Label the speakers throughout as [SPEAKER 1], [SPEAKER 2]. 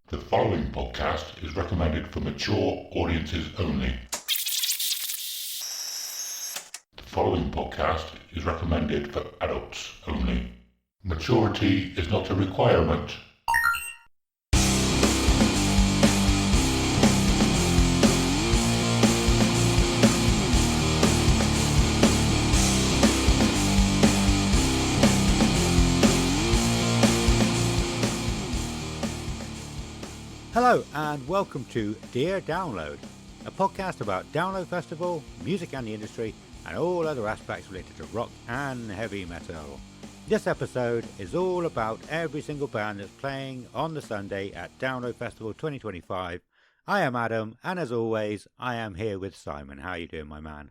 [SPEAKER 1] The following podcast is recommended for mature audiences only. The following podcast is recommended for adults only. Maturity is not a requirement.
[SPEAKER 2] Hello and welcome to Dear Download, a podcast about Download Festival, music and the industry, and all other aspects related to rock and heavy metal. This episode is all about every single band that's playing on the Sunday at Download Festival 2025. I am Adam, and as always, I am here with Simon. How are you doing, my man?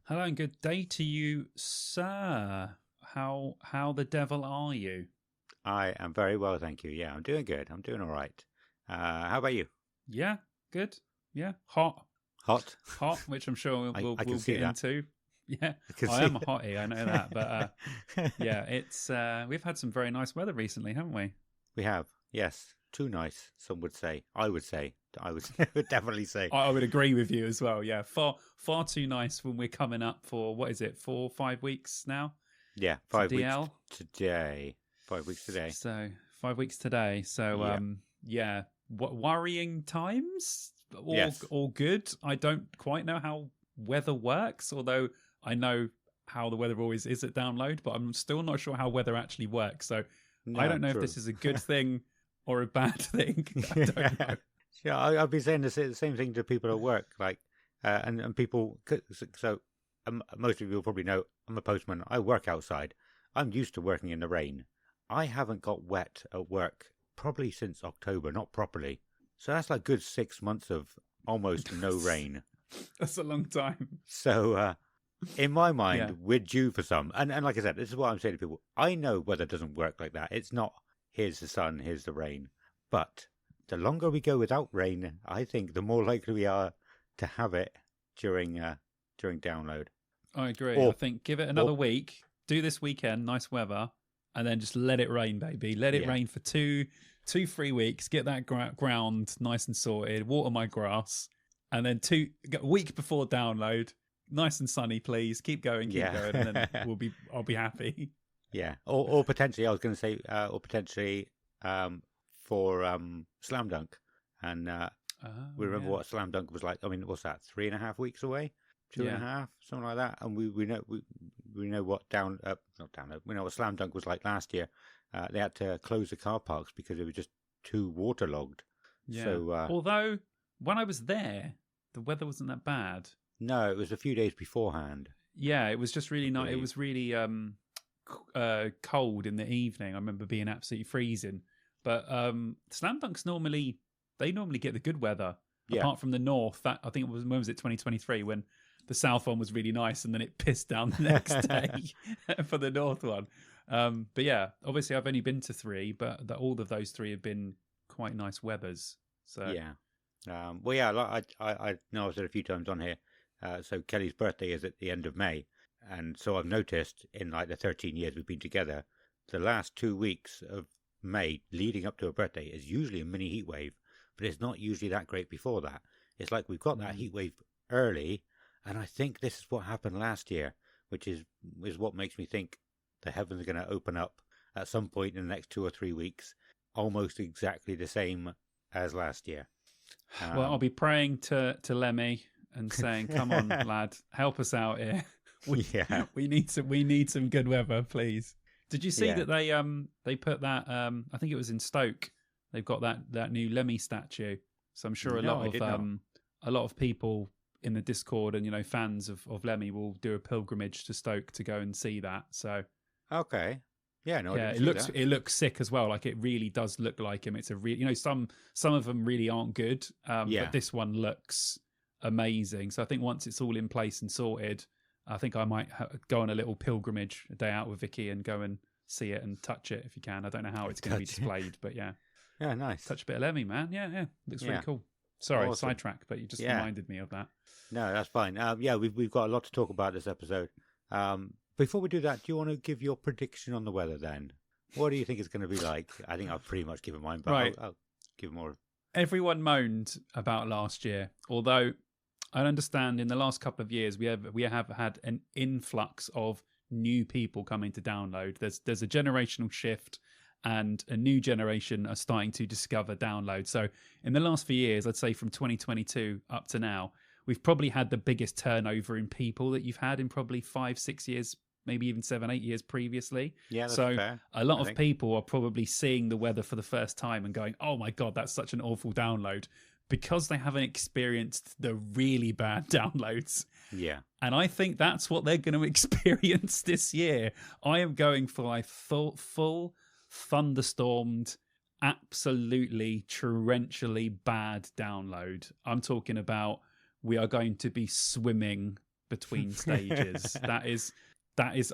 [SPEAKER 3] Hello and good day to you, sir. How the devil are you?
[SPEAKER 2] I am very well, thank you. Yeah, I'm doing good. I'm doing all right. How about you?
[SPEAKER 3] Yeah, good. Yeah, hot, which I'm sure we'll get into. Yeah, I am a hottie. I know that, but yeah, it's we've had some very nice weather recently, haven't we?
[SPEAKER 2] We have, yes, too nice. Some would say. I would definitely say.
[SPEAKER 3] I would agree with you as well. Yeah, far too nice when we're coming up for what is it, 4 or 5 weeks now?
[SPEAKER 2] Yeah, 5 weeks today. 5 weeks today.
[SPEAKER 3] So 5 weeks today. So yeah. What worrying times? All good. I don't quite know how weather works, although I know how the weather always is at Download, but I'm still not sure how weather actually works. So I don't know if this is a good thing or a bad thing. I don't know.
[SPEAKER 2] Yeah, I've been saying the same thing to people at work, like, and people. So most of you will probably know I'm a postman. I work outside. I'm used to working in the rain. I haven't got wet at work probably since October, not properly. So that's like a good 6 months of almost no rain.
[SPEAKER 3] That's a long time.
[SPEAKER 2] So in my mind, we're due for some. And like I said, this is what I'm saying to people. I know weather doesn't work like that. It's not here's the sun, here's the rain. But the longer we go without rain, I think the more likely we are to have it during Download.
[SPEAKER 3] I agree. I think give it another week. Do this weekend, nice weather. And then just let it rain, baby. Let it rain for 2-3 weeks. Get that ground nice and sorted. Water my grass. And then a week before Download, nice and sunny, please. Keep going. And then I'll be happy.
[SPEAKER 2] Yeah. Or potentially, I was going to say, for Slam Dunk. And we remember what Slam Dunk was like. I mean, what's that? 3.5 weeks away? 2.5, something like that. And we know what we know what Slam Dunk was like last year. They had to close the car parks because it was just too waterlogged.
[SPEAKER 3] Yeah.
[SPEAKER 2] So,
[SPEAKER 3] although when I was there, the weather wasn't that bad.
[SPEAKER 2] No, it was a few days beforehand.
[SPEAKER 3] Yeah, it was just really nice. It was really cold in the evening. I remember being absolutely freezing. But Slam Dunks normally get the good weather. Yeah. Apart from the north, that I think it was 2023 when the south one was really nice and then it pissed down the next day for the north one. But yeah, obviously I've only been to 3, but all of those 3 have been quite nice weathers. So
[SPEAKER 2] yeah. I know I've said a few times on here. So Kelly's birthday is at the end of May. And so I've noticed in like the 13 years we've been together, the last 2 weeks of May leading up to her birthday is usually a mini heat wave. But it's not usually that great before that. It's like we've got that heat wave early, and I think this is what happened last year, which is what makes me think the heavens are going to open up at some point in the next 2 or 3 weeks, almost exactly the same as last year.
[SPEAKER 3] Well, I'll be praying to Lemmy and saying, "Come on, lad, help us out here. We need some good weather, please." Did you see that they put that? I think it was in Stoke. They've got that new Lemmy statue, so I'm sure a lot of people in the Discord and fans of Lemmy will do a pilgrimage to Stoke to go and see that. So
[SPEAKER 2] okay,
[SPEAKER 3] it looks sick as well. Like it really does look like him. It's a some of them really aren't good, but this one looks amazing. So I think once it's all in place and sorted, I think I might go on a little pilgrimage, a day out with Vicky, and go and see it and touch it if you can. I don't know how it's going to be displayed, but yeah.
[SPEAKER 2] Yeah, nice.
[SPEAKER 3] Touch a bit of Lemmy, man. Yeah. Looks really cool. Sorry, awesome. Sidetrack, but you just reminded me of that.
[SPEAKER 2] No, that's fine. We've got a lot to talk about this episode. Before we do that, do you want to give your prediction on the weather then? What do you think it's going to be like? I think I've pretty much given mine. But
[SPEAKER 3] right.
[SPEAKER 2] give more.
[SPEAKER 3] Everyone moaned about last year, although I understand in the last couple of years we have had an influx of new people coming to download. There's a generational shift, and a new generation are starting to discover download. So in the last few years, I'd say from 2022 up to now, we've probably had the biggest turnover in people that you've had in probably 5-6 years, maybe even 7-8 years previously.
[SPEAKER 2] Yeah, that's
[SPEAKER 3] so
[SPEAKER 2] fair,
[SPEAKER 3] a lot of people are probably seeing the weather for the first time and going, oh my God, that's such an awful download, because they haven't experienced the really bad downloads.
[SPEAKER 2] Yeah.
[SPEAKER 3] And I think that's what they're going to experience this year. I am going for a full thunderstormed, absolutely torrentially bad download. I'm talking about we are going to be swimming between stages. That is,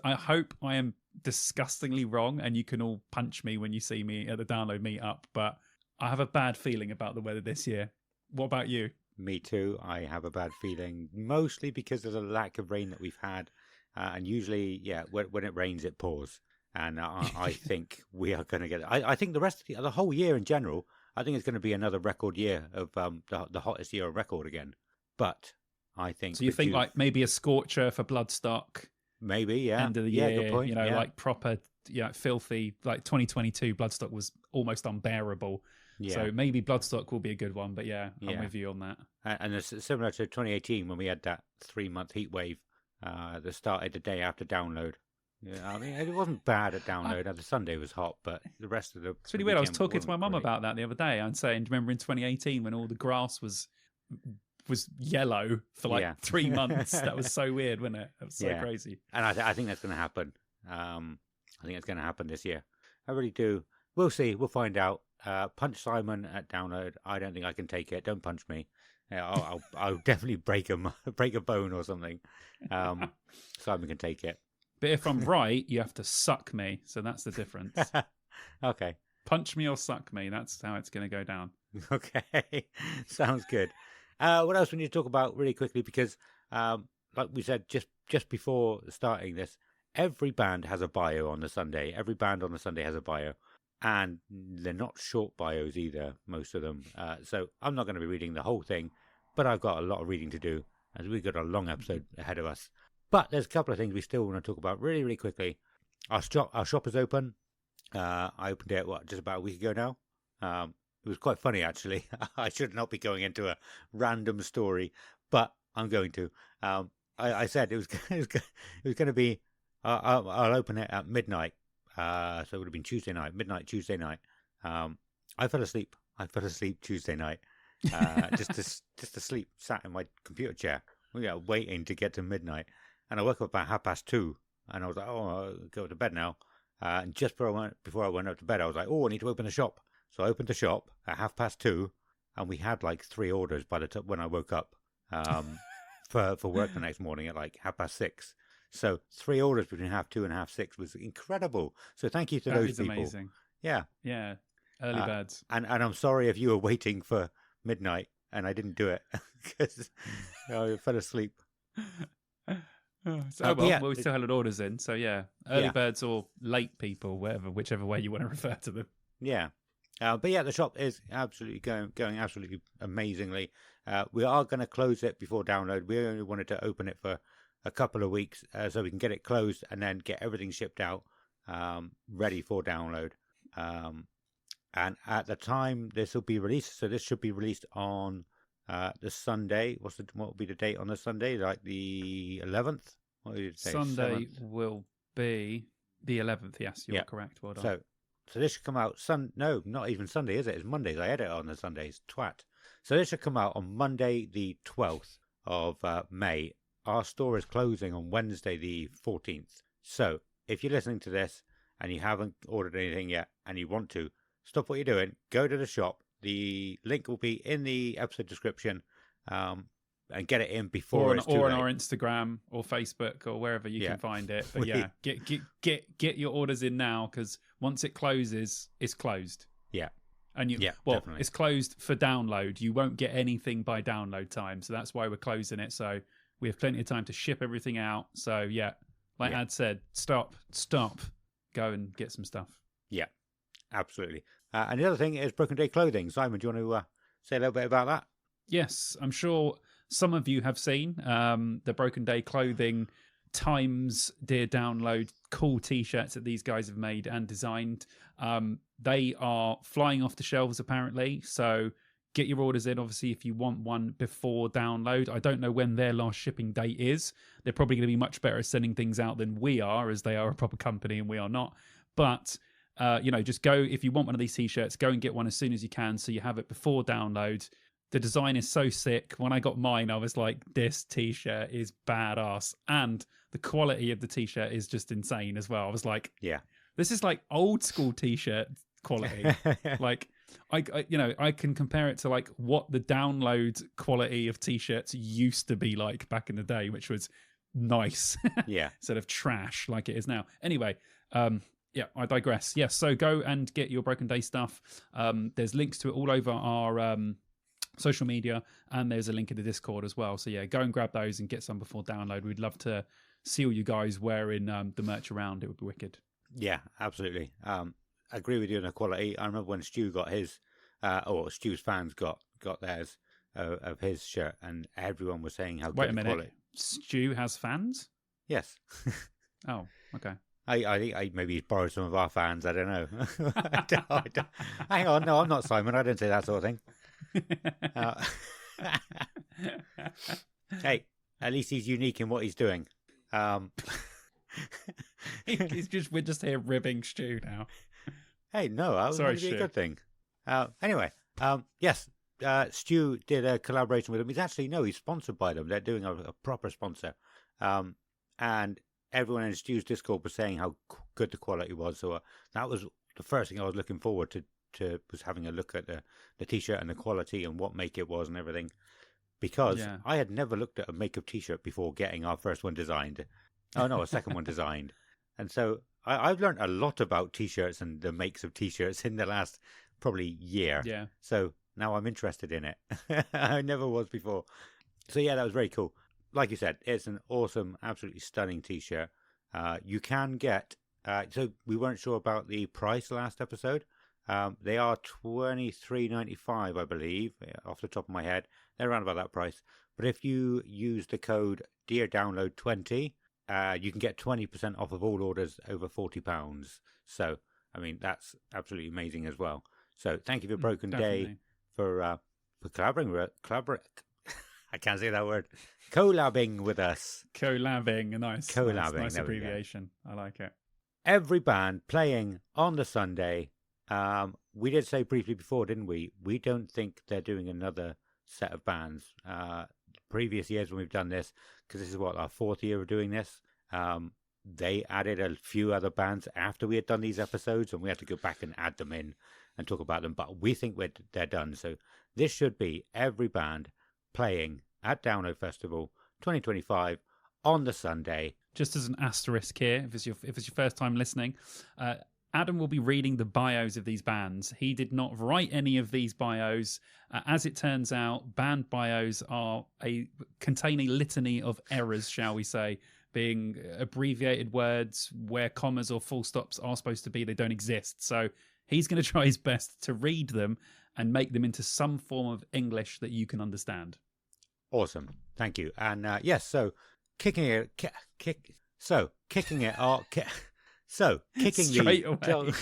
[SPEAKER 3] I hope I am disgustingly wrong, and you can all punch me when you see me at the download meetup, but I have a bad feeling about the weather this year. What about you?
[SPEAKER 2] Me too. I have a bad feeling, mostly because of the lack of rain that we've had. And usually, when it rains, it pours. And I think we are going to get it. I think the rest of the whole year in general, I think it's going to be another record year of the hottest year on record again. But I think...
[SPEAKER 3] So you think like maybe a scorcher for Bloodstock?
[SPEAKER 2] Maybe, yeah.
[SPEAKER 3] End of the year,
[SPEAKER 2] good point.
[SPEAKER 3] Like proper, filthy, like 2022 Bloodstock was almost unbearable. Yeah. So maybe Bloodstock will be a good one, but I'm with you on that.
[SPEAKER 2] And it's similar to 2018 when we had that 3-month heat wave that started the day after download. Yeah, I mean, it wasn't bad at download. The Sunday was hot, but the rest of the...
[SPEAKER 3] It's really weird. I was talking to my mum about that the other day. I'm saying, remember in 2018 when all the grass was yellow for 3 months? That was so weird, wasn't it? It was so crazy. And
[SPEAKER 2] I think that's going to happen. I think it's going to happen this year. I really do. We'll see. We'll find out. Punch Simon at download. I don't think I can take it. Don't punch me. I'll definitely break a bone or something. Simon can take it.
[SPEAKER 3] But if I'm right, you have to suck me. So that's the difference.
[SPEAKER 2] Okay.
[SPEAKER 3] Punch me or suck me. That's how it's going to go down.
[SPEAKER 2] Okay. Sounds good. What else we need to talk about really quickly? Because, like we said just before starting this, every band has a bio on the Sunday. Every band on the Sunday has a bio. And they're not short bios either, most of them. So I'm not going to be reading the whole thing, but I've got a lot of reading to do, as we've got a long episode ahead of us. But there's a couple of things we still want to talk about really, really quickly. Our shop is open. I opened it, just about a week ago now. It was quite funny, actually. I should not be going into a random story, but I'm going to. I said it was going to be, I'll open it at midnight. So it would have been midnight Tuesday night. I fell asleep Tuesday night. Just to sleep, sat in my computer chair, waiting to get to midnight. And I woke up about 2:30, and I was like, I'll go to bed now. And just before I went up to bed, I was like, I need to open the shop. So I opened the shop at 2:30, and we had like 3 orders by the time when I woke up for work the next morning at like 6:30. So 3 orders between 2:30 and 6:30 was incredible. So thank you to those people. That is
[SPEAKER 3] amazing.
[SPEAKER 2] Yeah.
[SPEAKER 3] Yeah. Early birds.
[SPEAKER 2] And I'm sorry if you were waiting for midnight and I didn't do it because I fell asleep.
[SPEAKER 3] Well, we still had orders in. So early birds or late people, whichever way you want to refer to them.
[SPEAKER 2] Yeah. But the shop is absolutely going absolutely amazingly. We are going to close it before download. We only wanted to open it for a couple of weeks so we can get it closed and then get everything shipped out ready for download. And at the time this will be released, so this should be released on the Sunday. What will be the date on the Sunday? Like the 11th? What did you say?
[SPEAKER 3] Sunday 7th? Will be the 11th. Yes, you're correct. Well done.
[SPEAKER 2] So this should come out no, not even Sunday, is it? It's Mondays. I edit on the Sundays. Twat. So this should come out on Monday the 12th of May. Our store is closing on Wednesday the 14th. So if you're listening to this and you haven't ordered anything yet and you want to, stop what you're doing, go to the shop. The link will be in the episode description, and get it in before it's too late.
[SPEAKER 3] On our Instagram or Facebook or wherever you can find it. But get your orders in now, because once it closes, it's closed.
[SPEAKER 2] Yeah.
[SPEAKER 3] And definitely. It's closed for download. You won't get anything by download time, so that's why we're closing it. So we have plenty of time to ship everything out. So like Ad said, stop, go and get some stuff.
[SPEAKER 2] Yeah, absolutely. And the other thing is Broken Day clothing. Simon, do you want to say a little bit about that?
[SPEAKER 3] Yes, I'm sure some of you have seen the Broken Day clothing times dear download cool t-shirts that these guys have made and designed. They are flying off the shelves apparently, so get your orders in, obviously, if you want one before download. I don't know when their last shipping date is. They're probably going to be much better at sending things out than we are, as they are a proper company and we are not. But just go, if you want one of these t-shirts, go and get one as soon as you can so you have it before download. The design is so sick. When I got mine, I was like, this t-shirt is badass. And the quality of the t-shirt is just insane as well. I was like,
[SPEAKER 2] yeah,
[SPEAKER 3] this is like old school t-shirt quality. Like, I can compare it to like what the download quality of t-shirts used to be like back in the day, which was nice.
[SPEAKER 2] Yeah.
[SPEAKER 3] Instead of trash like it is now. Anyway, yeah, I digress. Yes, so go and get your Broken Day stuff. There's links to it all over our social media, and there's a link in the Discord as well. So yeah, go and grab those and get some before download. We'd love to see all you guys wearing the merch around. It would be wicked.
[SPEAKER 2] Yeah, absolutely. I agree with you on the quality. I remember when Stu got his, or Stu's fans got theirs of his shirt, and everyone was saying how good the quality.
[SPEAKER 3] Stu has fans?
[SPEAKER 2] Yes.
[SPEAKER 3] Oh, okay.
[SPEAKER 2] I think maybe he's borrowed some of our fans. I don't know. Hang on, no, I'm not Simon. I didn't say that sort of thing. Hey, at least he's unique in what he's doing.
[SPEAKER 3] We're just here ribbing Stu now.
[SPEAKER 2] Hey, no, that was going to be a good thing. Anyway, yes, Stu did a collaboration with them. He's sponsored by them. They're doing a proper sponsor. And everyone in Stu's Discord was saying how good the quality was. So that was the first thing I was looking forward to was having a look at the t-shirt and the quality and what make it was and everything. Because I had never looked at a make of t-shirt before getting our first one designed. Oh, no, a second one designed. And so I've learned a lot about t-shirts and the makes of t-shirts in the last probably year.
[SPEAKER 3] Yeah.
[SPEAKER 2] So now I'm interested in it. I never was before. So yeah, that was very cool. Like you said, it's an awesome, absolutely stunning t-shirt. You can get, so we weren't sure about the price last episode. They are $23.95, I believe, off the top of my head. They're around about that price. But if you use the code DearDownload20, you can get 20% off of all orders over £40. So, I mean, that's absolutely amazing as well. So, thank you for Broken Day for collaborating. I can't say that word. Collabing with us.
[SPEAKER 3] Collabing, nice.
[SPEAKER 2] Collabing.
[SPEAKER 3] Nice abbreviation. I like it.
[SPEAKER 2] Every band playing on the Sunday. We did say briefly before, didn't we? We don't think they're doing another set of bands. Previous years when we've done this, because this is our fourth year of doing this, they added a few other bands after we had done these episodes, and we had to go back and add them in and talk about them. But we think they're done. So this should be every band playing at Download Festival 2025 on the Sunday.
[SPEAKER 3] Just as an asterisk here, if it's your first time listening, Adam will be reading the bios of these bands. He did not write any of these bios. As it turns out, band bios contain a litany of errors, shall we say, being abbreviated words where commas or full stops are supposed to be. They don't exist. So he's going to try his best to read them and make them into some form of English that you can understand.
[SPEAKER 2] Awesome. Thank you. And yes, so kicking it off. So, kicking
[SPEAKER 3] straight away.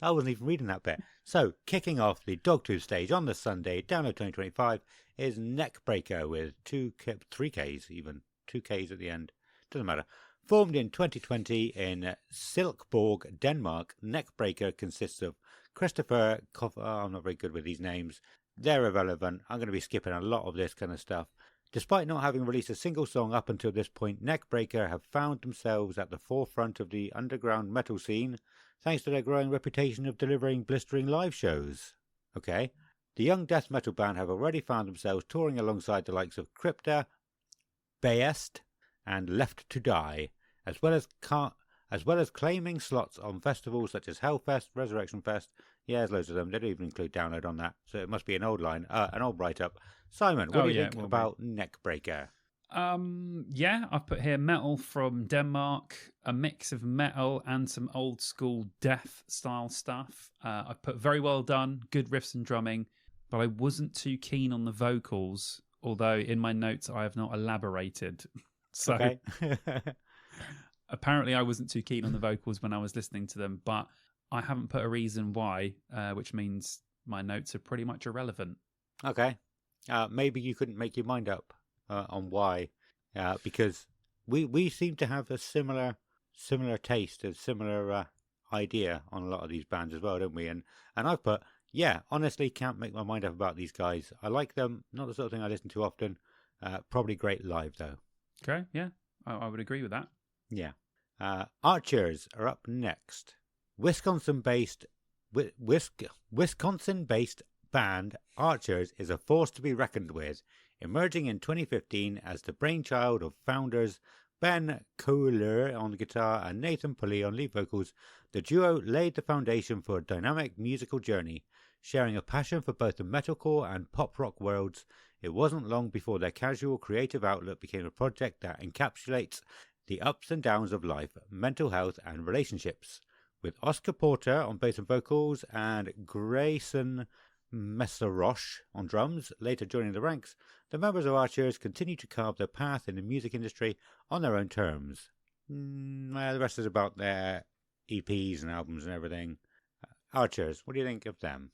[SPEAKER 2] I wasn't even reading that bit. So, kicking off the Dogtooth stage on the Sunday, Download 2025, is Neckbreaker with 3Ks even. 2Ks at the end. Doesn't matter. Formed in 2020 in Silkeborg, Denmark, Neckbreaker consists of Christopher I'm not very good with these names. They're irrelevant. I'm going to be skipping a lot of this kind of stuff. Despite not having released a single song up until this point, Neckbreaker have found themselves at the forefront of the underground metal scene thanks to their growing reputation of delivering blistering live shows. Okay. The young death metal band have already found themselves touring alongside the likes of Crypta, Bayest, and Left to Die, as well as claiming slots on festivals such as Hellfest, Resurrection Fest. Yeah, there's loads of them. They don't even include Download on that, so it must be an old line, an old write-up. Simon, what do you think about Neckbreaker?
[SPEAKER 3] Yeah, I've put here metal from Denmark, a mix of metal and some old school death style stuff. I've put very well done, good riffs and drumming, but I wasn't too keen on the vocals, although in my notes I have not elaborated. So
[SPEAKER 2] Okay.
[SPEAKER 3] apparently I wasn't too keen on the vocals when I was listening to them, but I haven't put a reason why, which means my notes are pretty much irrelevant.
[SPEAKER 2] Okay. Maybe you couldn't make your mind up on why, because we seem to have a similar taste, a similar idea on a lot of these bands as well, don't we? And I've put, yeah, honestly, can't make my mind up about these guys. I like them, not the sort of thing I listen to often. Probably great live though.
[SPEAKER 3] Okay, yeah, I would agree with that.
[SPEAKER 2] Yeah. Archers are up next. Wisconsin-based band Archers is a force to be reckoned with, emerging in 2015 as the brainchild of founders Ben Kohler on guitar and Nathan Pulley on lead vocals. The duo laid the foundation for a dynamic musical journey, sharing a passion for both the metalcore and pop rock worlds. It wasn't long before their casual creative outlet became a project that encapsulates the ups and downs of life, mental health, and relationships. With Oscar Porter on bass and vocals and Grayson Messeroche on drums, later joining the ranks, the members of Archers continue to carve their path in the music industry on their own terms. The rest is about their EPs and albums and everything. Archers, what do you think of them?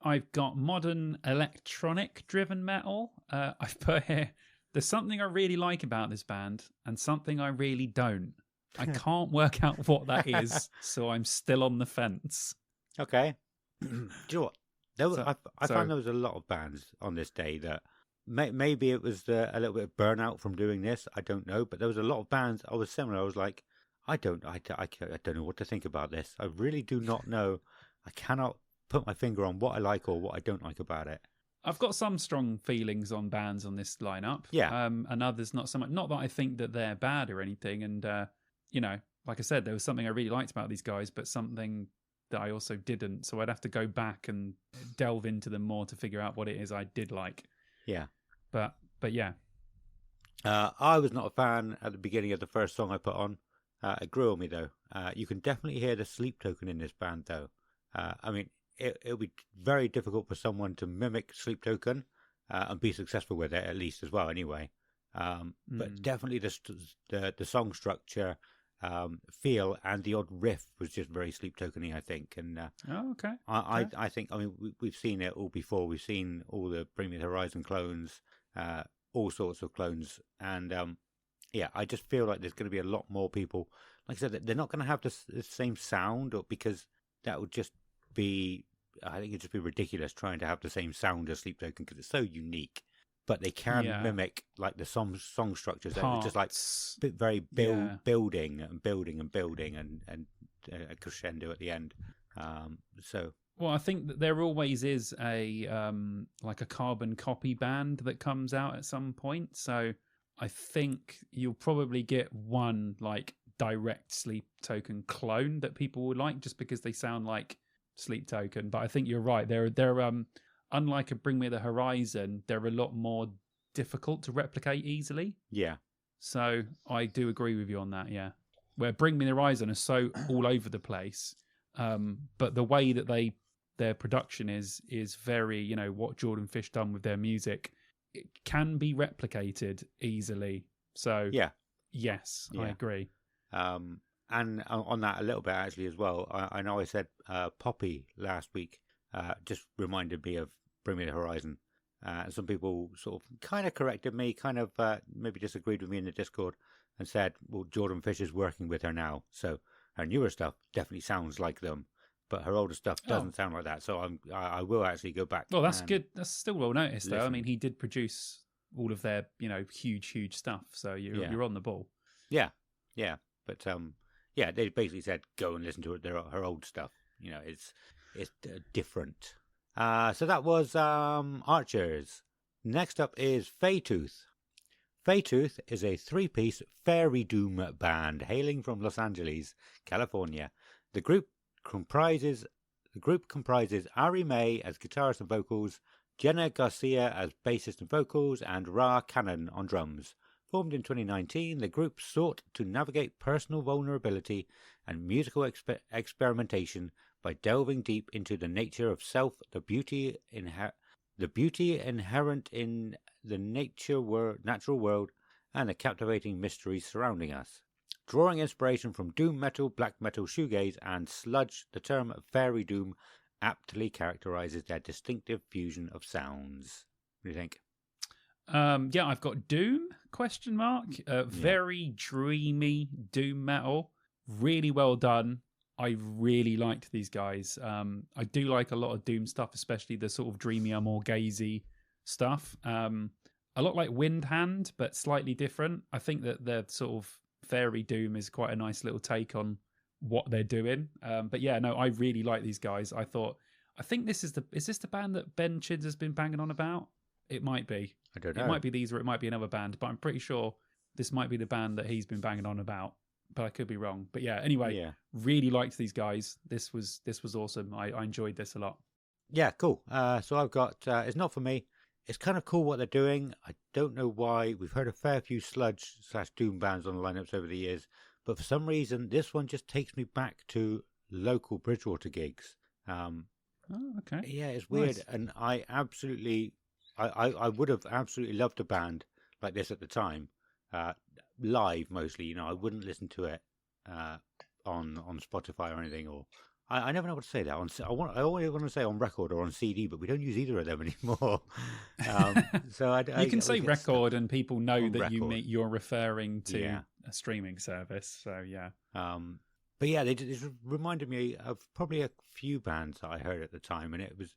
[SPEAKER 3] I've got modern electronic driven metal. I've put here, there's something I really like about this band and something I really don't. I can't work out what that is, so I'm still on the fence.
[SPEAKER 2] Okay. Do you know what? I found there was a lot of bands on this day that maybe it was a little bit of burnout from doing this. I don't know, but there was a lot of bands I was similar. I was like, I don't know what to think about this. I really do not know. I cannot put my finger on what I like or what I don't like about it.
[SPEAKER 3] I've got some strong feelings on bands on this lineup.
[SPEAKER 2] Yeah.
[SPEAKER 3] And others not so much. Not that I think that they're bad or anything. And, like I said, there was something I really liked about these guys, but something that I also didn't. So I'd have to go back and delve into them more to figure out what it is I did like.
[SPEAKER 2] Yeah.
[SPEAKER 3] But yeah.
[SPEAKER 2] I was not a fan at the beginning of the first song I put on. It grew on me, though. You can definitely hear the Sleep Token in this band, though. I mean, it'll be very difficult for someone to mimic Sleep Token and be successful with it, at least as well, anyway. But definitely the song structure, feel, and the odd riff was just very Sleep Token-y, I think. And
[SPEAKER 3] okay.
[SPEAKER 2] I think, I mean, we've seen it all before. We've seen all the Bring Me the Horizon clones, all sorts of clones, and I just feel like there's going to be a lot more people. Like I said, they're not going to have the same sound, because that would just be, I think it'd just be ridiculous trying to have the same sound as Sleep Token because it's so unique. But they can mimic like the song structures. It's just like very building and a crescendo at the end.
[SPEAKER 3] Well, I think that there always is a like a carbon copy band that comes out at some point. So I think you'll probably get one like direct Sleep Token clone that people will like just because they sound like Sleep Token. But I think you're right. They're unlike a Bring Me the Horizon, they're a lot more difficult to replicate easily. Yeah. So I do agree with you on that, yeah. Where Bring Me the Horizon are so all over the place, but the way that their production is very, what Jordan Fish done with their music, it can be replicated easily. So yes, I agree.
[SPEAKER 2] And on that a little bit actually as well, I know I said Poppy last week, just reminded me of Bring Me the Horizon. Some people sort of kind of corrected me, kind of maybe disagreed with me in the Discord and said, well, Jordan Fish is working with her now, so her newer stuff definitely sounds like them, but her older stuff doesn't sound like that. So I will actually go back.
[SPEAKER 3] Well, that's good. That's still well noticed, though. I mean, he did produce all of their, huge stuff, so you're on the ball.
[SPEAKER 2] Yeah. But they basically said go and listen to her old stuff. It's different. So that was Archers. Next up is Faytooth. Faytooth is a three-piece fairy doom band hailing from Los Angeles, California. The group comprises Ari May as guitarist and vocals, Jenna Garcia as bassist and vocals, and Ra Cannon on drums. Formed in 2019, the group sought to navigate personal vulnerability and musical experimentation by delving deep into the nature of self, the beauty inherent in the natural world, and the captivating mysteries surrounding us. Drawing inspiration from doom metal, black metal, shoegaze, and sludge, the term fairy doom aptly characterizes their distinctive fusion of sounds. What do you think?
[SPEAKER 3] Yeah, I've got Doom, ? Very dreamy doom metal. Really well done. I really liked these guys. I do like a lot of doom stuff, especially the sort of dreamier, more gazy stuff. A lot like Windhand, but slightly different. I think that their sort of fairy doom is quite a nice little take on what they're doing. But yeah, no, I really like these guys. I think is this the band that Ben Chids has been banging on about? It might be.
[SPEAKER 2] I don't know.
[SPEAKER 3] It might be these or it might be another band, but I'm pretty sure this might be the band that he's been banging on about. But I could be wrong. But yeah, anyway, really liked these guys. This was awesome. I enjoyed this a lot.
[SPEAKER 2] Yeah, cool. So I've got, it's not for me. It's kind of cool what they're doing. I don't know why. We've heard a fair few sludge/doom bands on the lineups over the years, but for some reason, this one just takes me back to local Bridgewater gigs.
[SPEAKER 3] Oh, okay.
[SPEAKER 2] Yeah, it's weird. Nice. And I would have absolutely loved a band like this at the time. Live mostly, I wouldn't listen to it on Spotify or anything, or I never know what to say that. I always want to say on record or on CD, but we don't use either of them anymore. So
[SPEAKER 3] you can say record, and people know that
[SPEAKER 2] record.
[SPEAKER 3] you're referring to a streaming service. So yeah.
[SPEAKER 2] But yeah, it reminded me of probably a few bands that I heard at the time, and it was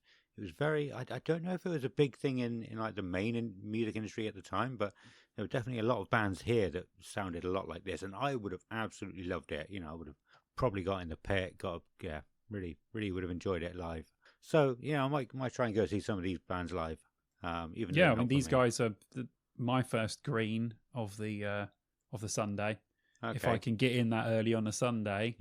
[SPEAKER 2] very. I don't know if it was a big thing in like the main music industry at the time, but there were definitely a lot of bands here that sounded a lot like this, and I would have absolutely loved it. I would have probably got in the pit, really would have enjoyed it live. So I might try and go see some of these bands live. Even
[SPEAKER 3] I mean these guys are my first green of the Sunday. Okay. If I can get in that early on a Sunday,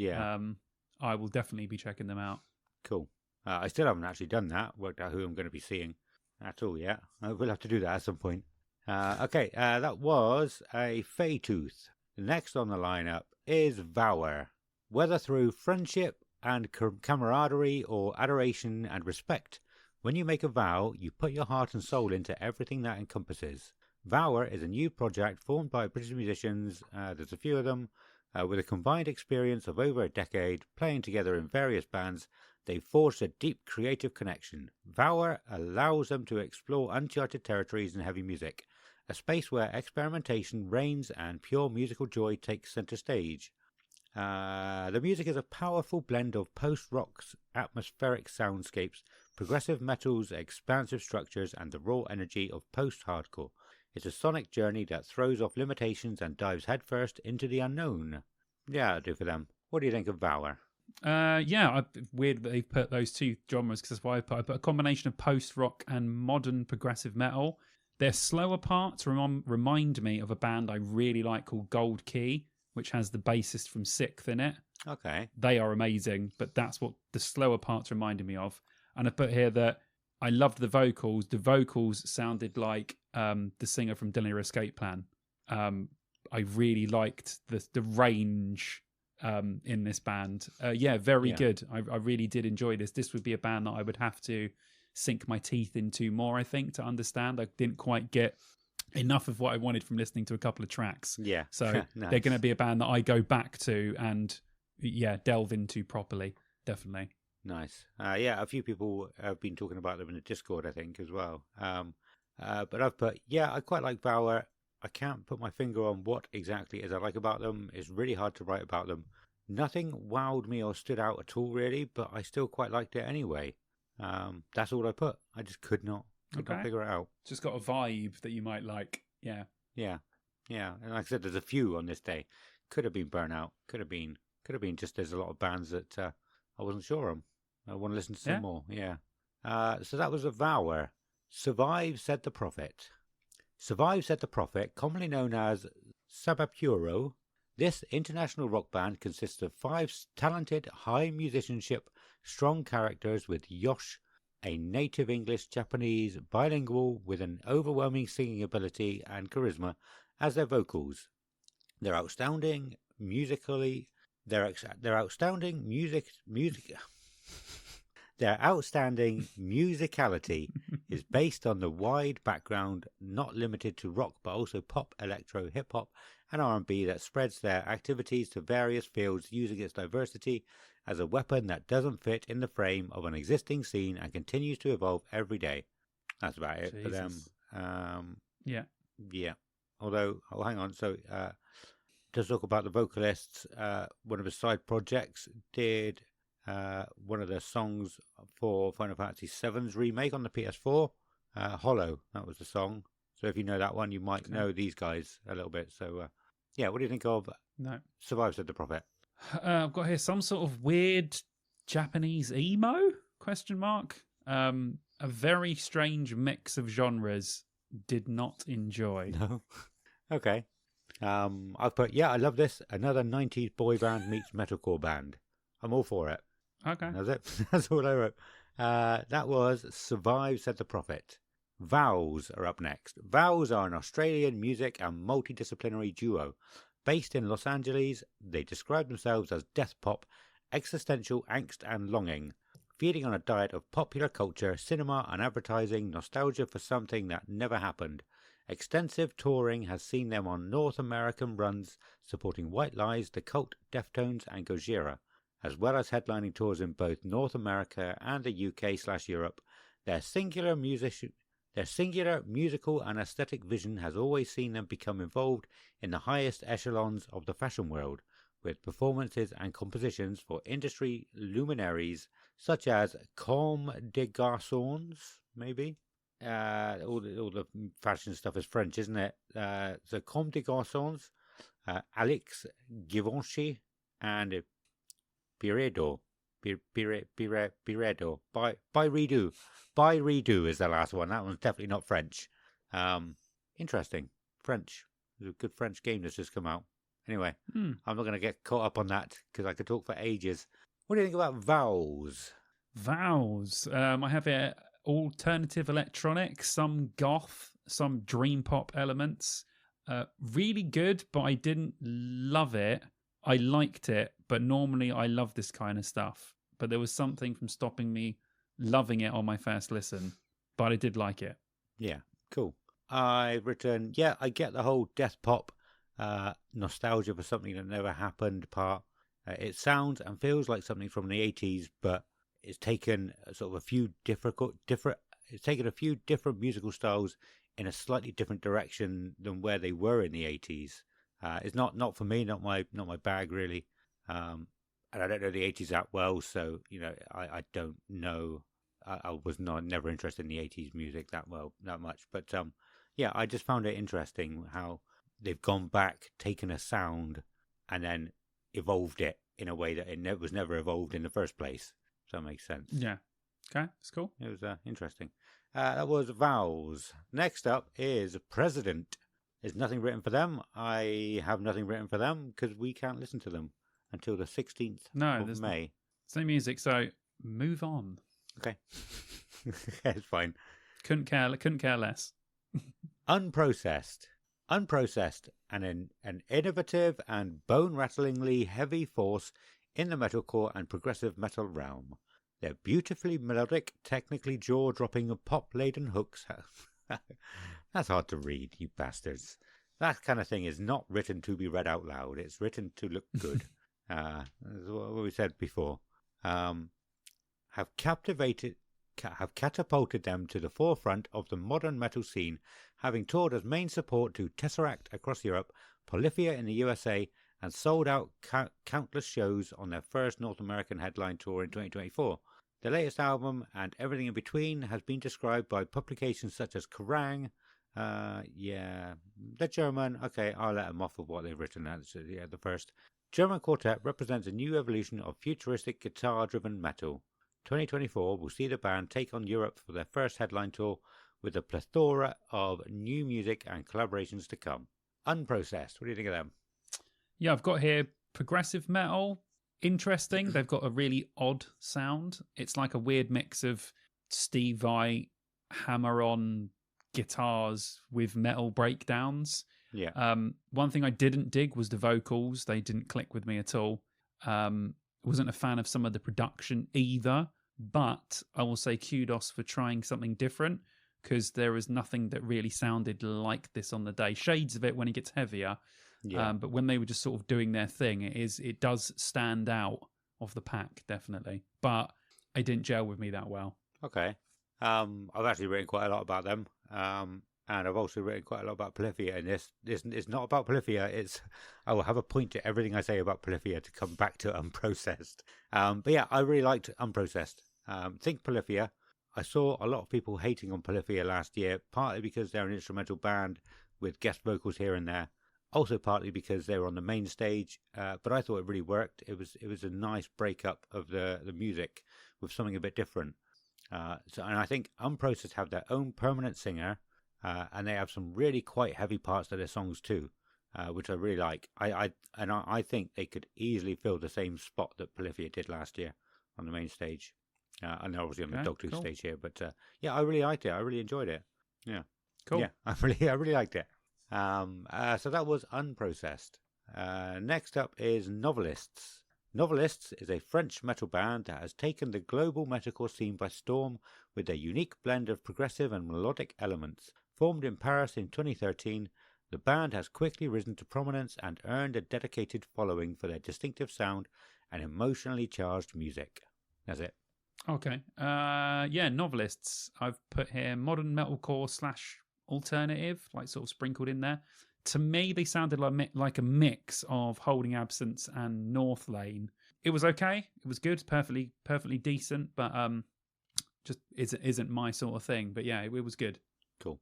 [SPEAKER 3] I will definitely be checking them out.
[SPEAKER 2] Cool. I still haven't actually done that. Worked out who I'm going to be seeing at all yet. We'll have to do that at some point. Okay, that was a Faytooth. Next on the lineup is Vower. Whether through friendship and camaraderie or adoration and respect, when you make a vow, you put your heart and soul into everything that encompasses. Vower is a new project formed by British musicians, there's a few of them, with a combined experience of over a decade, playing together in various bands. They've forged a deep creative connection. Vower allows them to explore uncharted territories in heavy music, a space where experimentation reigns and pure musical joy takes centre stage. The music is a powerful blend of post-rock's atmospheric soundscapes, progressive metal's expansive structures, and the raw energy of post-hardcore. It's a sonic journey that throws off limitations and dives headfirst into the unknown. Yeah, that'll do for them. What do you think of Vower?
[SPEAKER 3] Weird that they've put those two genres, because that's why I put a combination of post-rock and modern progressive metal. Their slower parts remind me of a band I really like called Gold Key, which has the bassist from Sixth in it.
[SPEAKER 2] Okay.
[SPEAKER 3] They are amazing, but that's what the slower parts reminded me of. And I put here that I loved the vocals. The vocals sounded like the singer from Dillinger Escape Plan. I really liked the range in this band. Very good. I really did enjoy this. This would be a band that I would have to sink my teeth into more, I think, to understand. I didn't quite get enough of what I wanted from listening to a couple of tracks.
[SPEAKER 2] Yeah.
[SPEAKER 3] So
[SPEAKER 2] nice.
[SPEAKER 3] They're going to be a band that I go back to and delve into properly. Definitely.
[SPEAKER 2] Nice. A few people have been talking about them in the Discord, I think, as well. But I've put, I quite like Vower. I can't put my finger on what exactly it is I like about them. It's really hard to write about them. Nothing wowed me or stood out at all, really, but I still quite liked it anyway. That's all I put. I just could not figure it out.
[SPEAKER 3] Just got a vibe that you might like. Yeah.
[SPEAKER 2] And like I said, there's a few on this day. Could have been Burnout. Could have been just there's a lot of bands that I wasn't sure on. I want to listen to some more. Yeah. So that was a Vower. Survive, said the Prophet. Survive, said the Prophet, commonly known as Sabapuro. This international rock band consists of 5 talented, high musicianship, strong characters with Yosh a native English-Japanese bilingual with an overwhelming singing ability and charisma as their vocals. Their outstanding musically, their outstanding their outstanding musicality is based on the wide background, not limited to rock, but also pop, electro, hip-hop, and R&B that spreads their activities to various fields using its diversity as a weapon that doesn't fit in the frame of an existing scene and continues to evolve every day. That's about it for them. Yeah. Although, hang on. So, to talk about the vocalists, one of his side projects did one of the songs for Final Fantasy VII's remake on the PS4. Hollow, that was the song. So if you know that one, you might know these guys a little bit. So, yeah, what do you think of Survive, Said the Prophet?
[SPEAKER 3] I've got here some sort of weird Japanese emo, ? A very strange mix of genres. Did not enjoy.
[SPEAKER 2] No. Okay. I've put, I love this. Another 90s boy band meets metalcore band. I'm all for it.
[SPEAKER 3] Okay.
[SPEAKER 2] That's it. That's all I wrote. That was Survive, Said the Prophet. Vows are up next. Vows are an Australian music and multidisciplinary duo. Based in Los Angeles, they describe themselves as death pop, existential angst and longing, feeding on a diet of popular culture, cinema and advertising, nostalgia for something that never happened. Extensive touring has seen them on North American runs supporting White Lies, The Cult, Deftones and Gojira, as well as headlining tours in both North America and the UK/Europe. Their singular musical and aesthetic vision has always seen them become involved in the highest echelons of the fashion world, with performances and compositions for industry luminaries such as Comme des Garçons, maybe? All the fashion stuff is French, isn't it? So Comme des Garçons, Alex Givenchy, and Piredo. Piredo. By Redo. By Redo is the last one. That one's definitely not French. Interesting. French. There's a good French game that's just come out. Anyway, I'm not going to get caught up on that because I could talk for ages. What do you think about Vows?
[SPEAKER 3] Vows. I have here alternative electronic, some goth, some dream pop elements. Really good, but I didn't love it. I liked it, but normally I love this kind of stuff. But there was something from stopping me loving it on my first listen. But I did like it.
[SPEAKER 2] Yeah, cool. I've written, I get the whole death pop nostalgia for something that never happened part. It sounds and feels like something from the 80s, but it's taken sort of a few different musical styles in a slightly different direction than where they were in the 80s. It's not for me, not my bag really. And I don't know the 80s that well, so I don't know. I was never interested in the 80s music that much. But I just found it interesting how they've gone back, taken a sound, and then evolved it in a way that it was never evolved in the first place. If that makes sense.
[SPEAKER 3] Yeah. Okay, that's cool.
[SPEAKER 2] It was interesting. That was Vows. Next up is President. There's nothing written for them. I have nothing written for them because we can't listen to them until the 16th of May.
[SPEAKER 3] Same music, so move on.
[SPEAKER 2] Okay. It's fine.
[SPEAKER 3] Couldn't care less.
[SPEAKER 2] Unprocessed, and an innovative and bone-rattlingly heavy force in the metalcore and progressive metal realm. Their beautifully melodic, technically jaw-dropping, pop-laden hooks. That's hard to read, you bastards. That kind of thing is not written to be read out loud. It's written to look good. That's what we said before. Have catapulted them to the forefront of the modern metal scene, having toured as main support to Tesseract across Europe, Polyphia in the USA, and sold out countless shows on their first North American headline tour in 2024. Their latest album, and everything in between, has been described by publications such as Kerrang! The German, I'll let them off of what they've written. The first German quartet represents a new evolution of futuristic guitar-driven metal. 2024 will see the band take on Europe for their first headline tour, with a plethora of new music and collaborations to come. Unprocessed, what do you think of them?
[SPEAKER 3] Yeah, I've got here progressive metal. Interesting. They've got a really odd sound. It's like a weird mix of Steve Vai hammer-on guitars with metal breakdowns.
[SPEAKER 2] Yeah.
[SPEAKER 3] One thing I didn't dig was the vocals. They didn't click with me at all. Wasn't a fan of some of the production either, but I will say kudos for trying something different, because there was nothing that really sounded like this on the day. Shades of it when it gets heavier, but when they were just sort of doing their thing, it does stand out of the pack, definitely. But it didn't gel with me that well.
[SPEAKER 2] Okay. I've actually written quite a lot about them. And I've also written quite a lot about Polyphia, and this is not about Polyphia. I will have a point to everything I say about Polyphia to come back to Unprocessed. But yeah, I really liked Unprocessed. Think Polyphia. I saw a lot of people hating on Polyphia last year, partly because they're an instrumental band with guest vocals here and there. Also partly because they were on the main stage, but I thought it really worked. It was a nice breakup of the music with something a bit different. And I think Unprocessed have their own permanent singer. And they have some really quite heavy parts to their songs too, which I really like. I think they could easily fill the same spot that Polyphia did last year on the main stage. And they're obviously on the Dogtooth stage here, but yeah, I really liked it. I really enjoyed it. Yeah,
[SPEAKER 3] cool.
[SPEAKER 2] Yeah, I really liked it. So that was Unprocessed. Next up is Novelists. Novelists is a French metal band that has taken the global metalcore scene by storm with their unique blend of progressive and melodic elements. Formed in Paris in 2013, the band has quickly risen to prominence and earned a dedicated following for their distinctive sound and emotionally charged music. That's it.
[SPEAKER 3] Okay. Yeah, Novelists. I've put here modern metalcore / alternative, like sort of sprinkled in there. To me, they sounded like a mix of Holding Absence and North Lane. It was okay. It was good, perfectly decent, but just isn't my sort of thing. But yeah, it was good.
[SPEAKER 2] Cool.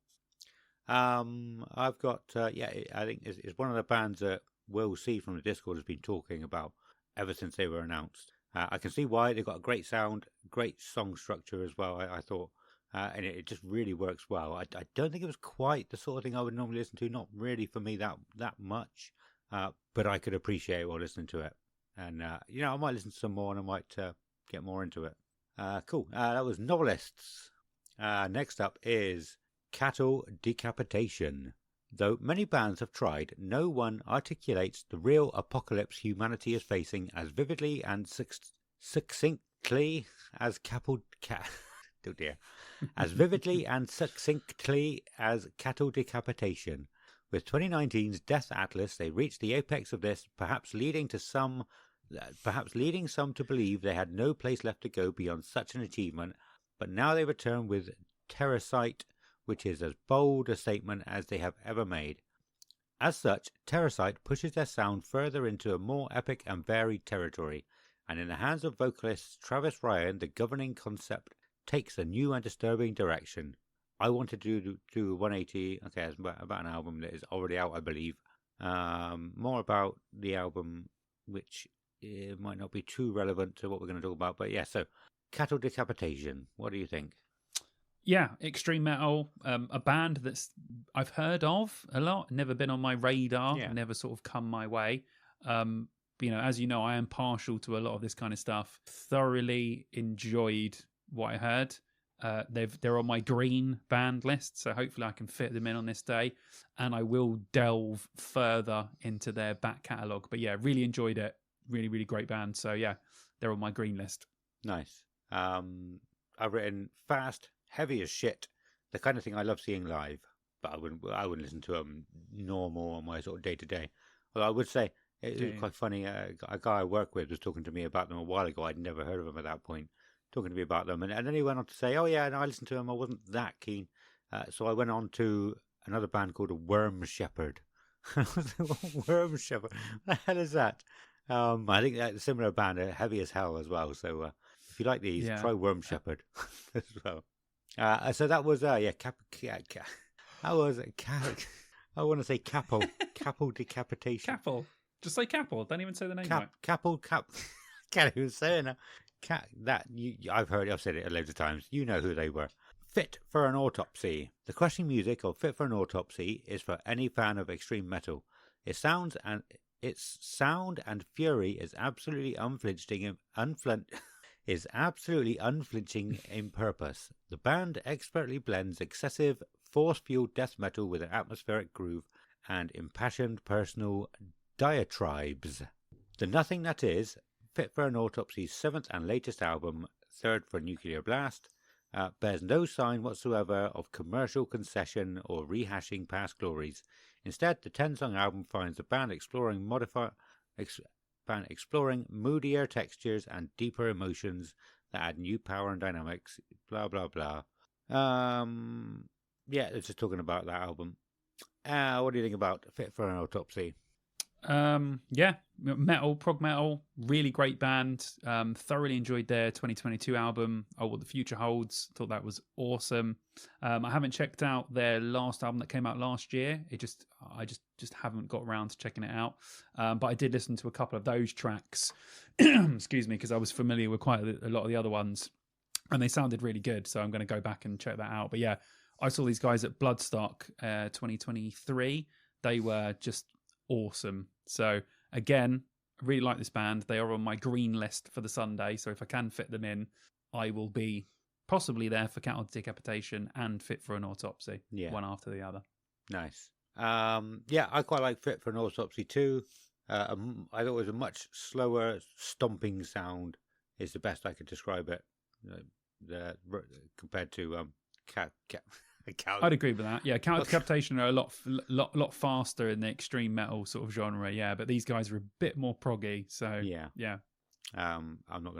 [SPEAKER 2] I've got I think it's one of the bands that Will C from the Discord has been talking about ever since they were announced. I can see why. They've got a great sound, great song structure as well, I thought. And it just really works well. I don't think it was quite the sort of thing I would normally listen to. Not really for me that much, but I could appreciate it while listening to it. And I might listen to some more, and I might get more into it. Cool. That was Novelists. Next up is Cattle Decapitation. Though many bands have tried, no one articulates the real apocalypse humanity is facing as vividly and succinctly as oh dear. As vividly and succinctly as Cattle Decapitation. With 2019's Death Atlas, they reached the apex of this, perhaps leading some to believe they had no place left to go beyond such an achievement. But now they return with Terracite, which is as bold a statement as they have ever made. As such, Terracite pushes their sound further into a more epic and varied territory, and in the hands of vocalist Travis Ryan, the governing concept takes a new and disturbing direction. I wanted to do 180. Okay, it's about an album that is already out, I believe. More about the album, which might not be too relevant to what we're going to talk about. But yeah, so Cattle Decapitation. What do you think?
[SPEAKER 3] Yeah, extreme metal. A band that's I've heard of a lot, never been on my radar, never sort of come my way. As you know, I am partial to a lot of this kind of stuff. Thoroughly enjoyed what I heard. They're on my green band list, so hopefully I can fit them in on this day, and I will delve further into their back catalogue. But yeah, really enjoyed it. Really, really great band. So yeah, they're on my green list.
[SPEAKER 2] Nice. I've written fast, heavy as shit, the kind of thing I love seeing live, but I wouldn't listen to them normal on my sort of day to day. Although I would say it was quite funny. A guy I work with was talking to me about them a while ago. I'd never heard of them at that point. Talking to me about them, and then he went on to say, "Oh yeah, no, I listened to them. I wasn't that keen." So I went on to another band called Worm Shepherd. Worm Shepherd. What the hell is that? I think that's a similar band, heavy as hell as well. So if you like these, try Worm Shepherd as well. So that was that was I want to say Capel Decapitation.
[SPEAKER 3] Capel. Just say Capel. Don't even say the name.
[SPEAKER 2] Capel. Can't even say it now. I've said it loads of times. You know who they were. Fit for an Autopsy. The crushing music of Fit for an Autopsy is for any fan of extreme metal. Its sound and fury is absolutely unflinching is absolutely unflinching in purpose. The band expertly blends excessive, force-fueled death metal with an atmospheric groove and impassioned personal diatribes. The Nothing That Is, Fit for an Autopsy's 7th and latest album, third for Nuclear Blast, bears no sign whatsoever of commercial concession or rehashing past glories. Instead, the 10-song album finds the band exploring moodier textures and deeper emotions that add new power and dynamics. Blah blah blah. Yeah, it's just talking about that album. What do you think about Fit for an Autopsy?
[SPEAKER 3] Yeah, metal, prog metal, really great band. Thoroughly enjoyed their 2022 album, What the Future Holds. Thought that was awesome. I haven't checked out their last album that came out last year. I just haven't got around to checking it out. But I did listen to a couple of those tracks. Excuse me, because I was familiar with quite a lot of the other ones, and they sounded really good. So I'm going to go back and check that out. But yeah, I saw these guys at Bloodstock 2023. They were just awesome. So again, I really like this band. They are on my green list for the Sunday. So if I can fit them in, I will be possibly there for Cattle Decapitation and Fit for an Autopsy. Yeah. One after the other.
[SPEAKER 2] Nice. Yeah, I quite like Fit for an Autopsy too. I thought it was a much slower stomping sound is the best I could describe it. Compared to
[SPEAKER 3] I'd agree with that. Yeah, Cattle Decapitation are a lot faster in the extreme metal sort of genre. Yeah, but these guys are a bit more proggy. So yeah.
[SPEAKER 2] I'm not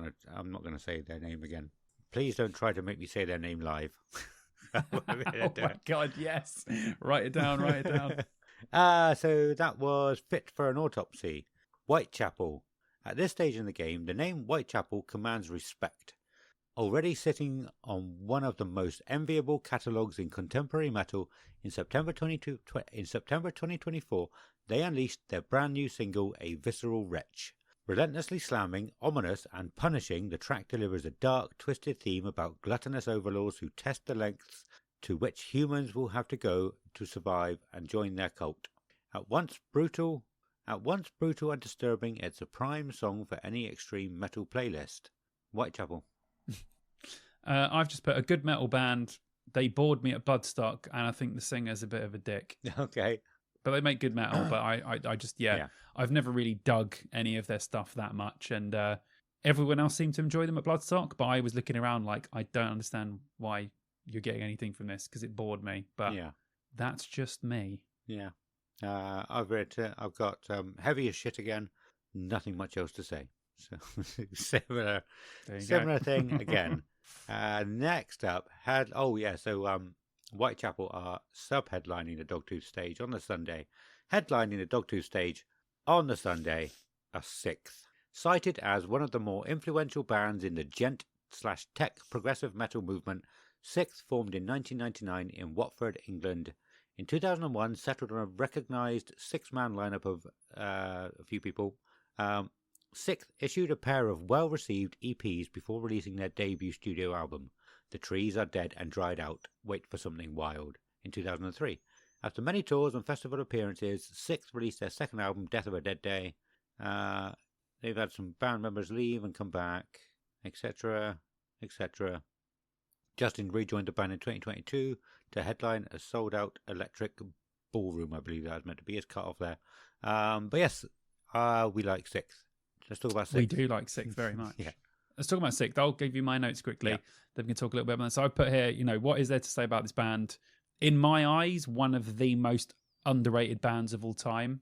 [SPEAKER 2] gonna say their name again. Please don't try to make me say their name live.
[SPEAKER 3] Oh my God, yes. Write it down.
[SPEAKER 2] So that was Fit for an Autopsy. Whitechapel. At this stage in the game, the name Whitechapel commands respect. Already sitting on one of the most enviable catalogues in contemporary metal, in September 2024, they unleashed their brand new single, A Visceral Wretch. Relentlessly slamming, ominous and punishing, the track delivers a dark, twisted theme about gluttonous overlords who test the lengths to which humans will have to go to survive and join their cult. At once brutal and disturbing, it's a prime song for any extreme metal playlist. Whitechapel.
[SPEAKER 3] I've just put a good metal band. They bored me at Bloodstock, and I think the singer's a bit of a dick.
[SPEAKER 2] Okay.
[SPEAKER 3] But they make good metal, but I just, I've never really dug any of their stuff that much. And everyone else seemed to enjoy them at Bloodstock, but I was looking around like, I don't understand why you're getting anything from this, because it bored me. But that's just me.
[SPEAKER 2] Yeah. I've got Heavy as Shit again. Nothing much else to say. So similar thing again. Next up, Whitechapel are sub-headlining the Dogtooth stage on the Sunday. Headlining the Dogtooth stage on the Sunday are Sixth. Cited as one of the more influential bands in the gent/tech progressive metal movement, Sixth formed in 1999 in Watford, England. In 2001, settled on a recognised six-man lineup of a few people. Sixth issued a pair of well-received EPs before releasing their debut studio album, The Trees Are Dead and Dried Out, Wait for Something Wild, in 2003. After many tours and festival appearances, Sixth released their second album, Death of a Dead Day. They've had some band members leave and come back, etc., etc. Justin rejoined the band in 2022 to headline a sold-out electric ballroom, I believe that was meant to be. It's cut off there. But yes, we like Sixth. Let's talk about Sixth.
[SPEAKER 3] We do like Sixth very much.
[SPEAKER 2] Yeah.
[SPEAKER 3] Let's talk about Sixth. I'll give you my notes quickly. Then we can talk a little bit about that. So I put here, what is there to say about this band? In my eyes, one of the most underrated bands of all time.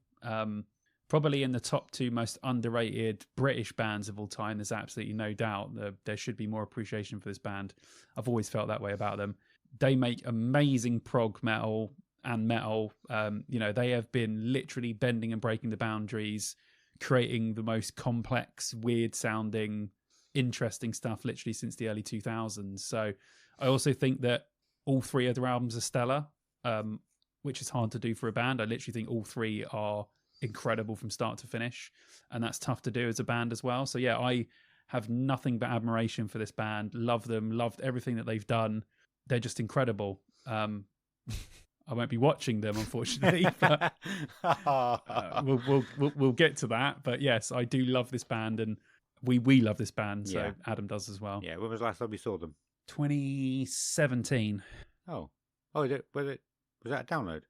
[SPEAKER 3] Probably in the top two most underrated British bands of all time. There's absolutely no doubt that there should be more appreciation for this band. I've always felt that way about them. They make amazing prog metal and metal. They have been literally bending and breaking the boundaries, creating the most complex, weird sounding, interesting stuff literally since the early 2000s. So I also think that all three of their albums are stellar, which is hard to do for a band. I literally think all three are incredible from start to finish, and that's tough to do as a band as well. So yeah, I have nothing but admiration for this band. Love them, loved everything that they've done. They're just incredible. I won't be watching them, unfortunately, but we'll get to that. But yes, I do love this band, and we love this band, so
[SPEAKER 2] Yeah.
[SPEAKER 3] Adam does as well.
[SPEAKER 2] Yeah, when was the last time we saw them?
[SPEAKER 3] 2017.
[SPEAKER 2] Oh, was that a download?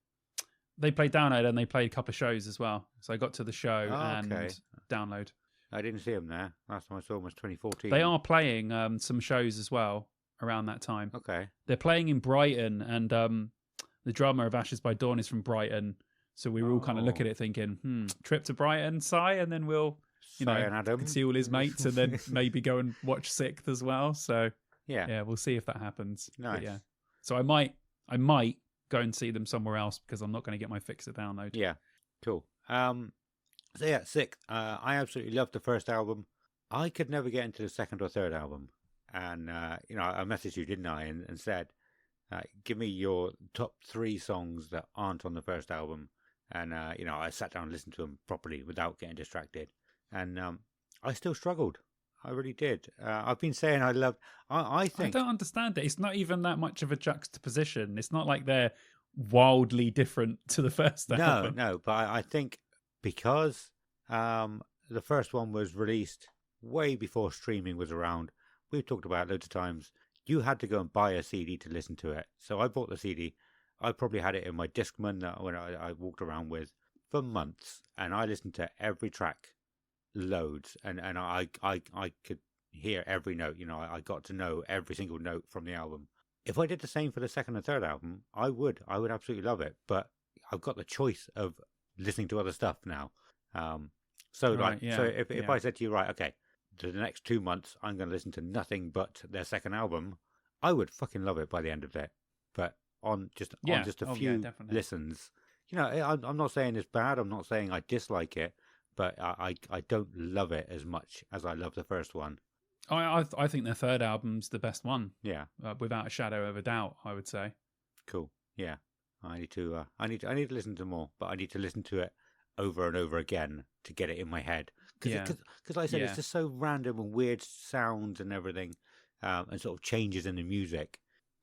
[SPEAKER 3] They played Download and they played a couple of shows as well. So I got to the show and
[SPEAKER 2] okay.
[SPEAKER 3] Download.
[SPEAKER 2] I didn't see them there. Last time I saw them was 2014.
[SPEAKER 3] They are playing some shows as well around that time.
[SPEAKER 2] Okay.
[SPEAKER 3] They're playing in Brighton, and the drummer of Ashes by Dawn is from Brighton. So we were all kind of looking at it thinking, trip to Brighton, Si, and then we'll,
[SPEAKER 2] and Adam
[SPEAKER 3] can see all his mates and then maybe go and watch Sixth as well. So
[SPEAKER 2] yeah,
[SPEAKER 3] we'll see if that happens.
[SPEAKER 2] Nice.
[SPEAKER 3] But yeah. So I might go and see them somewhere else because I'm not going to get my fix at Download.
[SPEAKER 2] Yeah, cool. So yeah, Sixth. I absolutely loved the first album. I could never get into the second or third album. And, I messaged you, didn't I, and said, give me your top 3 songs that aren't on the first album. And, I sat down and listened to them properly without getting distracted. And I still struggled. I really did. I've been saying I think...
[SPEAKER 3] I don't understand it. It's not even that much of a juxtaposition. It's not like they're wildly different to the first album.
[SPEAKER 2] No, but I think because the first one was released way before streaming was around, we've talked about it loads of times, you had to go and buy a CD to listen to it. So I bought the CD. I probably had it in my Discman when I walked around with for months, and I listened to every track loads, and I could hear every note. I got to know every single note from the album. If I did the same for the second and third album, I would absolutely love it. But I've got the choice of listening to other stuff now. So if I said to you, right, okay, for the next 2 months, I'm going to listen to nothing but their second album, I would fucking love it by the end of it. But on just a few listens, I'm not saying it's bad. I'm not saying I dislike it, but I don't love it as much as I love the first one.
[SPEAKER 3] I think their third album's the best one.
[SPEAKER 2] Yeah,
[SPEAKER 3] without a shadow of a doubt, I would say.
[SPEAKER 2] Cool. Yeah, I need to listen to more, but I need to listen to it over and over again to get it in my head. Because like I said, it's just so random and weird sounds and everything, and sort of changes in the music.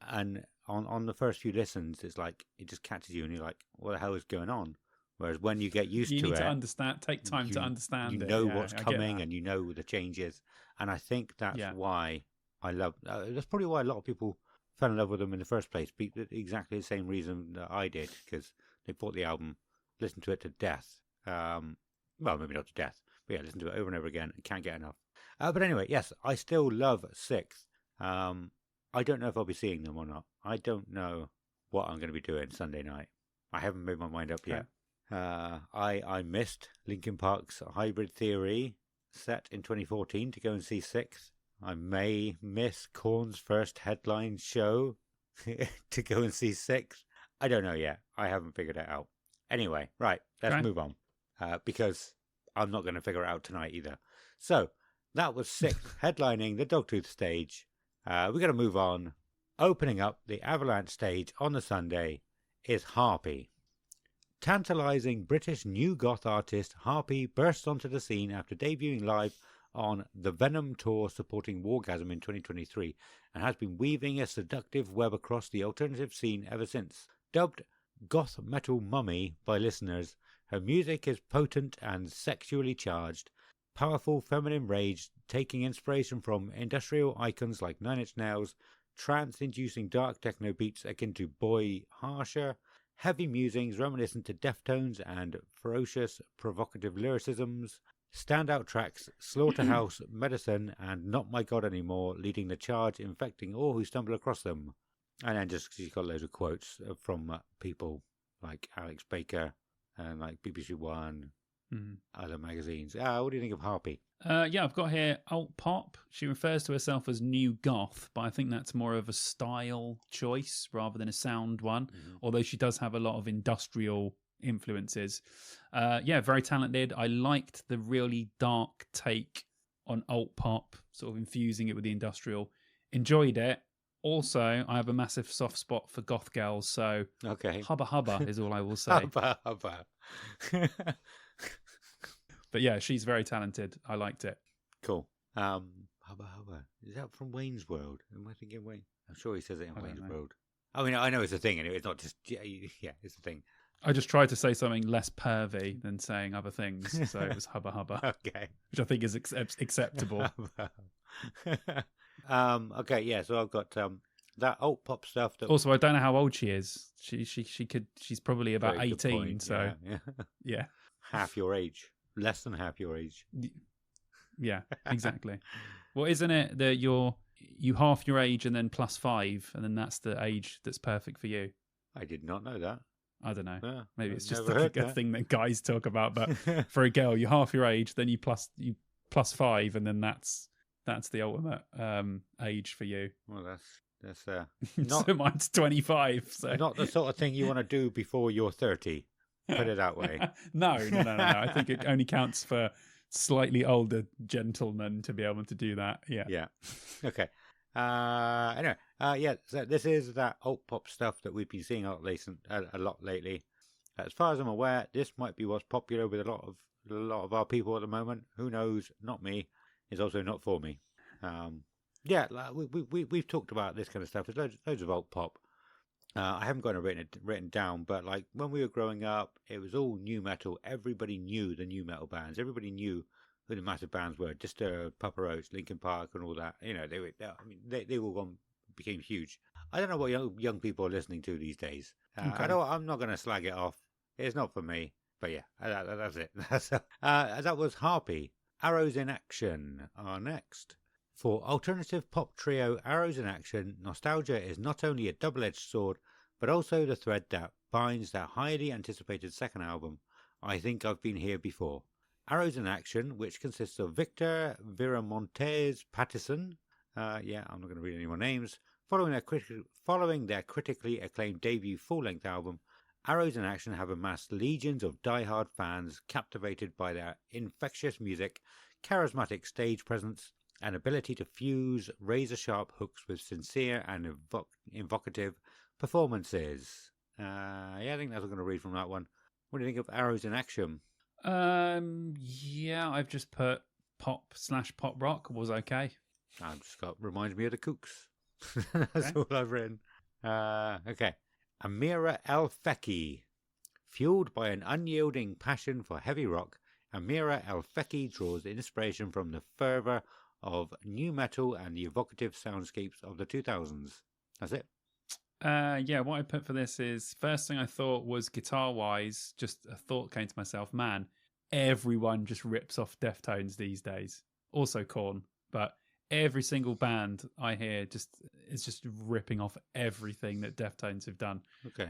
[SPEAKER 2] And on the first few listens, it's like it just catches you, and you're like, "What the hell is going on?" Whereas when you get used to it,
[SPEAKER 3] you need to understand. Take time to understand.
[SPEAKER 2] You know what's coming, and you know the changes. And I think that's why I love. That's probably why a lot of people fell in love with them in the first place. Exactly the same reason that I did, because they bought the album, listened to it to death. Well, maybe not to death, but listen to it over and over again and can't get enough. But anyway, yes, I still love Sixth. I don't know if I'll be seeing them or not. I don't know what I'm going to be doing Sunday night. I haven't made my mind up yet. I missed Linkin Park's Hybrid Theory set in 2014 to go and see Sixth. I may miss Korn's first headline show to go and see Sixth. I don't know yet. I haven't figured it out. Anyway, right, let's move on. Because I'm not going to figure it out tonight either. So, that was Sixth headlining the Dogtooth stage. We're going to move on. Opening up the Avalanche stage on the Sunday is Harpy. Tantalising British new goth artist Harpy bursts onto the scene after debuting live on the Venom tour supporting Wargasm in 2023 and has been weaving a seductive web across the alternative scene ever since. Dubbed goth metal mummy by listeners, her music is potent and sexually charged, powerful feminine rage taking inspiration from industrial icons like Nine Inch Nails, trance-inducing dark techno beats akin to Boy Harsher, heavy musings reminiscent to Deftones and ferocious, provocative lyricisms, standout tracks Slaughterhouse, Medicine and Not My God Anymore leading the charge, infecting all who stumble across them. And then she's got loads of quotes from people like Alex Baker and like BBC One, other magazines. What do you think of Harpy?
[SPEAKER 3] I've got here alt pop. She refers to herself as new goth, but I think that's more of a style choice rather than a sound one, although she does have a lot of industrial influences. Very talented. I liked the really dark take on alt pop, sort of infusing it with the industrial. Enjoyed it. Also, I have a massive soft spot for goth girls, so hubba hubba is all I will say.
[SPEAKER 2] Hubba hubba.
[SPEAKER 3] But yeah, she's very talented. I liked it.
[SPEAKER 2] Cool. Hubba hubba. Is that from Wayne's World? Am I thinking Wayne? I'm sure he says it in Wayne's World. I mean, I know it's a thing, anyway. It's not just, it's a thing.
[SPEAKER 3] I just tried to say something less pervy than saying other things, so it was hubba hubba.
[SPEAKER 2] Okay.
[SPEAKER 3] Which I think is acceptable.
[SPEAKER 2] Okay, yeah. So I've got that alt pop stuff. That
[SPEAKER 3] also, I don't know how old she is. She's probably about
[SPEAKER 2] very good
[SPEAKER 3] 18.
[SPEAKER 2] point,
[SPEAKER 3] So
[SPEAKER 2] yeah, half your age, less than half your age.
[SPEAKER 3] Yeah, exactly. Well, isn't it that you half your age and then +5, and then that's the age that's perfect for you?
[SPEAKER 2] I did not know that.
[SPEAKER 3] I don't know.
[SPEAKER 2] Yeah,
[SPEAKER 3] Maybe it's just
[SPEAKER 2] never
[SPEAKER 3] a thing that guys talk about. But for a girl, you half your age, then you +5, and then that's the ultimate age for you.
[SPEAKER 2] Well, that's not.
[SPEAKER 3] So mine's 25. So
[SPEAKER 2] not the sort of thing you want to do before you're 30. Put it that way.
[SPEAKER 3] No. I think it only counts for slightly older gentlemen to be able to do that. Yeah.
[SPEAKER 2] Okay. Anyway, so this is that alt pop stuff that we've been seeing a lot lately. As far as I'm aware, this might be what's popular with a lot of our people at the moment. Who knows? Not me. It's also not for me. We've talked about this kind of stuff. There's loads of alt pop. I haven't got it written down, but like when we were growing up, it was all new metal. Everybody knew the new metal bands. Everybody knew who the massive bands were: Disturbed, Papa Roach, Linkin Park, and all that. You know, they all became huge. I don't know what young people are listening to these days.
[SPEAKER 3] Okay.
[SPEAKER 2] I'm not going to slag it off. It's not for me. But yeah, that's it. That was Harpy. Arrows in Action are next. For alternative pop trio Arrows in Action, nostalgia is not only a double-edged sword, but also the thread that binds their highly anticipated second album, I Think I've Been Here Before. Arrows in Action, which consists of Victor Viramontes Pattison, I'm not going to read any more names, following their critically acclaimed debut full-length album, Arrows in Action have amassed legions of die-hard fans captivated by their infectious music, charismatic stage presence, and ability to fuse razor-sharp hooks with sincere and evocative performances. I think that's what I'm going to read from that one. What do you think of Arrows in Action?
[SPEAKER 3] I've just put pop/pop rock was okay.
[SPEAKER 2] I've just reminds me of the Kooks. That's all I've written. Okay. Amira El Feki. Fueled by an unyielding passion for heavy rock, Amira El Feki draws inspiration from the fervor of new metal and the evocative soundscapes of the 2000s. That's it.
[SPEAKER 3] What I put for this is, first thing I thought was guitar-wise, just a thought came to myself, man, everyone just rips off Deftones these days. Also Korn, but every single band I hear is just ripping off everything that Deftones have done.
[SPEAKER 2] Okay.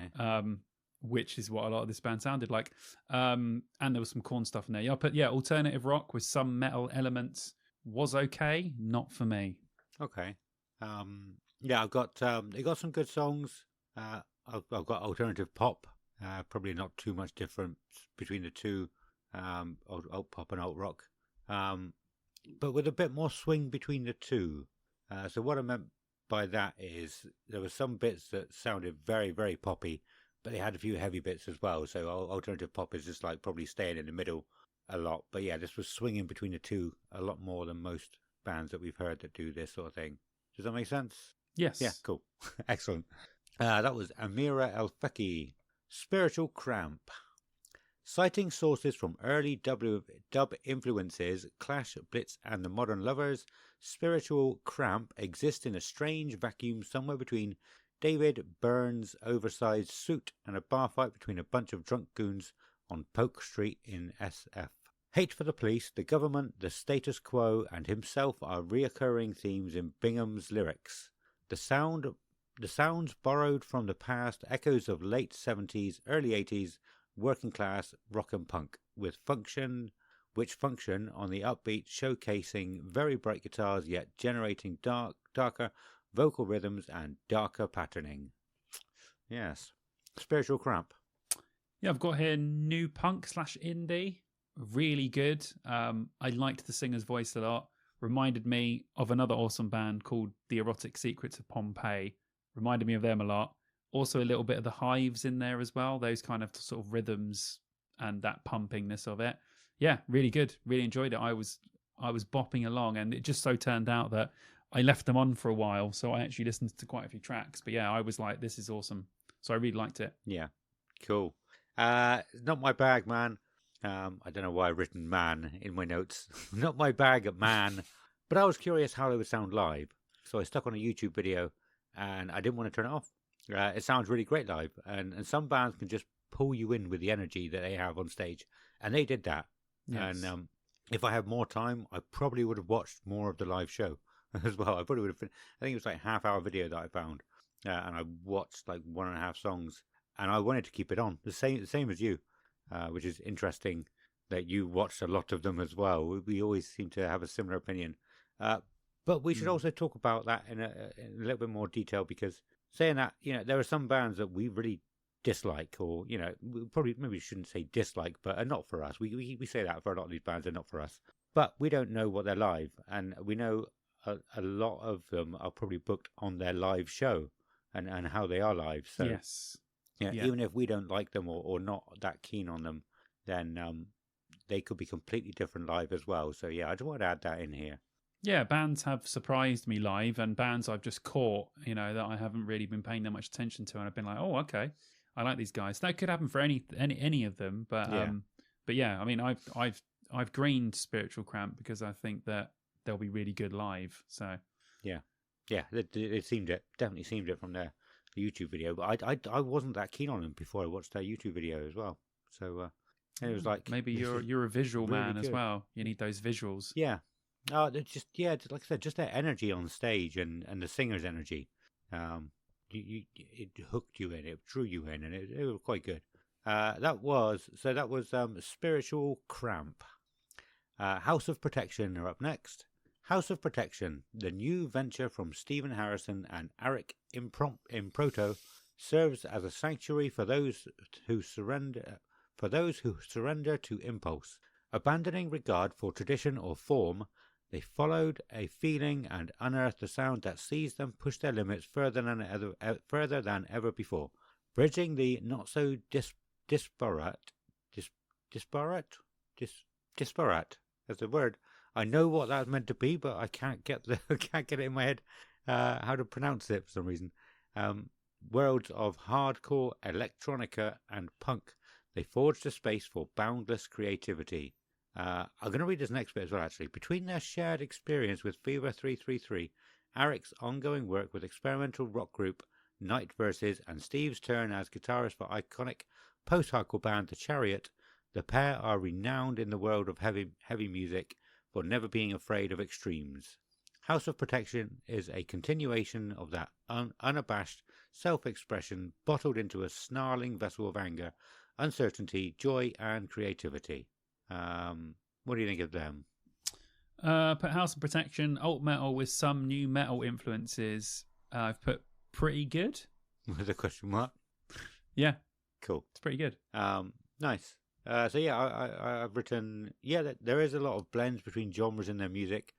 [SPEAKER 3] Which is what a lot of this band sounded like. And there was some Korn stuff in there. Yeah, I put alternative rock with some metal elements was okay, not for me.
[SPEAKER 2] Okay. I've got they got some good songs. I've got alternative pop. Probably not too much difference between the two, alt pop and alt rock. But with a bit more swing between the two. So what I meant by that is there were some bits that sounded very, very poppy, but they had a few heavy bits as well. So alternative pop is just like probably staying in the middle a lot. But yeah, this was swinging between the two a lot more than most bands that we've heard that do this sort of thing. Does that make sense?
[SPEAKER 3] Yes.
[SPEAKER 2] Yeah, cool. Excellent. That was Amira El Feki, Spiritual Cramp. Citing sources from early dub influences, Clash, Blitz and the Modern Lovers, Spiritual Cramp exists in a strange vacuum somewhere between David Byrne's oversized suit and a bar fight between a bunch of drunk goons on Polk Street in SF. Hate for the police, the government, the status quo, and himself are reoccurring themes in Bingham's lyrics. The sounds borrowed from the past, echoes of late 70s, early 80s, working class rock and punk, which function on the upbeat, showcasing very bright guitars yet generating darker vocal rhythms and darker patterning. Yes. Spiritual Cramp.
[SPEAKER 3] Yeah, I've got here new punk / indie. Really good. I liked the singer's voice a lot. Reminded me of another awesome band called The Erotic Secrets of Pompeii. Reminded me of them a lot. Also a little bit of the Hives in there as well. Those kind of sort of rhythms and that pumpingness of it. Yeah, really good. Really enjoyed it. I was bopping along, and it just so turned out that I left them on for a while, so I actually listened to quite a few tracks. But yeah, I was like, this is awesome. So I really liked it.
[SPEAKER 2] Yeah, cool. Not my bag, man. I don't know why I've written man in my notes. Not my bag, man. But I was curious how they would sound live. So I stuck on a YouTube video and I didn't want to turn it off. It sounds really great live. And some bands can just pull you in with the energy that they have on stage. And they did that.
[SPEAKER 3] Yes.
[SPEAKER 2] And if I had more time, I probably would have watched more of the live show as well. I probably would have. I think it was like a half-hour video that I found. And I watched like 1.5 songs. And I wanted to keep it on. The same as you. Which is interesting that you watched a lot of them as well. We always seem to have a similar opinion. But we should also talk about that in a little bit more detail, because saying that, there are some bands that we really dislike, or, maybe we shouldn't say dislike, but are not for us. We say that for a lot of these bands, they're not for us. But we don't know what they're live, and we know a lot of them are probably booked on their live show and how they are live. So
[SPEAKER 3] yes.
[SPEAKER 2] Yeah, even if we don't like them or not that keen on them, then they could be completely different live as well. So yeah, I just want to add that in here.
[SPEAKER 3] Yeah, bands have surprised me live, and bands I've just caught, that I haven't really been paying that much attention to, and I've been like, oh, okay, I like these guys. That could happen for any of them, but yeah, I mean, I've greened Spiritual Cramp because I think that they'll be really good live. So
[SPEAKER 2] yeah, it definitely seemed it from the YouTube video, but I wasn't that keen on them before I watched their YouTube video as well. So and it was like,
[SPEAKER 3] maybe you're a visual
[SPEAKER 2] really
[SPEAKER 3] man as
[SPEAKER 2] good.
[SPEAKER 3] well. You need those visuals.
[SPEAKER 2] Yeah. Like I said, just their energy on stage and the singer's energy. It hooked you in, it drew you in, and it was quite good. That was Spiritual Cramp. House of Protection are up next. House of Protection, the new venture from Stephen Harrison and Eric Improto, serves as a sanctuary for those who surrender to impulse. Abandoning regard for tradition or form, they followed a feeling and unearthed a sound that sees them push their limits further than ever before, bridging the not so disparate. That's the word. I know what that's meant to be, but I can't get it in my head how to pronounce it for some reason. Worlds of hardcore, electronica, and punk. They forged a space for boundless creativity. I'm going to read this next bit as well, actually. Between their shared experience with Fever 333, Eric's ongoing work with experimental rock group Night Verses, and Steve's turn as guitarist for iconic post-hardcore band The Chariot, the pair are renowned in the world of heavy music for never being afraid of extremes. House of Protection is a continuation of that unabashed self-expression bottled into a snarling vessel of anger, uncertainty, joy, and creativity. What do you think of them?
[SPEAKER 3] Put House of Protection, alt metal with some new metal influences. I've put pretty good.
[SPEAKER 2] With a question mark?
[SPEAKER 3] Yeah.
[SPEAKER 2] Cool.
[SPEAKER 3] It's pretty good.
[SPEAKER 2] Nice. So yeah, I've written, there is a lot of blends between genres in their music.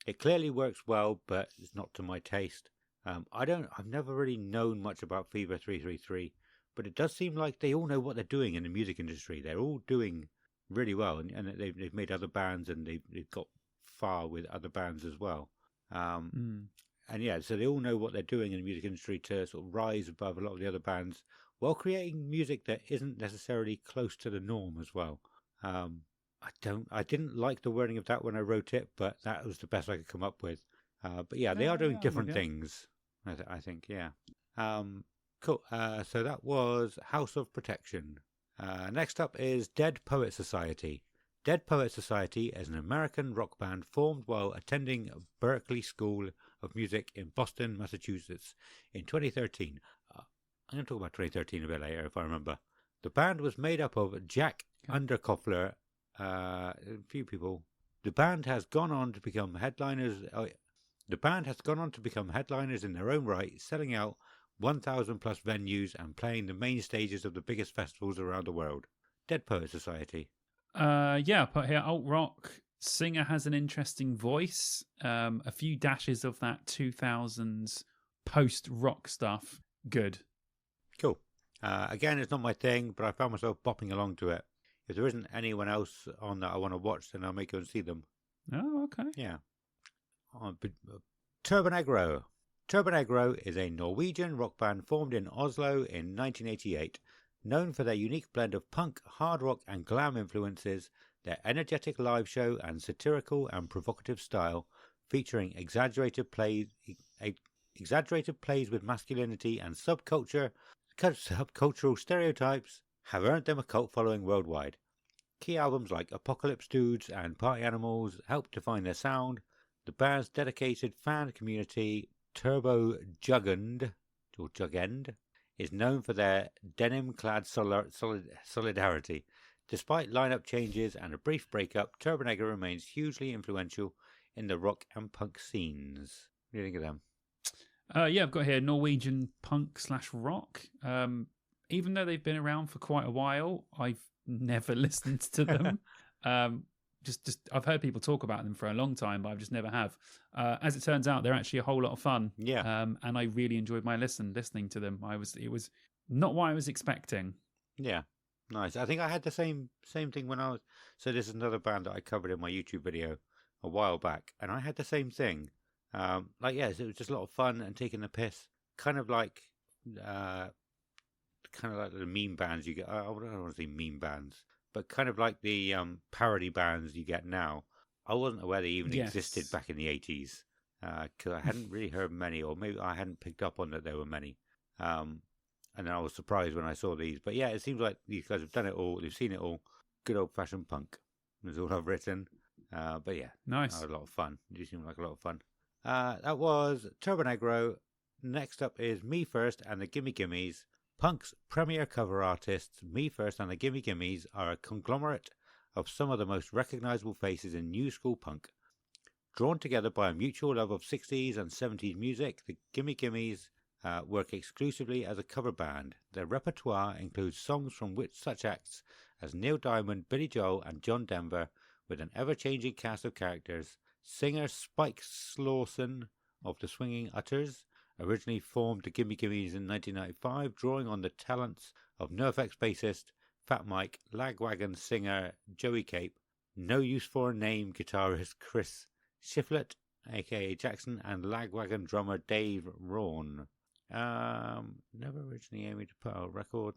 [SPEAKER 2] It clearly works well, but it's not to my taste. I've never really known much about Fever 333, but it does seem like they all know what they're doing in the music industry. They're all doing really well, and they've made other bands, and they've got far with other bands as well. And yeah, so they all know what they're doing in the music industry to sort of rise above a lot of the other bands, while creating music that isn't necessarily close to the norm as well. I didn't like the wording of that when I wrote it, but that was the best I could come up with. But yeah, they are doing different things, I think, yeah. Cool. So that was House of Protection. Next up is Dead Poet Society. Dead Poet Society is an American rock band formed while attending Berklee School of Music in Boston, Massachusetts in 2013. I'm going to talk about 2013 a bit later if I remember. The band was made up of Jack Underkoffler, a few people. The band has gone on to become headliners. The band has gone on to become headliners in their own right, selling out 1,000 plus venues and playing the main stages of the biggest festivals around the world. Dead Poet Society.
[SPEAKER 3] Yeah, put here alt rock. Singer has an interesting voice. A few dashes of that 2000s post rock stuff. Good.
[SPEAKER 2] Cool. Again, it's not my thing, but I found myself bopping along to it. If there isn't anyone else on that I want to watch, then I may go and see them.
[SPEAKER 3] Oh, okay.
[SPEAKER 2] Yeah. Turbanegro. Turbanegro is a Norwegian rock band formed in Oslo in 1988. Known for their unique blend of punk, hard rock, and glam influences, their energetic live show and satirical and provocative style, featuring exaggerated plays with masculinity and subcultural stereotypes, have earned them a cult following worldwide. Key albums like Apocalypse Dudes and Party Animals helped define their sound. The band's dedicated fan community, Turbo Jugend, or Jugend, is known for their denim-clad solidarity. Despite lineup changes and a brief breakup, Turbonegra remains hugely influential in the rock and punk scenes. What do you think of them?
[SPEAKER 3] Yeah, I've got here Norwegian punk / rock. Even though they've been around for quite a while, I've never listened to them. Just I've heard people talk about them for a long time, but I've just never have. As it turns out, they're actually a whole lot of fun.
[SPEAKER 2] Yeah.
[SPEAKER 3] And I really enjoyed my listening to them. It was not what I was expecting.
[SPEAKER 2] Yeah. Nice. I think I had the same thing when I was. So this is another band that I covered in my YouTube video a while back, and I had the same thing. It was just a lot of fun and taking the piss, kind of like the meme bands you get. I don't want to say meme bands, but kind of like the parody bands you get now. I wasn't aware they even existed back in the 80s because I hadn't really heard many, or maybe I hadn't picked up on that there were many. And then I was surprised when I saw these. But yeah, it seems like these guys have done it all. They've seen it all. Good old-fashioned punk. That's all I've written. But yeah,
[SPEAKER 3] nice.
[SPEAKER 2] A lot of fun. It do seem like a lot of fun. That was Turbonegra. Next up is Me First and the Gimme Gimmes. Punk's premier cover artists, Me First and the Gimme Gimmes, are a conglomerate of some of the most recognizable faces in new school punk. Drawn together by a mutual love of 60s and 70s music, the Gimme Gimmes work exclusively as a cover band. Their repertoire includes songs from such acts as Neil Diamond, Billy Joel, and John Denver, with an ever-changing cast of characters. Singer Spike Slawson of the Swinging Utters originally formed the Gimme Gimmes in 1995, drawing on the talents of NoFX bassist Fat Mike, Lagwagon singer Joey Cape, No Use for a Name guitarist Chris Shiflett, aka Jackson, and Lagwagon drummer Dave Rawn. Never originally aiming to put out a record.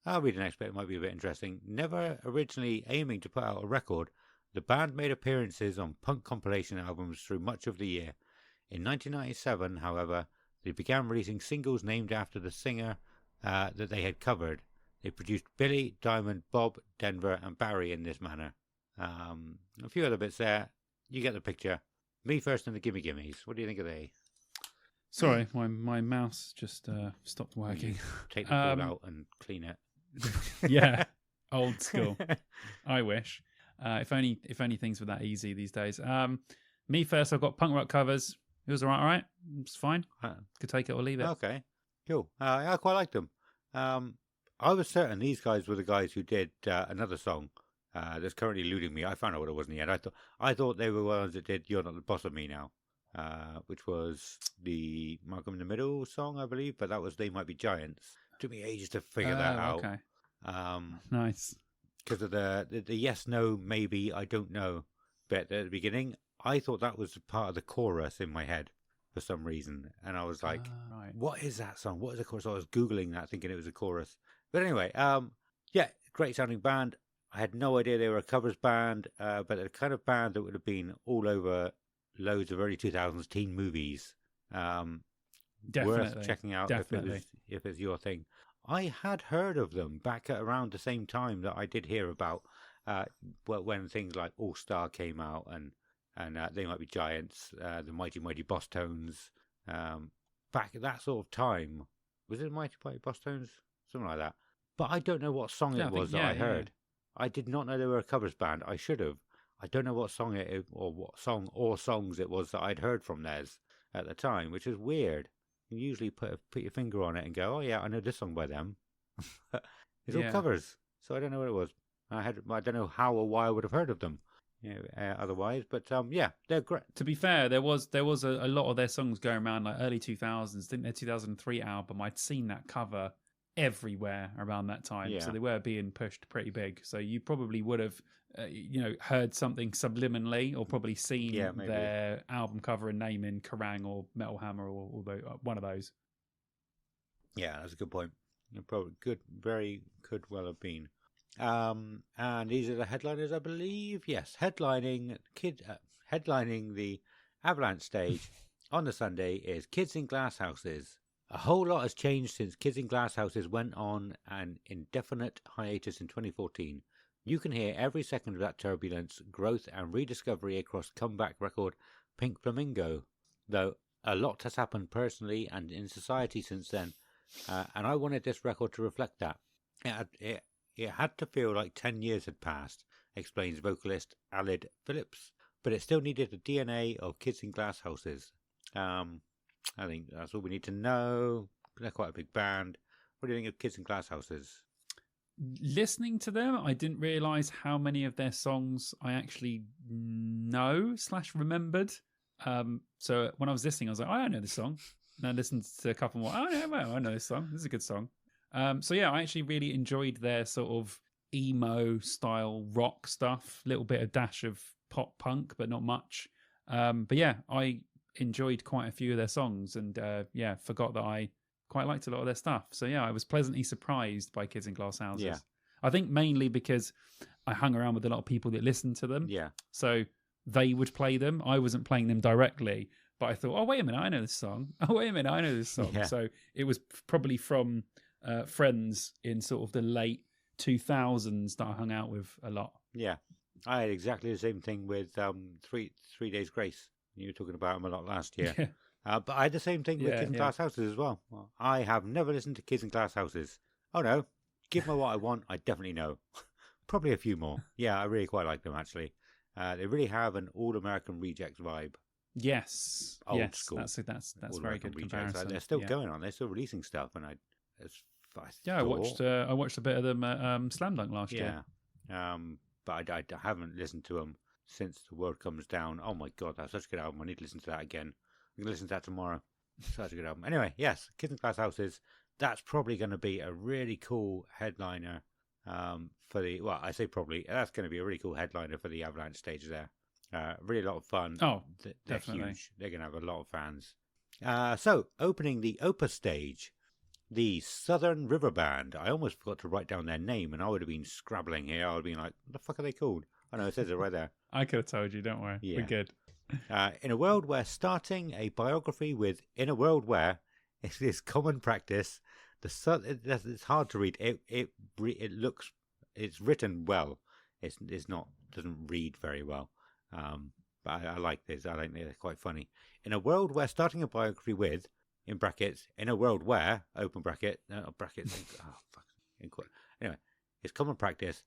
[SPEAKER 2] I'll read the next bit, it might be a bit interesting. Never originally aiming to put out a record, the band made appearances on punk compilation albums through much of the year. In 1997, however, they began releasing singles named after the singer that they had covered. They produced Billy, Diamond, Bob, Denver, and Barry in this manner. A few other bits there. You get the picture. Me First and the Gimme Gimmes. What do you think of they?
[SPEAKER 3] Sorry, my mouse just stopped working.
[SPEAKER 2] Take the ball out and clean it.
[SPEAKER 3] Yeah, old school. I wish. If only things were that easy these days. Me First, I've got punk rock covers. It was all right. It's fine. Could take it or leave it.
[SPEAKER 2] Okay, cool. I quite liked them. I was certain these guys were the guys who did another song that's currently eluding me. I found out what it was in the end. I thought they were ones that did "You're Not the Boss of Me Now," which was the Malcolm in the Middle song, I believe. But that was "They Might Be Giants." Took me ages to figure that out.
[SPEAKER 3] Okay. Nice.
[SPEAKER 2] Because of the yes, no, maybe, I don't know bit at the beginning. I thought that was part of the chorus in my head for some reason. And I was like,
[SPEAKER 3] right.
[SPEAKER 2] What is that song? What is the chorus? So I was Googling that thinking it was a chorus. But anyway, yeah, great sounding band. I had no idea they were a covers band, but a kind of band that would have been all over loads of early 2000s teen movies.
[SPEAKER 3] Definitely.
[SPEAKER 2] Worth checking out if it's your thing. I had heard of them back at around the same time that I did hear about when things like All Star came out and They Might Be Giants, the Mighty Mighty Boss Tones. Back at that sort of time, was it Mighty Mighty Boss Tones? Something like that. But I don't know what song it was that I heard. I did not know they were a covers band. I should have. I don't know what song it or what song or songs it was that I'd heard from theirs at the time, which is weird. You usually put your finger on it and go, oh yeah, I know this song by them. It's all covers, so I don't know what it was. I don't know how or why I would have heard of them, otherwise. But yeah, they're great.
[SPEAKER 3] To be fair, there was a lot of their songs going around like early 2000s. I think their 2003 album, I'd seen that cover everywhere around that time, so they were being pushed pretty big. So you probably would have, heard something subliminally, or probably seen their album cover and name in Kerrang or Metal Hammer or one of those.
[SPEAKER 2] Yeah, that's a good point. Probably could well have been. And these are the headliners, I believe. Yes, headlining the Avalanche stage on the Sunday is Kids in Glass Houses. A whole lot has changed since Kids in Glass Houses went on an indefinite hiatus in 2014. You can hear every second of that turbulence, growth and rediscovery across comeback record Pink Flamingo, though a lot has happened personally and in society since then, and I wanted this record to reflect that. It had to feel like 10 years had passed, explains vocalist Alid Phillips, but it still needed the DNA of Kids in Glass Houses. I think that's all we need to know. They're quite a big band. What do you think of Kids in Glass Houses?
[SPEAKER 3] Listening to them, I didn't realise how many of their songs I actually know / remembered. So when I was listening, I was like, I know this song. And I listened to a couple more. I know this song. This is a good song. So yeah, I actually really enjoyed their sort of emo style rock stuff. Little bit of dash of pop punk, but not much. But yeah, I enjoyed quite a few of their songs, and forgot that I quite liked a lot of their stuff. So yeah, I was pleasantly surprised by Kids in Glass Houses. Yeah. I think mainly because I hung around with a lot of people that listened to them. Yeah. So they would play them. I wasn't playing them directly, but I thought, oh, wait a minute, I know this song. Oh, wait a minute, I know this song. Yeah. So it was probably from friends in sort of the late 2000s that I hung out with a lot. Yeah.
[SPEAKER 2] I had exactly the same thing with 3 Days Grace. You were talking about them a lot last year. Yeah. But I had the same thing with Kids in Glass Houses as well. I have never listened to Kids in Glass Houses. Oh no, give me what I want, I definitely know. Probably a few more. Yeah, I really quite like them actually. They really have an all-American Rejects vibe.
[SPEAKER 3] Yes. Old school. That's very good comparison.
[SPEAKER 2] They're still going on. They're still releasing stuff, and
[SPEAKER 3] I watched a bit of them at Slam Dunk last year.
[SPEAKER 2] But I haven't listened to them since The World Comes Down. Oh my God, that's such a good album. I need to listen to that again. I'm going to listen to that tomorrow. Such a good album. Anyway, yes, Kids in Glass Houses. That's probably going to be a really cool headliner for the. Well, I say probably. That's going to be a really cool headliner for the Avalanche stage there. Really a lot of fun.
[SPEAKER 3] Oh,
[SPEAKER 2] they're
[SPEAKER 3] definitely
[SPEAKER 2] huge. They're going to have a lot of fans. So opening the Opus stage, the Southern River Band. I almost forgot to write down their name, and I would have been scrabbling here. I would have been like, "What the fuck are they called?" I know it says it right there.
[SPEAKER 3] I could have told you. Don't worry. Yeah. We're good.
[SPEAKER 2] In a world where starting a biography with "in a world where" is common practice, it's hard to read. It's written well. It's not doesn't read very well. But I like this. I think they're quite funny. In a world where starting a biography with, in brackets, in a world where, open bracket, brackets, anyway, it's common practice.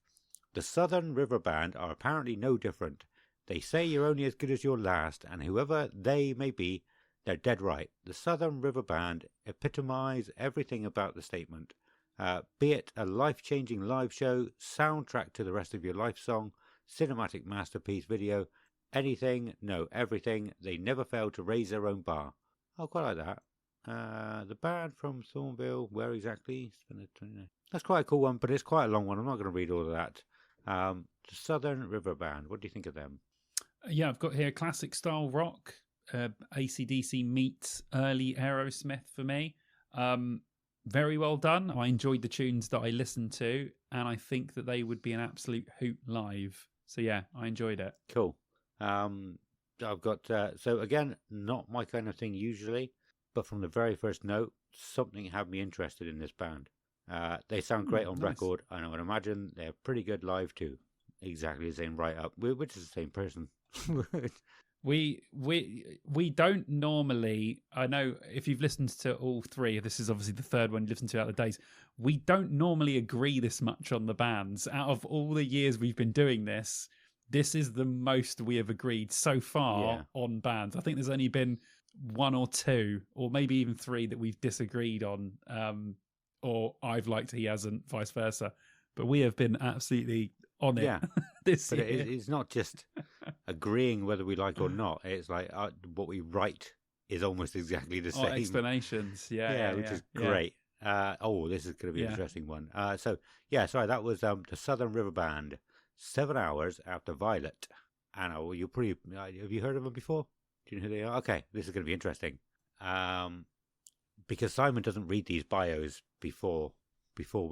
[SPEAKER 2] The Southern River Band are apparently no different. They say you're only as good as your last, and whoever they may be, they're dead right. The Southern River Band epitomize everything about the statement. Be it a life-changing live show, soundtrack to the rest of your life song, cinematic masterpiece video, anything, no, everything. They never fail to raise their own bar. I quite like that. The band from Thornville, where exactly? That's quite a cool one, but it's quite a long one. I'm not going to read all of that. The Southern River Band, what do you think of them?
[SPEAKER 3] Yeah, I've got here classic style rock. AC/DC meets early Aerosmith for me. Very well done. I enjoyed the tunes that I listened to, and I think that they would be an absolute hoot live. So yeah, I enjoyed it.
[SPEAKER 2] Cool. I've got so again, not my kind of thing usually, but from the very first note, something had me interested in this band. They sound great on record, and I would imagine they're pretty good live too. Exactly the same write up, which is the same person.
[SPEAKER 3] We don't normally. I know if you've listened to all three, this is obviously the third one you listened to out of the days. We don't normally agree this much on the bands. Out of all the years we've been doing this, this is the most we have agreed so far on bands. I think there's only been one or two, or maybe even three that we've disagreed on, or I've liked, he hasn't, vice versa. But we have been absolutely on it this year.
[SPEAKER 2] It's not just agreeing whether we like or not. It's like what we write is almost exactly the same.
[SPEAKER 3] Explanations,
[SPEAKER 2] which is great. This is going to be an interesting one. That was the Southern River Band, 7 hours after Violet. Anna, you pretty have you heard of them before? Do you know who they are? Okay, this is going to be interesting. Because Simon doesn't read these bios before before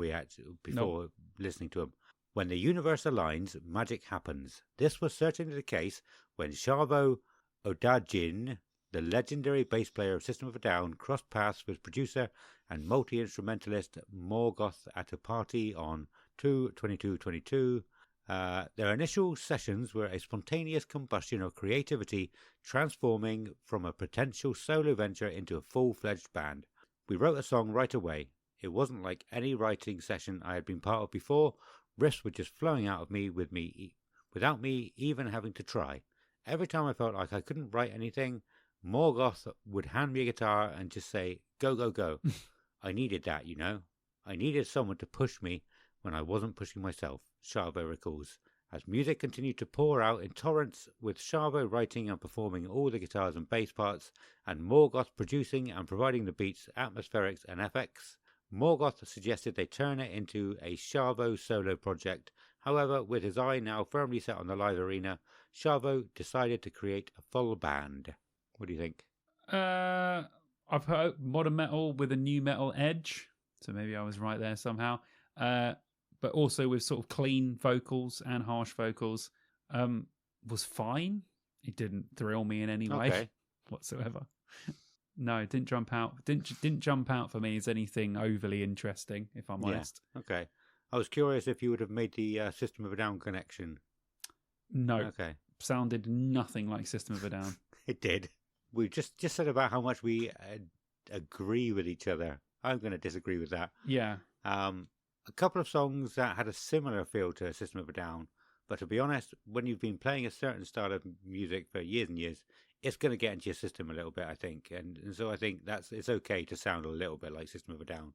[SPEAKER 2] listening to them. When the universe aligns, magic happens. This was certainly the case when Shavo Odadjin, the legendary bass player of System of a Down, crossed paths with producer and multi-instrumentalist Morgoth at a party on 2/22/22. Their initial sessions were a spontaneous combustion of creativity, transforming from a potential solo venture into a full-fledged band. We wrote a song right away. It wasn't like any writing session I had been part of before. Riffs were just flowing out of me without me even having to try. Every time I felt like I couldn't write anything, Morgoth would hand me a guitar and just say, go, go, go. I needed that, you know. I needed someone to push me when I wasn't pushing myself, Shavo recalls. As music continued to pour out in torrents, with Shavo writing and performing all the guitars and bass parts, and Morgoth producing and providing the beats, atmospherics and FX, Morgoth suggested they turn it into a Shavo solo project. However, with his eye now firmly set on the live arena, Shavo decided to create a full band. What do you think?
[SPEAKER 3] I've heard modern metal with a new metal edge, so maybe I was right there somehow. But also with sort of clean vocals and harsh vocals, was fine. It didn't thrill me in any way whatsoever. No, it didn't jump out. Didn't jump out for me as anything overly interesting, if I'm honest.
[SPEAKER 2] Okay. I was curious if you would have made the System of a Down connection.
[SPEAKER 3] No.
[SPEAKER 2] Okay.
[SPEAKER 3] Sounded nothing like System of a Down.
[SPEAKER 2] It did. We just said about how much we agree with each other. I'm going to disagree with that.
[SPEAKER 3] Yeah.
[SPEAKER 2] A couple of songs that had a similar feel to System of a Down, but to be honest, when you've been playing a certain style of music for years and years, it's going to get into your system a little bit, I think, and so I think it's okay to sound a little bit like System of a Down.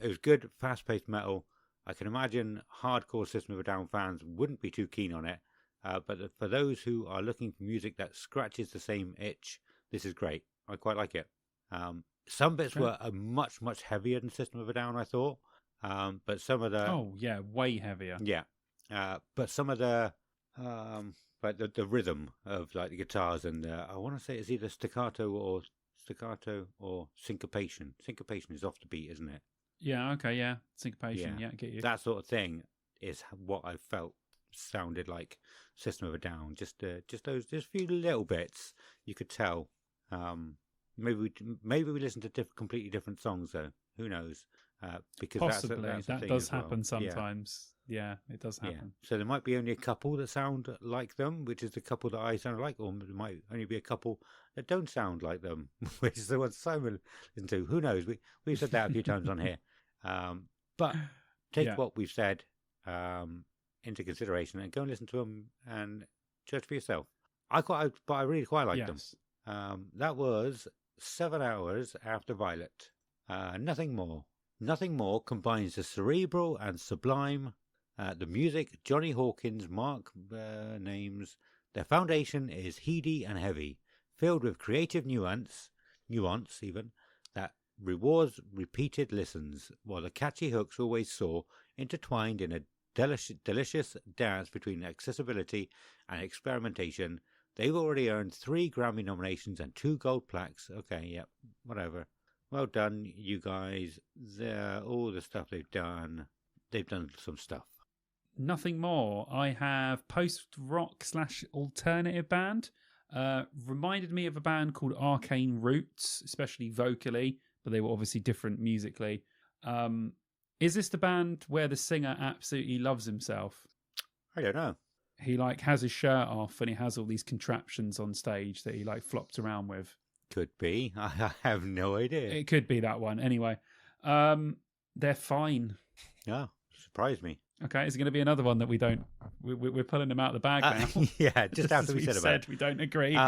[SPEAKER 2] It was good, fast-paced metal. I can imagine hardcore System of a Down fans wouldn't be too keen on it, but for those who are looking for music that scratches the same itch, this is great. I quite like it. Some bits were much, much heavier than System of a Down, I thought. But some of the
[SPEAKER 3] way heavier.
[SPEAKER 2] Yeah, but some of the like the rhythm of like the guitars and I want to say it's either staccato or syncopation. Syncopation is off the beat, isn't it?
[SPEAKER 3] Yeah. Okay. Yeah. Syncopation. Yeah. Get you.
[SPEAKER 2] That sort of thing is what I felt sounded like System of a Down. Just a few little bits you could tell. Maybe we listen to completely different songs though. Who knows? Because
[SPEAKER 3] possibly
[SPEAKER 2] that's
[SPEAKER 3] that does happen sometimes. Yeah, it does happen.
[SPEAKER 2] Yeah. So there might be only a couple that sound like them, which is the couple that I sound like, or there might only be a couple that don't sound like them, which is the one Simon listened to. Who knows? We've said that a few times on here. But take what we've said into consideration and go and listen to them and judge for yourself. But I really quite like them. That was 7 hours after Violet. Nothing more. Nothing More combines the cerebral and sublime. The music, Johnny Hawkins, Mark names. Their foundation is heady and heavy, filled with creative nuance even, that rewards repeated listens, while the catchy hooks always soar, intertwined in a delicious dance between accessibility and experimentation. They've already earned 3 Grammy nominations and 2 gold plaques. Okay, yep, whatever. Well done, you guys. All the stuff they've done some stuff.
[SPEAKER 3] Nothing more. I have post-rock / alternative band. Reminded me of a band called Arcane Roots, especially vocally, but they were obviously different musically. Is this the band where the singer absolutely loves himself?
[SPEAKER 2] I don't know.
[SPEAKER 3] He has his shirt off and he has all these contraptions on stage that he flops around with.
[SPEAKER 2] Could be. I have no idea.
[SPEAKER 3] It could be that one. Anyway, they're fine.
[SPEAKER 2] Yeah, surprised me.
[SPEAKER 3] Okay, is it going to be another one that we don't? We're pulling them out of the bag now.
[SPEAKER 2] Yeah, just after we said
[SPEAKER 3] we don't agree.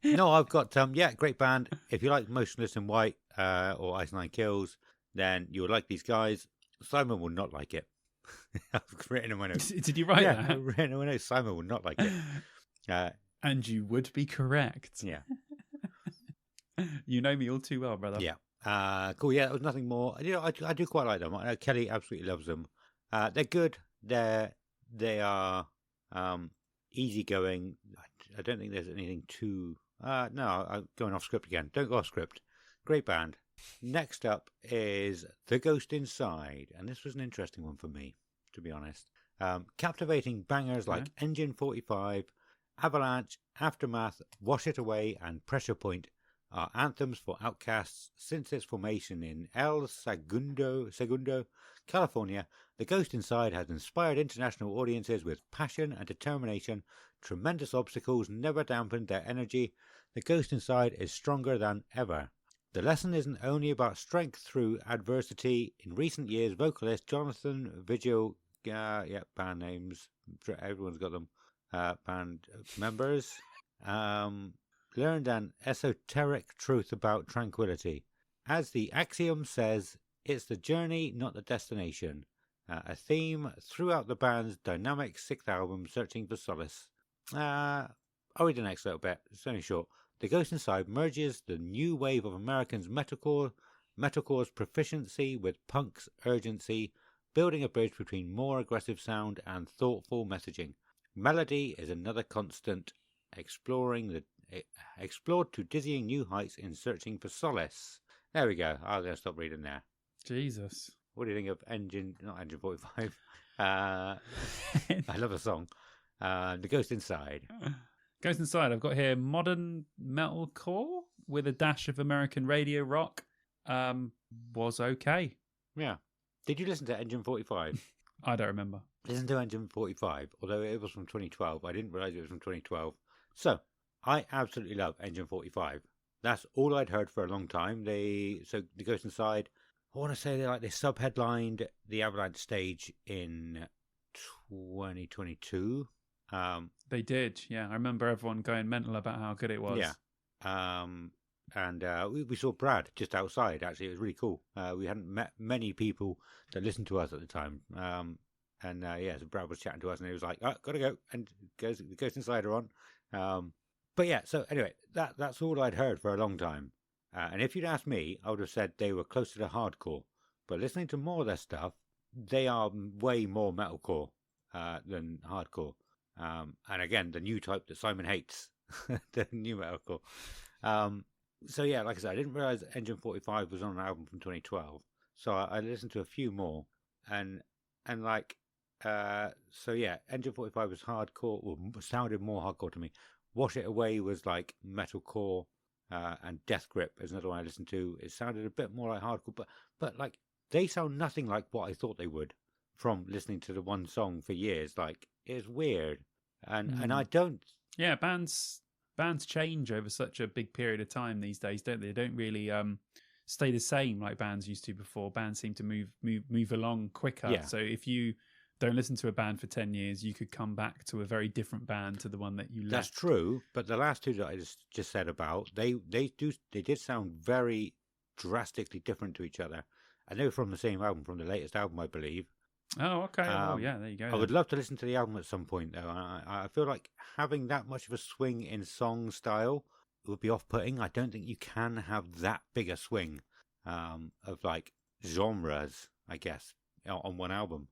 [SPEAKER 2] No, I've got great band. If you like Motionless in White or Ice Nine Kills, then you would like these guys. Simon will not like it. I've written in my notes.
[SPEAKER 3] Did you write that?
[SPEAKER 2] I've written in my notes. Simon will not like it.
[SPEAKER 3] And you would be correct.
[SPEAKER 2] Yeah.
[SPEAKER 3] You know me all too well, brother.
[SPEAKER 2] Yeah. Cool. Yeah, there was nothing more. I do quite like them. I know Kelly absolutely loves them. They're good. They are easygoing. I don't think there's anything too. No, I'm going off script again. Don't go off script. Great band. Next up is The Ghost Inside, and this was an interesting one for me, to be honest. Captivating bangers like Engine 45, Avalanche, Aftermath, Wash It Away, and Pressure Point are anthems for Outcasts since its formation in El Segundo, California. The Ghost Inside has inspired international audiences with passion and determination. Tremendous obstacles never dampened their energy. The Ghost Inside is stronger than ever. The lesson isn't only about strength through adversity. In recent years, vocalist Jonathan Vigil, band names, everyone's got them, band members, learned an esoteric truth about tranquility. As the axiom says, it's the journey, not the destination. A theme throughout the band's dynamic sixth album, Searching for Solace. I'll read the next little bit. It's only short. The Ghost Inside merges the new wave of Americans' metalcore's proficiency with punk's urgency, building a bridge between more aggressive sound and thoughtful messaging. Melody is another constant, explored to dizzying new heights in Searching for Solace. There we go. I'm going to stop reading there.
[SPEAKER 3] Jesus.
[SPEAKER 2] What do you think of Engine 45? I love the song. The Ghost Inside.
[SPEAKER 3] Ghost Inside, I've got here modern metalcore with a dash of American radio rock. Was okay.
[SPEAKER 2] Yeah. Did you listen to Engine 45?
[SPEAKER 3] I don't remember.
[SPEAKER 2] Listen to Engine 45, although it was from 2012. I didn't realise it was from 2012. So, I absolutely love Engine 45. That's all I'd heard for a long time. So The Ghost Inside, I want to say they sub-headlined the Avalanche stage in 2022.
[SPEAKER 3] They did, yeah. I remember everyone going mental about how good it was.
[SPEAKER 2] Yeah. And we saw Brad just outside, actually. It was really cool. We hadn't met many people that listened to us at the time. So Brad was chatting to us and he was like, gotta go. And the Ghost Inside are on. But yeah, so anyway, that's all I'd heard for a long time. And if you'd asked me, I would have said they were closer to hardcore. But listening to more of their stuff, they are way more metalcore than hardcore. And again, the new type that Simon hates, the new metalcore. So yeah, like I said, I didn't realize Engine 45 was on an album from 2012. So I listened to a few more, and so yeah, Engine 45 was hardcore, or sounded more hardcore to me. Wash It Away was like metalcore, and Death Grip is another one I listened to. It sounded a bit more like hardcore, but like they sound nothing like what I thought they would from listening to the one song for years. Like it's weird, and I don't.
[SPEAKER 3] Yeah, bands change over such a big period of time these days, don't they? They don't really stay the same like bands used to before. Bands seem to move along quicker. Yeah. So if you don't listen to a band for 10 years, you could come back to a very different band to the one that you left.
[SPEAKER 2] That's true, but the last two that I just said about, they did sound very drastically different to each other. And they were from the same album, from the latest album, I believe.
[SPEAKER 3] Oh, okay. Oh, yeah, there you go.
[SPEAKER 2] I would love to listen to the album at some point, though. I feel like having that much of a swing in song style would be off-putting. I don't think you can have that big a swing of like genres, I guess, on one album.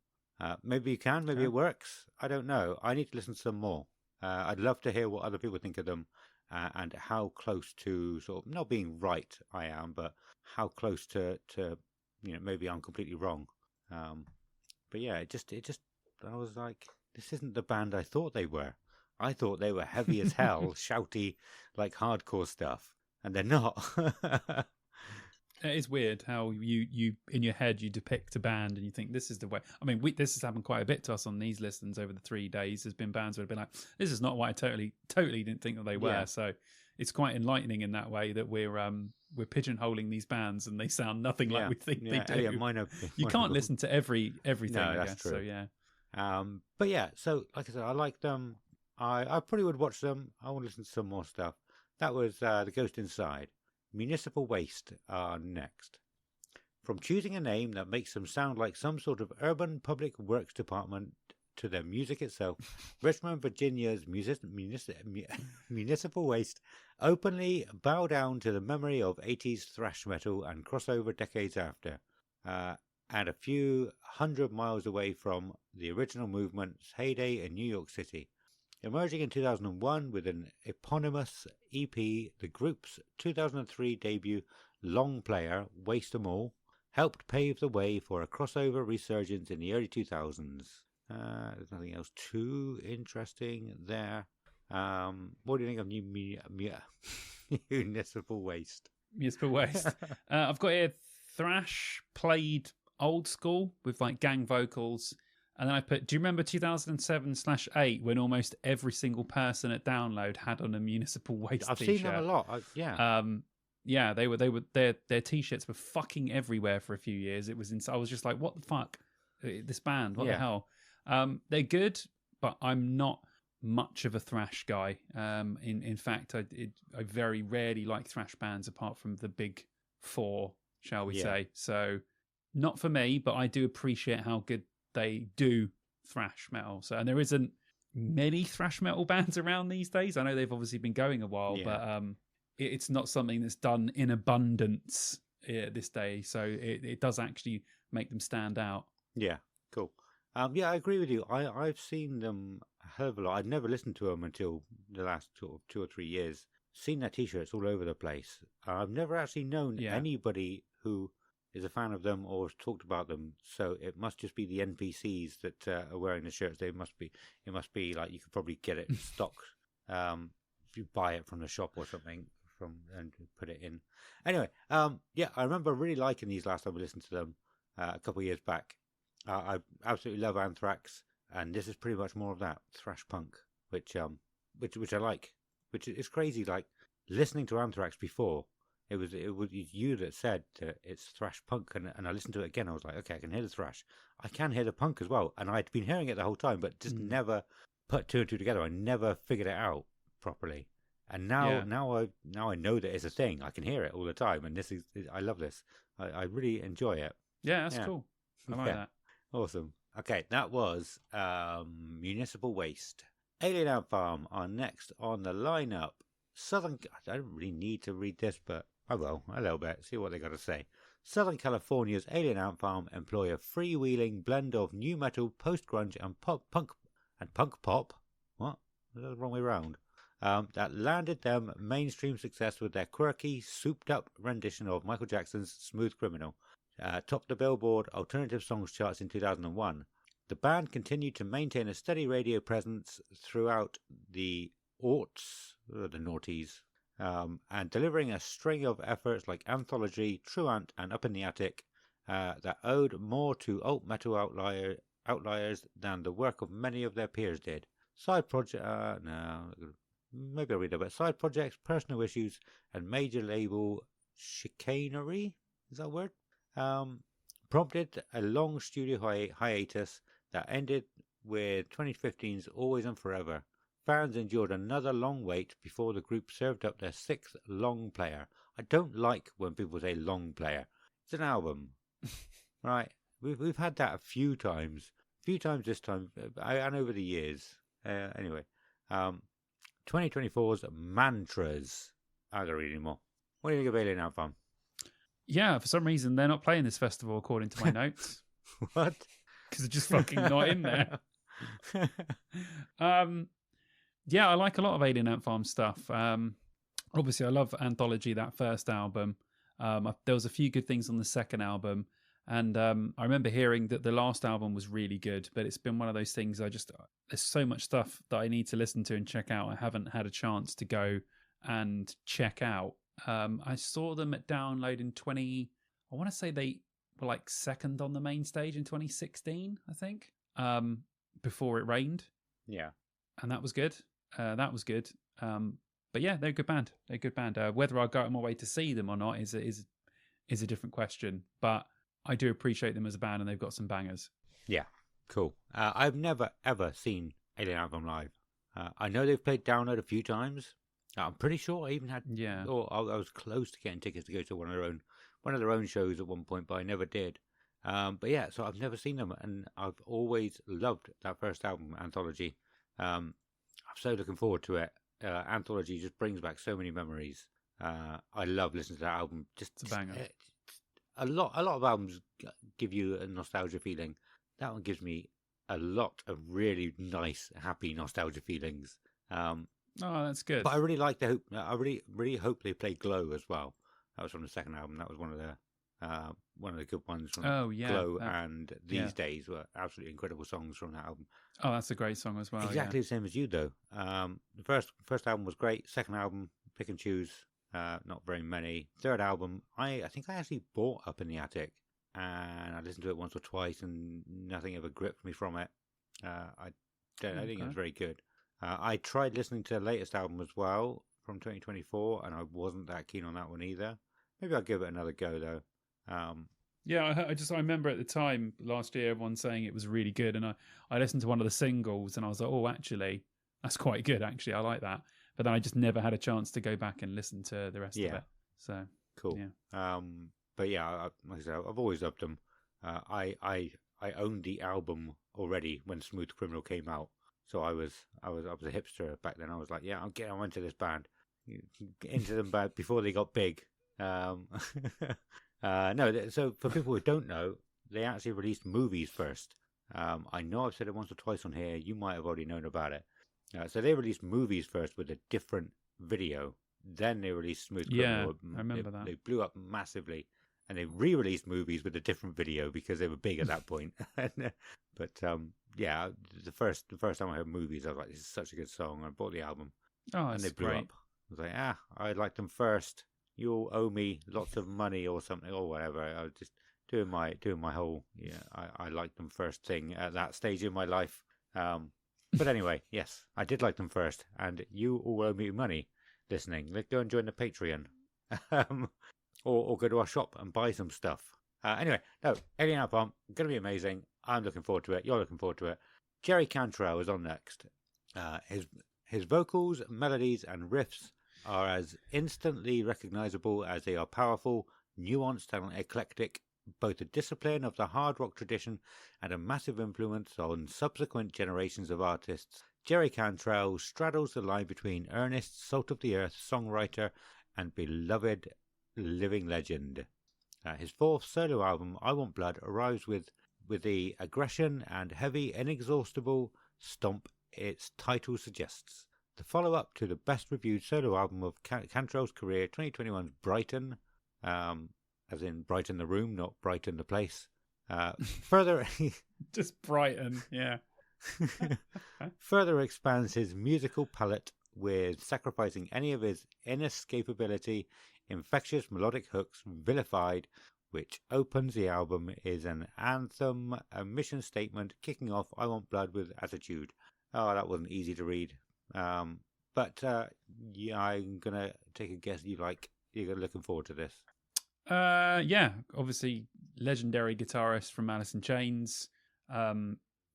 [SPEAKER 2] Maybe you can, maybe it works. I don't know. I need to listen to some more. I'd love to hear what other people think of them and how close to sort of, not being right I am, but how close to maybe I'm completely wrong. But yeah, it just, I was like, this isn't the band I thought they were. I thought they were heavy as hell, shouty, like hardcore stuff, and they're not.
[SPEAKER 3] It is weird how you in your head you depict a band and you think this is the way. I mean, this has happened quite a bit to us on these listens over the 3 days. There's been bands that have been like, this is not what I totally didn't think that they were. Yeah. So it's quite enlightening in that way that we're pigeonholing these bands and they sound nothing like we think they do.
[SPEAKER 2] Yeah,
[SPEAKER 3] you can't listen to everything.
[SPEAKER 2] No,
[SPEAKER 3] I
[SPEAKER 2] that's
[SPEAKER 3] guess.
[SPEAKER 2] true.
[SPEAKER 3] So yeah.
[SPEAKER 2] But yeah, so like I said, I like them. I probably would watch them. I want to listen to some more stuff. That was The Ghost Inside. Municipal Waste are next. From choosing a name that makes them sound like some sort of urban public works department to their music itself, Richmond, Virginia's Municipal Waste openly bow down to the memory of 80s thrash metal and crossover decades after, and a few hundred miles away from the original movement's heyday in New York City. Emerging in 2001 with an eponymous EP, the group's 2003 debut long player, Waste 'Em All, helped pave the way for a crossover resurgence in the early 2000s. There's nothing else too interesting there. What do you think of Municipal Waste?
[SPEAKER 3] Municipal Waste. I've got here thrash played old school with like gang vocals. And then I put, do you remember 2007/8 when almost every single person at Download had on a Municipal Waste
[SPEAKER 2] I've
[SPEAKER 3] t-shirt?
[SPEAKER 2] seen them a lot. Yeah.
[SPEAKER 3] Yeah, their t-shirts were fucking everywhere for a few years. It was I was just like, what the fuck? This band, what the hell? They're good, but I'm not much of a thrash guy. In fact, I very rarely like thrash bands apart from the big four, shall we say. So not for me, but I do appreciate how good they do thrash metal. So, and there isn't many thrash metal bands around these days. I know they've obviously been going a while, but it's not something that's done in abundance this day. So it does actually make them stand out.
[SPEAKER 2] Yeah, cool. Yeah, I agree with you. I've seen them a hell of a lot. I'd never listened to them until the last sort of 2 or 3 years. Seen their t-shirts all over the place. I've never actually known anybody who is a fan of them or has talked about them. So it must just be the NPCs that are wearing the shirts. It must be like you could probably get it in stock if you buy it from the shop or something and put it in. Anyway, yeah, I remember really liking these last time we listened to them a couple of years back. I absolutely love Anthrax, and this is pretty much more of that thrash punk, which I like. Which is crazy. Like listening to Anthrax before, it was you that said it's thrash punk, and I listened to it again. I was like, okay, I can hear the thrash, I can hear the punk as well, and I'd been hearing it the whole time, but just never put two and two together. I never figured it out properly, and now I know that it's a thing. I can hear it all the time, and I love this. I really enjoy it.
[SPEAKER 3] Yeah, that's cool. I like that.
[SPEAKER 2] Awesome. Okay, that was Municipal Waste. Alien Ant Farm are next on the lineup. I don't really need to read this, but I will a little bit. See what they got to say. Southern California's Alien Ant Farm employ a freewheeling blend of new metal, post-grunge, and punk pop. What? That's the wrong way round. That landed them mainstream success with their quirky, souped-up rendition of Michael Jackson's "Smooth Criminal." Topped the Billboard Alternative Songs charts in 2001. The band continued to maintain a steady radio presence throughout the aughts, the noughties, and delivering a string of efforts like Anthology, Truant, and Up in the Attic that owed more to alt metal outliers than the work of many of their peers did. Side projects, personal issues, and major label chicanery, is that a word? Prompted a long studio hiatus that ended with 2015's Always and Forever. Fans endured another long wait before the group served up their 6th long player. I don't like when people say long player. It's an album, right? We've had that a few times this time, and over the years. Anyway, 2024's Mantras. I don't read anymore. What do you think of Alien Ant Farm?
[SPEAKER 3] Yeah, for some reason they're not playing this festival according to my notes.
[SPEAKER 2] What?
[SPEAKER 3] Because they're just fucking not in there. Yeah, I like a lot of Alien Ant Farm stuff. Obviously, I love Anthology, that first album. There was a few good things on the second album. And I remember hearing that the last album was really good, but it's been one of those things there's so much stuff that I need to listen to and check out. I haven't had a chance to go and check out. I saw them at Download in I want to say they were like second on the main stage in 2016, I think, before it rained.
[SPEAKER 2] Yeah.
[SPEAKER 3] And that was good. But yeah, they're a good band. Whether I go out of my way to see them or not is a different question. But I do appreciate them as a band, and they've got some bangers.
[SPEAKER 2] Yeah, cool. I've never, ever seen Alien Ant Farm live. I know they've played Download a few times. I'm pretty sure I even had, or I was close to getting tickets to go to one of their own shows at one point, but I never did. But yeah, so I've never seen them, and I've always loved that first album, Anthology. I'm so looking forward to it. Anthology just brings back so many memories. I love listening to that album. Just
[SPEAKER 3] it's a banger.
[SPEAKER 2] A lot of albums give you a nostalgia feeling. That one gives me a lot of really nice, happy nostalgia feelings.
[SPEAKER 3] Oh, that's good.
[SPEAKER 2] But I really like I really hope they play Glow as well. That was from the second album. That was one of the good ones from
[SPEAKER 3] Glow
[SPEAKER 2] and These Days were absolutely incredible songs from that album.
[SPEAKER 3] Oh, that's a great song as well.
[SPEAKER 2] Exactly the same as you, though. The first album was great. Second album, pick and choose, not very many. Third album, I think I actually bought Up in the Attic, and I listened to it once or twice, and nothing ever gripped me from it. I think it was very good. I tried listening to the latest album as well from 2024, and I wasn't that keen on that one either. Maybe I'll give it another go, though.
[SPEAKER 3] I remember at the time last year everyone saying it was really good, and I listened to one of the singles and I was like, oh, actually that's quite good, actually I like that, but then I just never had a chance to go back and listen to the rest of it. So
[SPEAKER 2] cool. But yeah, like I said, I've always loved them. I owned the album already when Smooth Criminal came out, so I was a hipster back then. I was like, yeah, I'm into this band, into them before they got big. So for people who don't know, they actually released movies first. I know I've said it once or twice on here. You might have already known about it. So they released movies first with a different video. Then they released Smooth Criminal.
[SPEAKER 3] Yeah, I remember that.
[SPEAKER 2] They blew up massively. And they re-released movies with a different video because they were big at that point. But the first time I heard movies, I was like, this is such a good song. I bought the album.
[SPEAKER 3] Oh,
[SPEAKER 2] and they blew
[SPEAKER 3] great.
[SPEAKER 2] up. I was like, I liked them first. You'll owe me lots of money or something or whatever. I was just doing my whole I liked them first thing at that stage in my life. But anyway, yes, I did like them first, and you all owe me money listening. Let's go and join the Patreon. Or go to our shop and buy some stuff. Anyway, no, Alien Ant Farm, going to be amazing. I'm looking forward to it. You're looking forward to it. Jerry Cantrell is on next. His vocals, melodies, and riffs are as instantly recognizable as they are powerful, nuanced, and eclectic, both a discipline of the hard rock tradition and a massive influence on subsequent generations of artists. Jerry Cantrell straddles the line between earnest, salt-of-the-earth songwriter and beloved living legend. His fourth solo album, I Want Blood, arrives with the aggression and heavy, inexhaustible stomp its title suggests. The follow-up to the best-reviewed solo album of Cantrell's career, 2021's Brighton, as in Brighton the room, not Brighton the place. Further,
[SPEAKER 3] just Brighton, yeah.
[SPEAKER 2] Further expands his musical palette with sacrificing any of his inescapability. Infectious melodic hooks, Vilified, which opens the album, is an anthem, a mission statement, kicking off I Want Blood with attitude. Oh, that wasn't easy to read. But I'm going to take a guess you're looking forward to this.
[SPEAKER 3] Yeah, obviously legendary guitarist from Alice in Chains.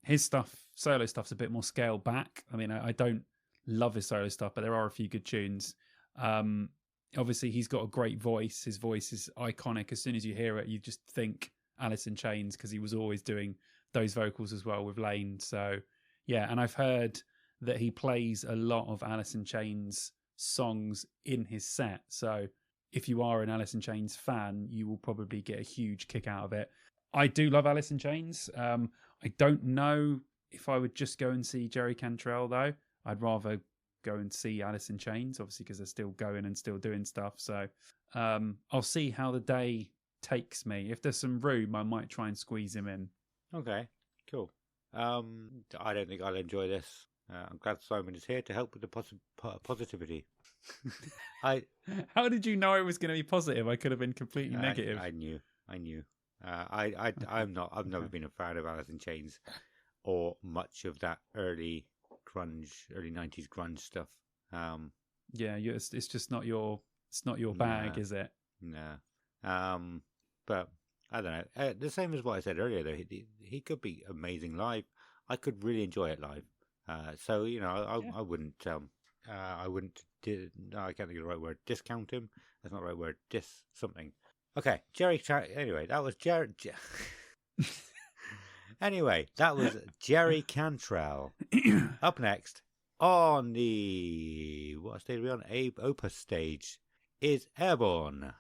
[SPEAKER 3] His solo stuff's a bit more scaled back. I mean, I don't love his solo stuff, but there are a few good tunes. Obviously, he's got a great voice. His voice is iconic. As soon as you hear it, you just think Alice in Chains, because he was always doing those vocals as well with Lane. So, yeah, and I've heard that he plays a lot of Alice in Chains songs in his set. So if you are an Alice in Chains fan, you will probably get a huge kick out of it. I do love Alice in Chains. I don't know if I would just go and see Jerry Cantrell, though. I'd rather go and see Alice in Chains, obviously, because they're still going and still doing stuff. So I'll see how the day takes me. If there's some room, I might try and squeeze him in.
[SPEAKER 2] Okay, cool. I don't think I'll enjoy this. I'm glad Simon is here to help with the positivity.
[SPEAKER 3] How did you know it was going to be positive? I could have been completely negative.
[SPEAKER 2] I knew. I've never been a fan of Alice in Chains or much of that early 90s grunge stuff.
[SPEAKER 3] Yeah, it's just not your bag, is it?
[SPEAKER 2] No. But I don't know. The same as what I said earlier, though. He could be amazing live. I could really enjoy it live. So I wouldn't. I can't think of the right word. Discount him. That's not the right word. Something. Okay, anyway, that was Jerry. Anyway, that was Jerry Cantrell. Up next on the what stage are we on? Opus stage is Airborne.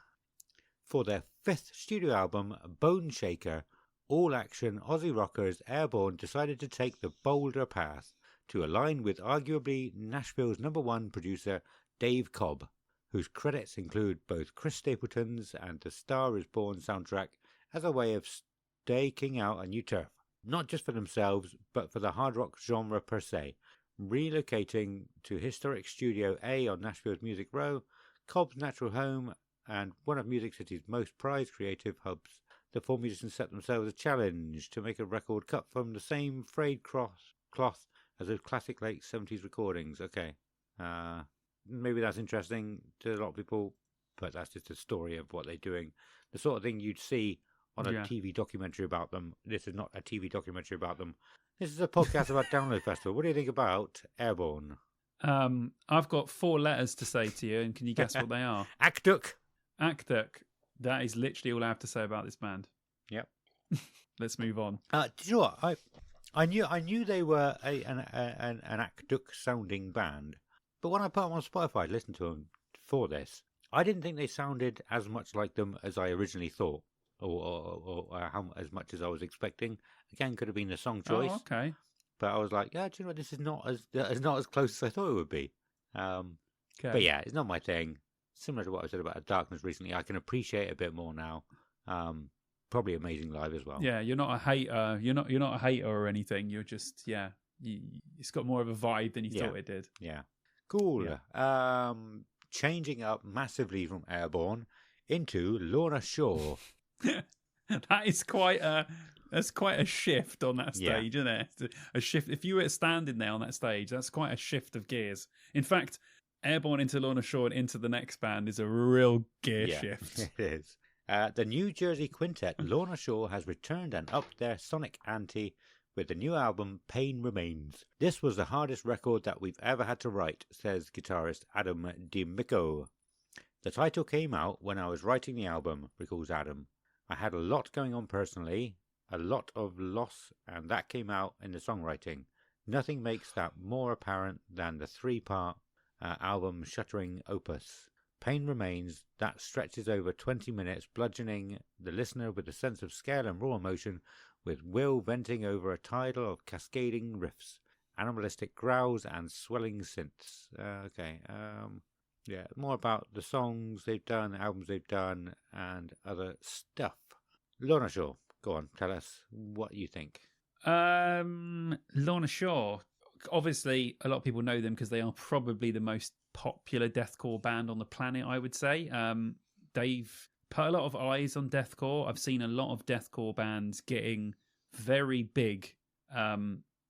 [SPEAKER 2] For their 5th studio album, Bone Shaker, all action Aussie rockers, Airborne decided to take the bolder path to align with arguably Nashville's #1 producer Dave Cobb, whose credits include both Chris Stapleton's and the Star is Born soundtrack as a way of staking out a new turf, not just for themselves, but for the hard rock genre per se. Relocating to historic Studio A on Nashville's Music Row, Cobb's natural home, and one of Music City's most prized creative hubs, the four musicians set themselves a challenge to make a record cut from the same frayed cloth as those classic late 70s recordings. Okay. Maybe that's interesting to a lot of people, but that's just a story of what they're doing. The sort of thing you'd see on a TV documentary about them. This is not a TV documentary about them. This is a podcast about Download Festival. What do you think about Airborne?
[SPEAKER 3] I've got 4 letters to say to you, and can you guess what they are?
[SPEAKER 2] Akduk.
[SPEAKER 3] Akduk. That is literally all I have to say about this band.
[SPEAKER 2] Yep.
[SPEAKER 3] Let's move on.
[SPEAKER 2] Do you know what? I knew they were an Akduk sounding band, but when I put them on Spotify, I listened to them for this. I didn't think they sounded as much like them as I originally thought, or how as much as I was expecting. Again, could have been the song choice.
[SPEAKER 3] Oh, okay.
[SPEAKER 2] But I was like, yeah, do you know what? This is not as close as I thought it would be.
[SPEAKER 3] Okay.
[SPEAKER 2] But yeah, it's not my thing. Similar to what I said about Darkness recently, I can appreciate it a bit more now. Probably amazing live as well.
[SPEAKER 3] Yeah, you're not a hater. You're not a hater or anything. You're just it's got more of a vibe than you thought it did.
[SPEAKER 2] Yeah. Cool.
[SPEAKER 3] Yeah.
[SPEAKER 2] Changing up massively from Airborne into Lorna Shore.
[SPEAKER 3] That's quite a shift on that stage, isn't it? A shift. If you were standing there on that stage, that's quite a shift of gears. In fact, Airborne into Lorna Shore and into the next band is a real gear shift.
[SPEAKER 2] It is. The New Jersey quintet Lorna Shore has returned and upped their sonic ante with the new album Pain Remains. This was the hardest record that we've ever had to write, says guitarist Adam DiMicco. The title came out when I was writing the album, recalls Adam. I had a lot going on personally, a lot of loss, and that came out in the songwriting. Nothing makes that more apparent than the 3-part album shuttering opus. Pain Remains, that stretches over 20 minutes, bludgeoning the listener with a sense of scale and raw emotion, with Will venting over a tidal of cascading riffs, animalistic growls, and swelling synths. More about the songs they've done, albums they've done, and other stuff. Lorna Shore, go on, tell us what you think.
[SPEAKER 3] Lorna Shore, obviously a lot of people know them because they are probably the most popular deathcore band on the planet, I would say. They've put a lot of eyes on deathcore. I've seen a lot of deathcore bands getting very big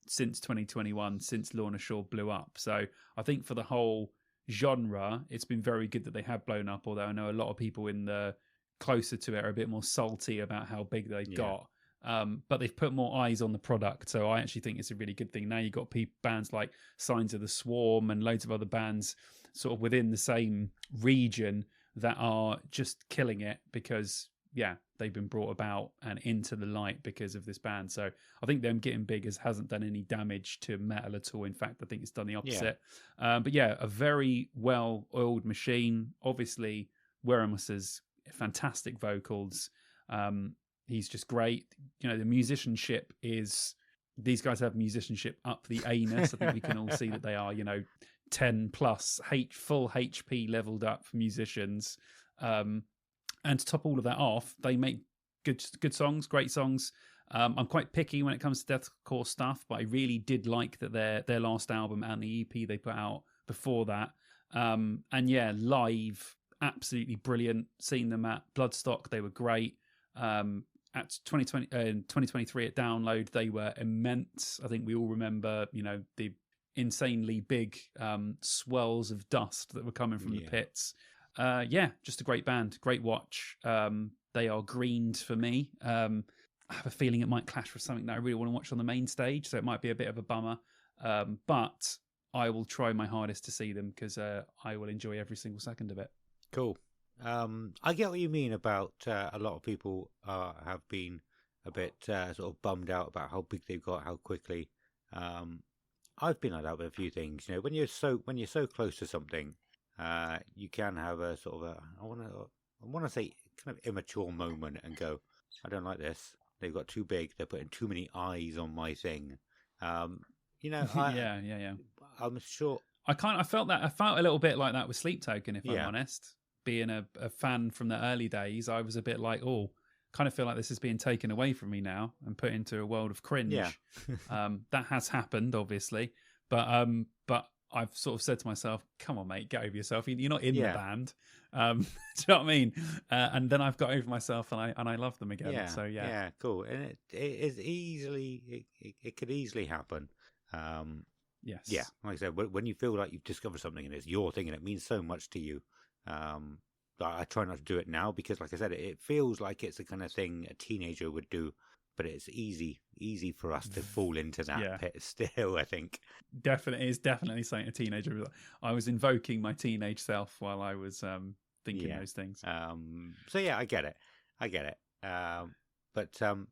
[SPEAKER 3] since 2021, since Lorna Shore blew up. So I think for the whole genre, it's been very good that they have blown up, although I know a lot of people in the closer to it are a bit more salty about how big they got. But they've put more eyes on the product, so I actually think it's a really good thing. Now you've got bands like Signs of the Swarm and loads of other bands sort of within the same region that are just killing it because, they've been brought about and into the light because of this band. So I think them getting big hasn't done any damage to metal at all. In fact, I think it's done the opposite. A very well-oiled machine. Obviously, Weramus has fantastic vocals. He's just great. You know, the musicianship is... These guys have musicianship up the anus. I think we can all see that they are, 10 plus full HP leveled up musicians. And to top all of that off, they make good songs, great songs. I'm quite picky when it comes to deathcore stuff, but I really did like that their last album and the EP they put out before that. Live, absolutely brilliant. Seeing them at Bloodstock, they were great. At 2023 at Download, they were immense. I think we all remember, the insanely big swells of dust that were coming from the pits. Just a great band, great watch. They are greened for me. I have a feeling it might clash with something that I really want to watch on the main stage, so it might be a bit of a bummer. But I will try my hardest to see them because I will enjoy every single second of it.
[SPEAKER 2] Cool. I get what you mean about a lot of people have been a bit sort of bummed out about how big they've got, how quickly. I've been like that with a few things. When you're so close to something, you can have a sort of I want to say kind of immature moment and go, I don't like this. They've got too big. They're putting too many eyes on my thing. I'm sure
[SPEAKER 3] I felt a little bit like that with Sleep Token, if I'm honest. Being a fan from the early days, I was a bit like, oh, kind of feel like this is being taken away from me now and put into a world of cringe.
[SPEAKER 2] Yeah.
[SPEAKER 3] That has happened, obviously, but I've sort of said to myself, come on, mate, get over yourself. You're not in the band. Do you know what I mean? And then I've got over myself and I love them again.
[SPEAKER 2] Yeah.
[SPEAKER 3] So yeah.
[SPEAKER 2] Yeah, cool. And it is easily, it could easily happen.
[SPEAKER 3] Yes.
[SPEAKER 2] Yeah. Like I said, when you feel like you've discovered something and it's your thing and it means so much to you, I try not to do it now because, like I said, it feels like it's the kind of thing a teenager would do, but it's easy for us to fall into that pit still, I think.
[SPEAKER 3] It's definitely something a teenager. I was invoking my teenage self while I was thinking those things.
[SPEAKER 2] So yeah, I get it. But so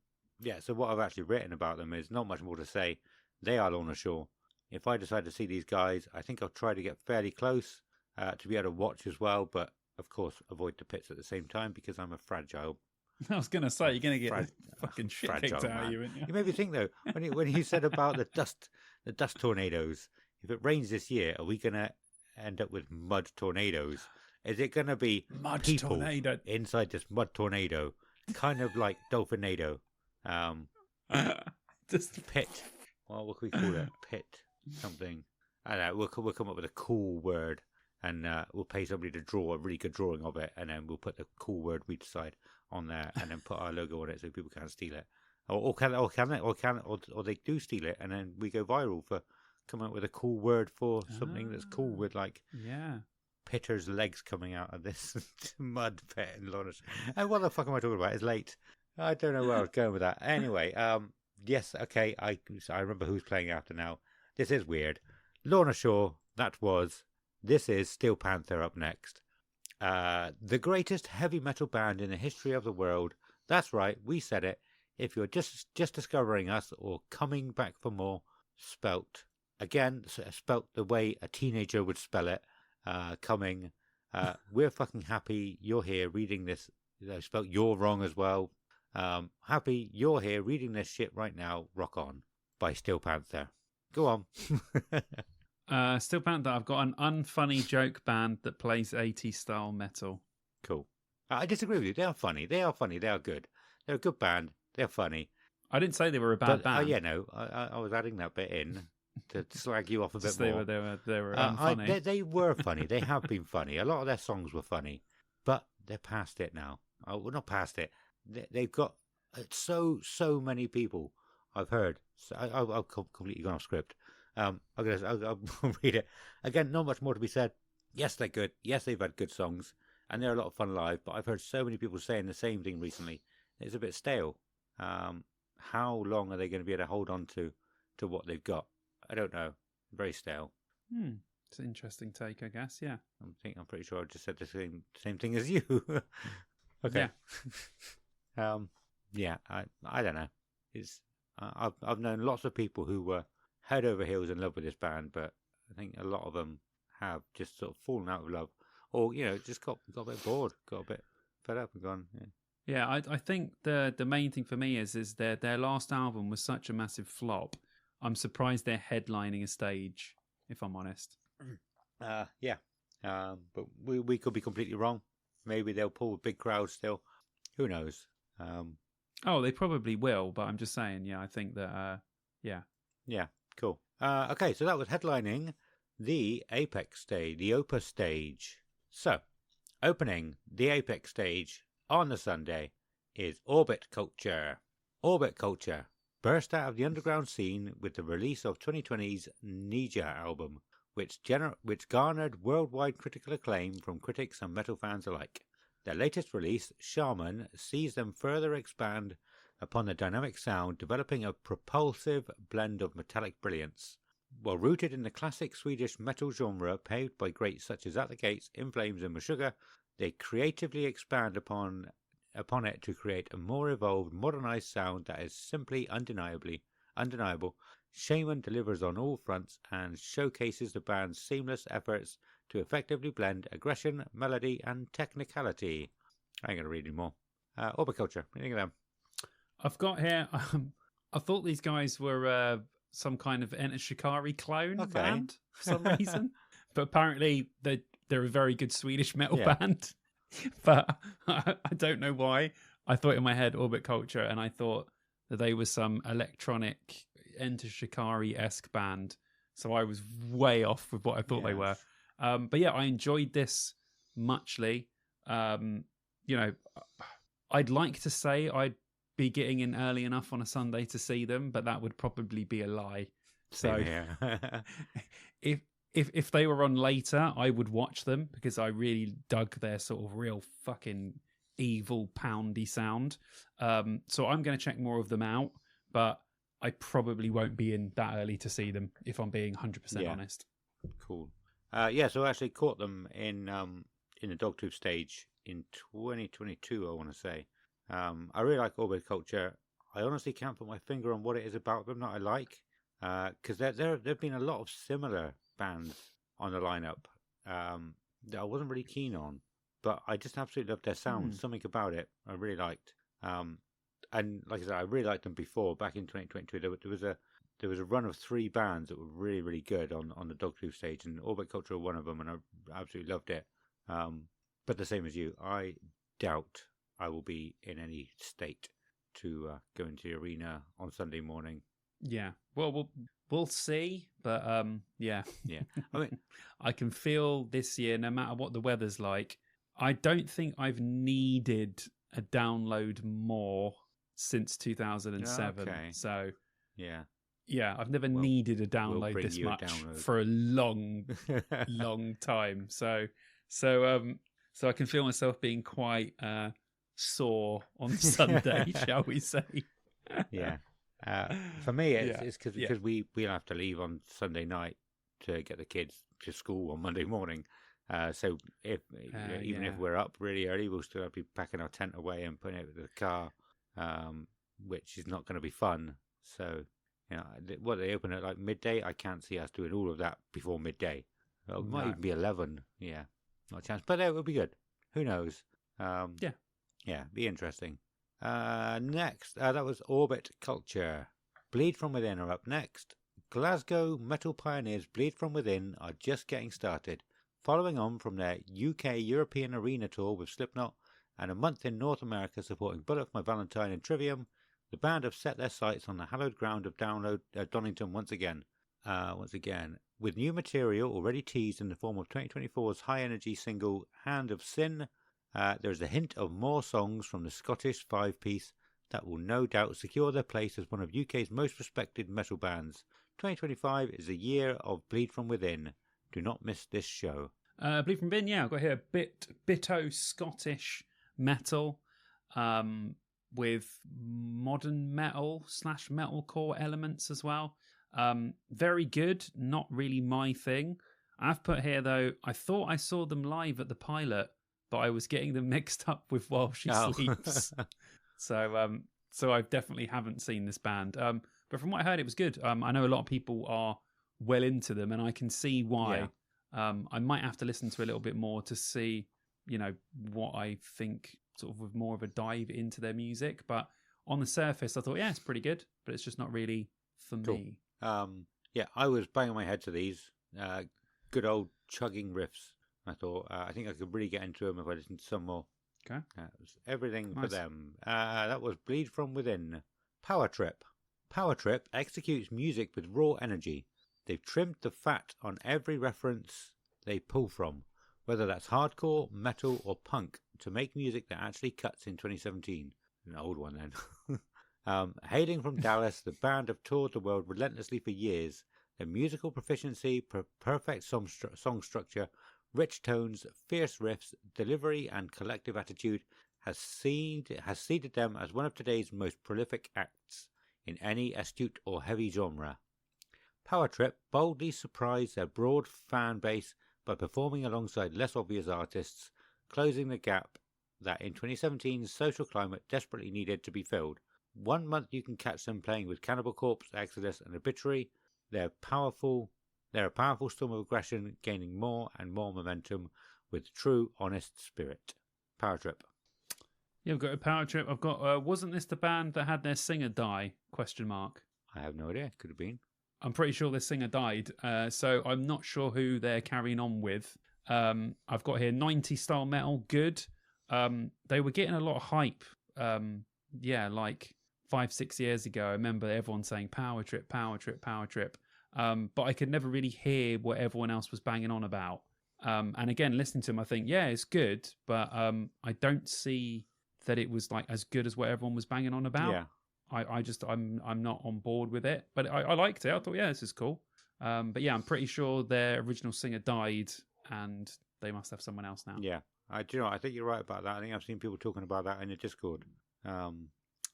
[SPEAKER 2] what I've actually written about them is not much more to say. They are Lorna Shore. If I decide to see these guys, I think I'll try to get fairly close to be able to watch as well, but of course avoid the pits at the same time because I'm a fragile.
[SPEAKER 3] I was going to say, you're going to get fucking shit kicked out of you, aren't you?
[SPEAKER 2] You made me think though, when you said about the dust tornadoes, if it rains this year, are we going to end up with mud tornadoes? Is it going to be
[SPEAKER 3] mud
[SPEAKER 2] people
[SPEAKER 3] tornado
[SPEAKER 2] inside this mud tornado, kind of like Dolphinado?
[SPEAKER 3] Just
[SPEAKER 2] pit. Well, what can we call it? Pit something. I don't know. We'll come up with a cool word. And we'll pay somebody to draw a really good drawing of it, and then we'll put the cool word we decide on there, and then put our logo on it so people can't steal it, or they do steal it, and then we go viral for coming up with a cool word for something that's cool with like Pitter's legs coming out of this mud pit and Lorna. And what the fuck am I talking about? It's late. I don't know where I was going with that. Anyway, yes, okay. I remember who's playing after now. This is weird. Lorna Shore. That was. This is Steel Panther up next. The greatest heavy metal band in the history of the world. That's right, we said it. If you're just discovering us or coming back for more, spelt the way a teenager would spell it, coming. We're fucking happy you're here reading this. Spelt you're wrong as well. Happy you're here reading this shit right now. Rock On by Steel Panther. Go on.
[SPEAKER 3] Steel Panther, I've got an unfunny joke band that plays 80s style metal.
[SPEAKER 2] Cool. I disagree with you. They are funny. They are good. They're a good band. They're funny.
[SPEAKER 3] I didn't say they were a bad band.
[SPEAKER 2] Yeah, no. I was adding that bit in to slag you off a bit more.
[SPEAKER 3] They were unfunny.
[SPEAKER 2] They were funny. They have been funny. A lot of their songs were funny. But they're past it now. We're not past it. They've got so many people I've heard. So I've completely gone off script. I'll read it. Again, not much more to be said. Yes, they're good. Yes, they've had good songs. And they're a lot of fun live. But I've heard so many people saying the same thing recently. It's a bit stale. How long are they going to be able to hold on to what they've got? I don't know. Very stale.
[SPEAKER 3] It's an interesting take, I guess. Yeah.
[SPEAKER 2] I'm pretty sure I just said the same thing as you. Okay.
[SPEAKER 3] Yeah.
[SPEAKER 2] I don't know. It's I've known lots of people who were head over heels in love with this band, but I think a lot of them have just sort of fallen out of love, or just got a bit bored, got a bit fed up, and gone.
[SPEAKER 3] Yeah, I think the main thing for me is their last album was such a massive flop. I'm surprised they're headlining a stage, if I'm honest.
[SPEAKER 2] Yeah. But we could be completely wrong. Maybe they'll pull a big crowd still. Who knows?
[SPEAKER 3] They probably will, but I'm just saying, I think that, yeah.
[SPEAKER 2] Yeah, cool. Okay, so that was headlining the Apex stage, the Opus stage. So, opening the Apex stage on the Sunday is Orbit Culture. Orbit Culture burst out of the underground scene with the release of 2020's Ninja album, which garnered worldwide critical acclaim from critics and metal fans alike. Their latest release, Shaman, sees them further expand upon the dynamic sound, developing a propulsive blend of metallic brilliance. While rooted in the classic Swedish metal genre paved by greats such as At the Gates, In Flames and Meshuggah, they creatively expand upon it to create a more evolved, modernized sound that is simply undeniable. Shaman delivers on all fronts and showcases the band's seamless efforts to effectively blend aggression, melody, and technicality. I ain't going to read anymore. Orbit Culture, what do you think of them?
[SPEAKER 3] I've got here, I thought these guys were some kind of Enter Shikari clone band for some reason. but apparently they're a very good Swedish metal band. But I don't know why. I thought in my head Orbit Culture, and I thought that they were some electronic Enter Shikari-esque band. So I was way off with what I thought they were. But yeah, I enjoyed this muchly. You know, I'd like to say I'd be getting in early enough on a Sunday to see them, but that would probably be a lie. So if they were on later, I would watch them because I really dug their sort of real fucking evil poundy sound. So I'm going to check more of them out, but I probably won't be in that early to see them if I'm being 100% honest.
[SPEAKER 2] Cool. So I actually caught them in the Dogtooth stage in 2022, I want to say. I really like Orbit Culture. I honestly can't put my finger on what it is about them that I like, because there've been a lot of similar bands on the lineup that I wasn't really keen on, but I just absolutely loved their sound. Something about it I really liked. And like I said, I really liked them before. Back in 2022, there was a run of 3 bands that were really, really good on the Dogtooth stage, and Orbit Culture was one of them, and I absolutely loved it. But the same as you, I doubt I will be in any state to go into the arena on Sunday morning.
[SPEAKER 3] Yeah, well, we'll see, but yeah.
[SPEAKER 2] I mean,
[SPEAKER 3] I can feel this year, no matter what the weather's like, I don't think I've needed a download more since 2007. Okay. So yeah, I've never needed a download this much for a long, long time. So I can feel myself being quite sore on Sunday, shall we say?
[SPEAKER 2] Yeah. For me, it's because we'll have to leave on Sunday night to get the kids to school on Monday morning. So even if we're up really early, we'll still have to be packing our tent away and putting it in the car, which is not going to be fun. So, what they open at like midday, I can't see us doing all of that before midday. It might even be 11. Yeah, not a chance, but it will be good. Who knows? Be interesting. Next, that was Orbit Culture. Bleed From Within are up next. Glasgow metal pioneers Bleed From Within are just getting started, following on from their UK European Arena tour with Slipknot and a month in North America supporting Bullet for My Valentine and Trivium. The band have set their sights on the hallowed ground of Donington once again, with new material already teased in the form of 2024's high-energy single Hand of Sin. There is a hint of more songs from the Scottish 5-piece that will no doubt secure their place as one of UK's most respected metal bands. 2025 is a year of Bleed From Within. Do not miss this show.
[SPEAKER 3] Bleed From Within, I've got here Bitto Scottish metal with modern metal / metalcore elements as well. Very good, not really my thing. I've put here though, I thought I saw them live at the Pilot, but I was getting them mixed up with While She Sleeps. So I definitely haven't seen this band. But from what I heard, it was good. I know a lot of people are well into them, and I can see why. I might have to listen to a little bit more to see, what I think, sort of with more of a dive into their music. But on the surface, I thought, it's pretty good, but it's just not really for me.
[SPEAKER 2] I was banging my head to these good old chugging riffs. I thought, I think I could really get into them if I listened to some more.
[SPEAKER 3] Okay.
[SPEAKER 2] It was everything for them. That was Bleed From Within. Power Trip. Power Trip executes music with raw energy. They've trimmed the fat on every reference they pull from, whether that's hardcore, metal, or punk, to make music that actually cuts in 2017. An old one then. Hailing from Dallas, the band have toured the world relentlessly for years. Their musical proficiency, perfect song structure, rich tones, fierce riffs, delivery, and collective attitude has seeded them as one of today's most prolific acts in any astute or heavy genre. Power Trip boldly surprised their broad fan base by performing alongside less obvious artists, closing the gap that in 2017's social climate desperately needed to be filled. 1 month you can catch them playing with Cannibal Corpse, Exodus, and Obituary. They're a powerful storm of aggression, gaining more and more momentum with true, honest spirit. Power Trip.
[SPEAKER 3] Yeah, I've got a Power Trip. I've got, wasn't this the band that had their singer die? ?
[SPEAKER 2] I have no idea. Could have been.
[SPEAKER 3] I'm pretty sure this singer died. So I'm not sure who they're carrying on with. I've got here 90s style metal, good. They were getting a lot of hype. Like 5-6 years ago. I remember everyone saying power trip, power trip, power trip. But I could never really hear what everyone else was banging on about. And again, listening to them, I think, yeah, it's good, but I don't see that it was like as good as what everyone was banging on about.
[SPEAKER 2] Yeah.
[SPEAKER 3] I'm not on board with it, but I liked it. I thought, yeah, this is cool. But yeah, I'm pretty sure their original singer died, and they must have someone else now.
[SPEAKER 2] Yeah, I think you're right about that. I think I've seen people talking about that in the Discord.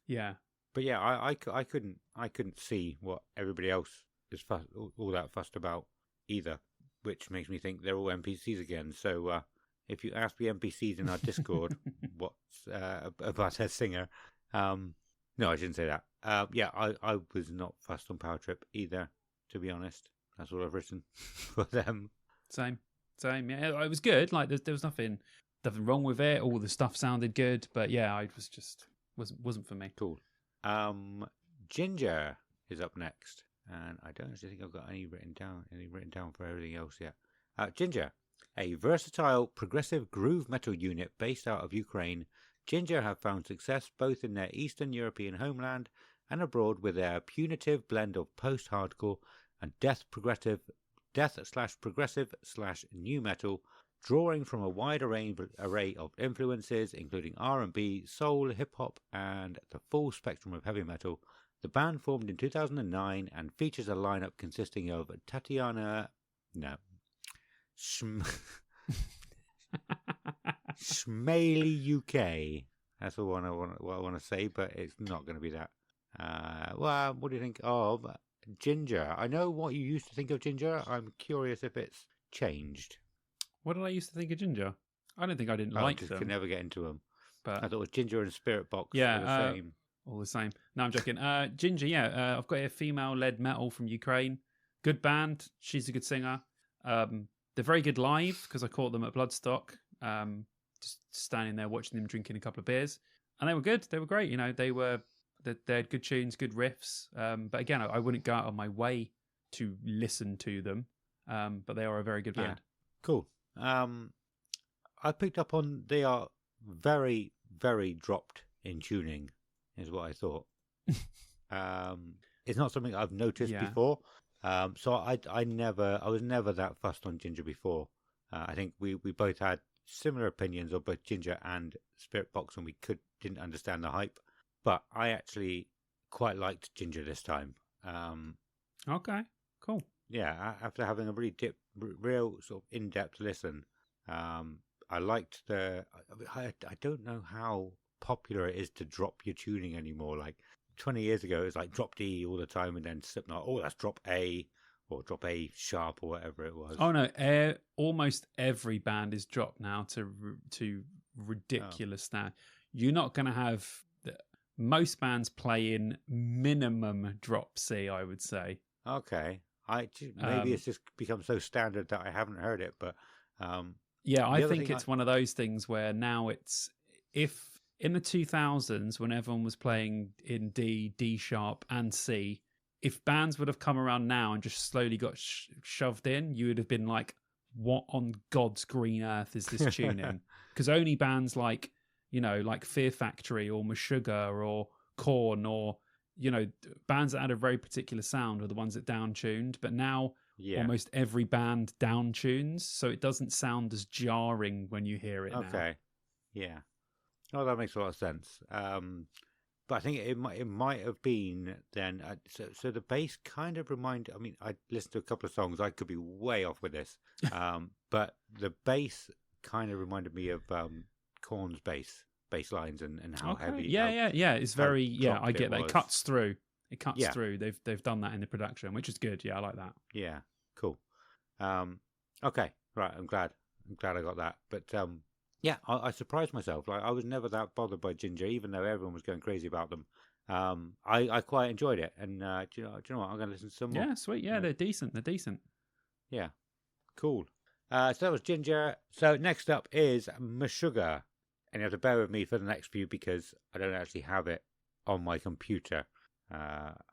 [SPEAKER 3] Yeah,
[SPEAKER 2] but yeah, I couldn't see what everybody else is all that fussed about either, which makes me think they're all NPCs again. So if you ask the NPCs in our Discord what's about their singer, no, I shouldn't say that. Yeah, I was not fussed on Power Trip either, to be honest. That's what I've written for them.
[SPEAKER 3] Same. Yeah, it was good. Like there was nothing wrong with it. All the stuff sounded good, but yeah, I was just wasn't for me.
[SPEAKER 2] Cool. Ginger is up next, and I don't actually think I've got any written down for everything else yet. Ginger, a versatile progressive groove metal unit based out of Ukraine. Ginger have found success both in their Eastern European homeland and abroad with their punitive blend of post-hardcore and death/progressive / new metal, drawing from a wide array of influences, including R&B, soul, hip-hop, and the full spectrum of heavy metal. The band formed in 2009 and features a lineup consisting of Schmaley UK. That's what I want to say, but it's not going to be that. Well, what do you think of Ginger? I know what you used to think of Ginger. I'm curious if it's changed.
[SPEAKER 3] What did I used to think of Ginger? I don't think I didn't like them.
[SPEAKER 2] I could never get into them.
[SPEAKER 3] But
[SPEAKER 2] I thought it was Ginger and Spirit Box were the same.
[SPEAKER 3] All the same. No, I'm joking. Ginger, yeah. I've got a female-led metal from Ukraine. Good band. She's a good singer. They're very good live because I caught them at Bloodstock. Just standing there watching them drinking a couple of beers, and they were good. They were great. They had good tunes, good riffs. But again, I wouldn't go out of my way to listen to them. But they are a very good band.
[SPEAKER 2] Yeah. Cool. I picked up on they are very, very dropped in tuning, is what I thought. It's not something I've noticed before. So I was never that fussed on Ginger before. I think we both had similar opinions of both Ginger and Spirit Box, and we didn't understand the hype. But I actually quite liked Ginger this time.
[SPEAKER 3] Okay, cool.
[SPEAKER 2] Yeah, after having a real sort of in-depth listen, I liked I don't know how popular it is to drop your tuning anymore. Like 20 years ago, it was like drop D all the time, and then Slipknot, that's drop A, or drop A sharp, or whatever it was.
[SPEAKER 3] Oh no, almost every band is dropped now to ridiculous now. You're not going to have most bands play in minimum drop C, I would say.
[SPEAKER 2] Okay, maybe it's just become so standard that I haven't heard it, but
[SPEAKER 3] yeah, I think it's one of those things where now if in the 2000s when everyone was playing in D sharp and C, if bands would have come around now and just slowly got shoved in, you would have been like, what on God's green earth is this tuning? Because only bands like, like Fear Factory or Meshuggah or Korn or, bands that had a very particular sound are the ones that down-tuned. But now almost every band down-tunes, so it doesn't sound as jarring when you hear it now.
[SPEAKER 2] Okay, yeah. Oh, that makes a lot of sense. But I think it might have been then. So the bass kind of reminded. I mean, I listened to a couple of songs. I could be way off with this, but the bass kind of reminded me of Korn's bass lines and how heavy.
[SPEAKER 3] Yeah. It's very I get that. It cuts through. It cuts through. They've done that in the production, which is good. Yeah, I like that.
[SPEAKER 2] Yeah, cool. Okay, right. I'm glad I got that. But yeah, I surprised myself. Like I was never that bothered by Ginger, even though everyone was going crazy about them. I quite enjoyed it, and do you know what? I'm going to listen to some more.
[SPEAKER 3] Yeah, sweet. Yeah, they're decent.
[SPEAKER 2] Yeah, cool. So that was Ginger. So next up is Meshuggah, and you have to bear with me for the next few because I don't actually have it on my computer.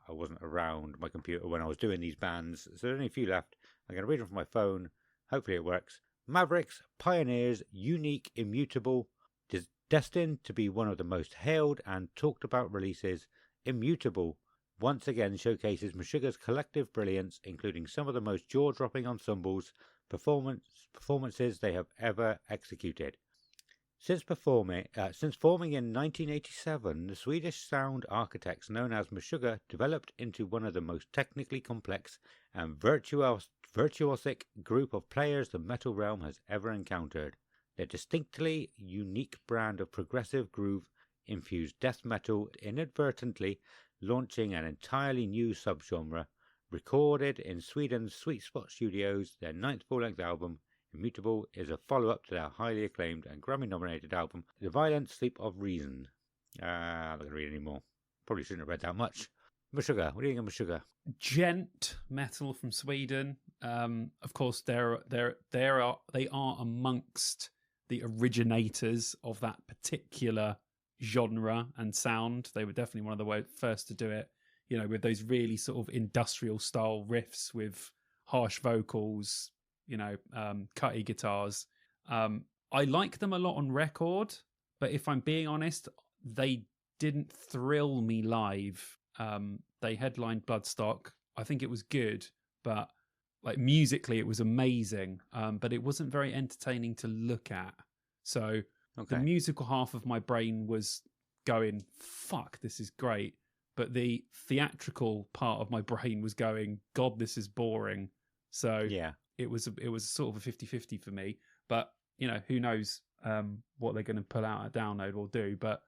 [SPEAKER 2] I wasn't around my computer when I was doing these bands. So there's only a few left. I'm going to read them from my phone. Hopefully it works. Mavericks, Pioneers, Unique, Immutable. Destined to be one of the most hailed and talked about releases, Immutable once again showcases Meshuggah's collective brilliance, including some of the most jaw-dropping ensembles performances they have ever executed. Since forming in 1987, the Swedish sound architects known as Meshuggah developed into one of the most technically complex and virtuosic group of players the metal realm has ever encountered. Their distinctly unique brand of progressive groove-infused death metal inadvertently launching an entirely new subgenre. Recorded in Sweden's Sweet Spot Studios, their ninth full-length album, Immutable, is a follow-up to their highly acclaimed and Grammy-nominated album, The Violent Sleep of Reason. I'm not going to read any more. Probably shouldn't have read that much. Meshuggah, what do you think of Meshuggah?
[SPEAKER 3] Gent metal from Sweden. Of course, they are amongst the originators of that particular genre and sound. They were definitely one of the first to do it, you know, with those really sort of industrial style riffs with harsh vocals, you know, cutty guitars. I like them a lot on record, but if I'm being honest, they didn't thrill me live. They headlined Bloodstock. I think it was good, but like musically it was amazing, but it wasn't very entertaining to look at. So the musical half of my brain was going, fuck, this is great. But the theatrical part of my brain was going, God, this is boring. So yeah, it was sort of a 50-50 for me. But, you know, who knows what they're going to pull out at download or do. But